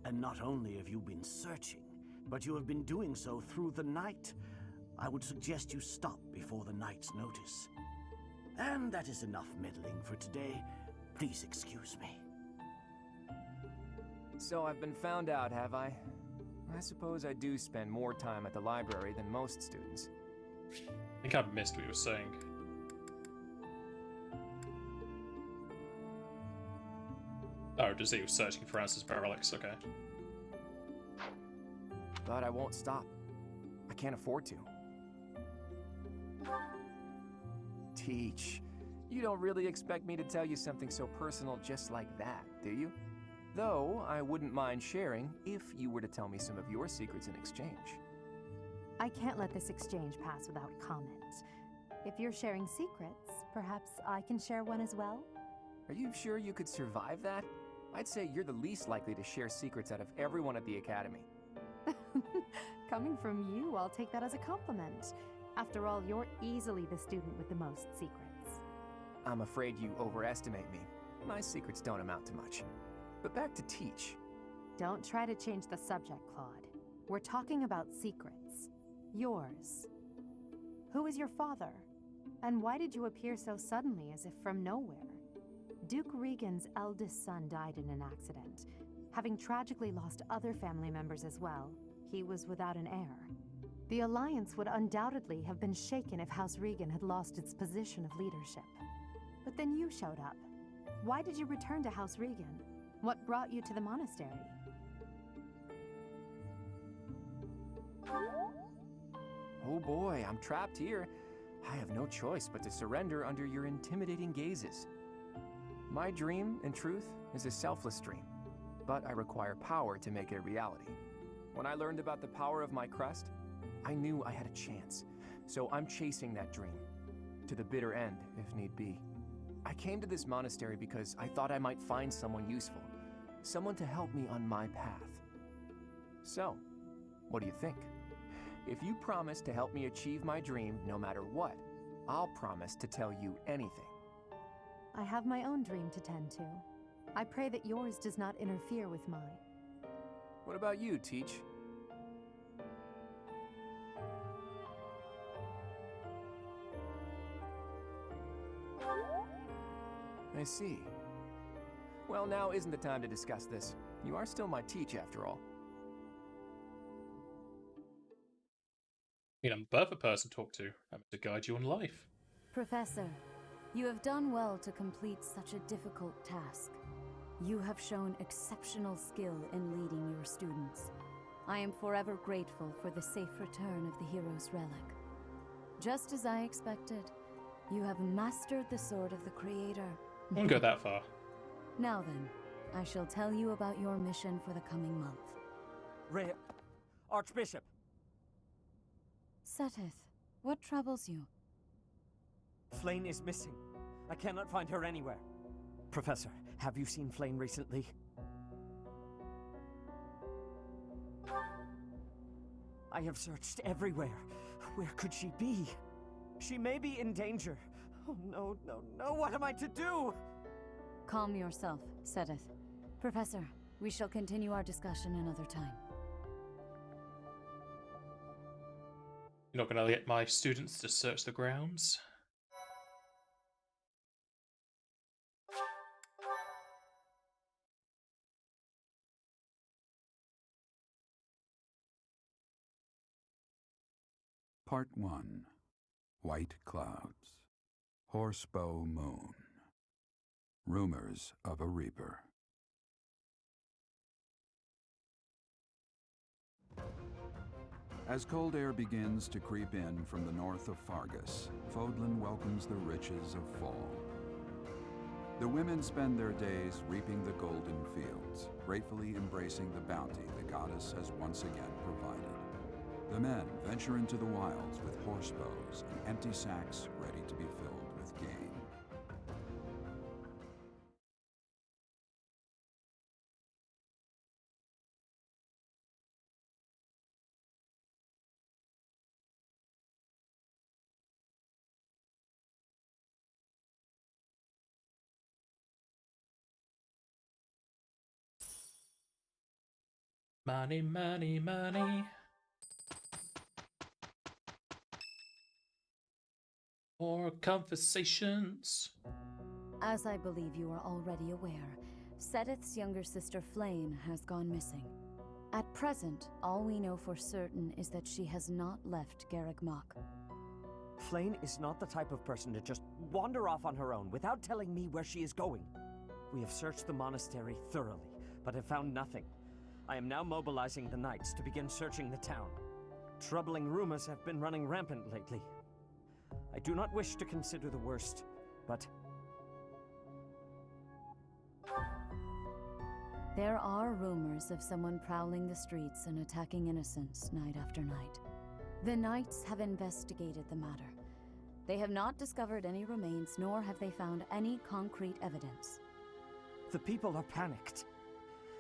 And not only have you been searching, but you have been doing so through the night. I would suggest you stop before the night's notice. And that is enough meddling for today. Please excuse me. So I've been found out, have I? I suppose I do spend more time at the library than most students. I think I missed what you were saying. Oh, just he was searching for answers for relics, okay. But I won't stop. I can't afford to. Teach. You don't really expect me to tell you something so personal just like that, do you? Though, I wouldn't mind sharing if you were to tell me some of your secrets in exchange. I can't let this exchange pass without comment. If you're sharing secrets, perhaps I can share one as well? Are you sure you could survive that? I'd say you're the least likely to share secrets out of everyone at the Academy. Coming from you, I'll take that as a compliment. After all, you're easily the student with the most secrets. I'm afraid you overestimate me. My secrets don't amount to much. But back to Teach. Don't try to change the subject, Claude. We're talking about secrets. Yours. Who is your father? And why did you appear so suddenly, as if from nowhere? Duke Regan's eldest son died in an accident. Having tragically lost other family members as well, he was without an heir. The Alliance would undoubtedly have been shaken if House Regan had lost its position of leadership. But then you showed up. Why did you return to House Regan? What brought you to the monastery? Oh boy, I'm trapped here. I have no choice but to surrender under your intimidating gazes. My dream, in truth, is a selfless dream, but I require power to make it a reality. When I learned about the power of my crest, I knew I had a chance, so I'm chasing that dream, to the bitter end, if need be. I came to this monastery because I thought I might find someone useful, someone to help me on my path. So, what do you think? If you promise to help me achieve my dream no matter what, I'll promise to tell you anything. I have my own dream to tend to. I pray that yours does not interfere with mine. What about you, Teach? I see. Well, now isn't the time to discuss this. You are still my Teach, after all. I mean, I'm both a person to talk to. I'm to guide you on life. Professor, you have done well to complete such a difficult task. You have shown exceptional skill in leading your students. I am forever grateful for the safe return of the hero's relic. Just as I expected, you have mastered the sword of the Creator. I won't go that far. Now then, I shall tell you about your mission for the coming month. Rhea, Archbishop! Seteth, what troubles you? Flayn is missing. I cannot find her anywhere. Professor, have you seen Flayn recently? I have searched everywhere. Where could she be? She may be in danger. Oh no, no, no, what am I to do? Calm yourself, Seteth. Professor, we shall continue our discussion another time. You're not going to get my students to search the grounds? Part 1. White Clouds. Horsebow Moon. Rumors of a Reaper. As cold air begins to creep in from the north of Fargus, Fodlan welcomes the riches of fall. The women spend their days reaping the golden fields, gratefully embracing the bounty the goddess has once again provided. The men venture into the wilds with horsebows and empty sacks ready to be filled with game. Money, money, money. More conversations. As I believe you are already aware, Seteth's younger sister Flayn has gone missing. At present, all we know for certain is that she has not left Garreg Mach. Flayn is not the type of person to just wander off on her own without telling me where she is going. We have searched the monastery thoroughly, but have found nothing. I am now mobilizing the knights to begin searching the town. Troubling rumors have been running rampant lately. I do not wish to consider the worst, but... There are rumors of someone prowling the streets and attacking innocents night after night. The Knights have investigated the matter. They have not discovered any remains, nor have they found any concrete evidence. The people are panicked.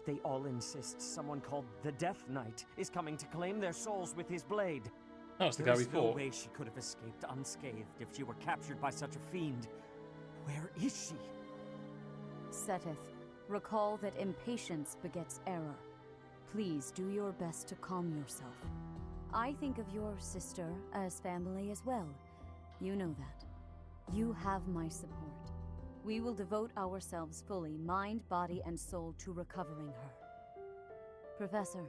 They all insist someone called the Death Knight is coming to claim their souls with his blade. Oh, it's the guy we There's no fought. way she could have escaped unscathed if she were captured by such a fiend. Where is she? Seteth, recall that impatience begets error. Please do your best to calm yourself. I think of your sister as family as well. You know that. You have my support. We will devote ourselves fully, mind, body, and soul to recovering her. Professor,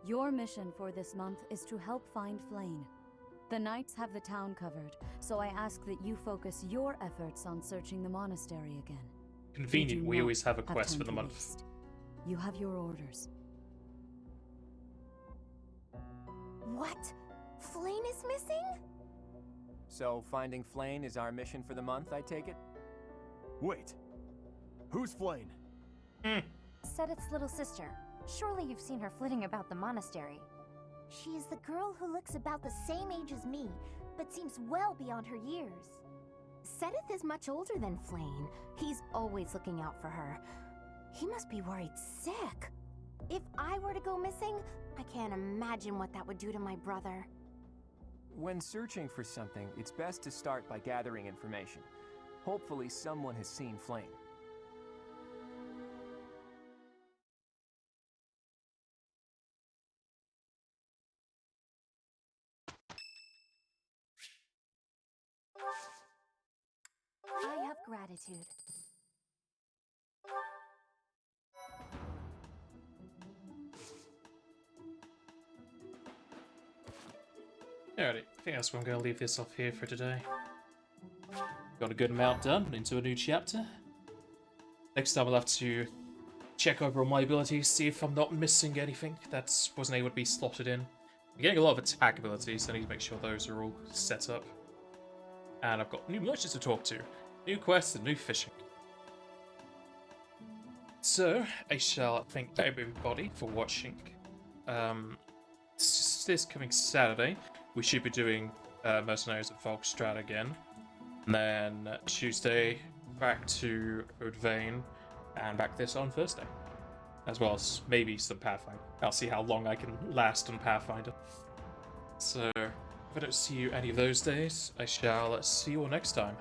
your mission for this month is to help find Flayn. The Knights have the town covered, so I ask that you focus your efforts on searching the monastery again. Convenient, we always have a time quest for the to month. waste. You have your orders. What? Flayn is missing? So finding Flayn is our mission for the month, I take it? Wait. Who's Flayn? Seteth's little sister. Surely you've seen her flitting about the monastery. She is the girl who looks about the same age as me, but seems well beyond her years. Seteth is much older than Flayn. He's always looking out for her. He must be worried sick. If I were to go missing, I can't imagine what that would do to my brother. When searching for something, it's best to start by gathering information. Hopefully someone has seen Flayn. I have gratitude. Alrighty, I think that's where I'm going to leave this off here for today. Got a good amount done, into a new chapter. Next time I'll have to check over all my abilities, see if I'm not missing anything that wasn't able to be slotted in. I'm getting a lot of attack abilities, so I need to make sure those are all set up. And I've got new merchants to talk to, new quests and new fishing. So, I shall thank everybody for watching. This coming Saturday, we should be doing Mercenaries of Volkstrad again. And then Tuesday, back to Udvain, and back this on Thursday. As well as maybe some Pathfinder. I'll see how long I can last on Pathfinder. So, if I don't see you any of those days, I shall see you all next time.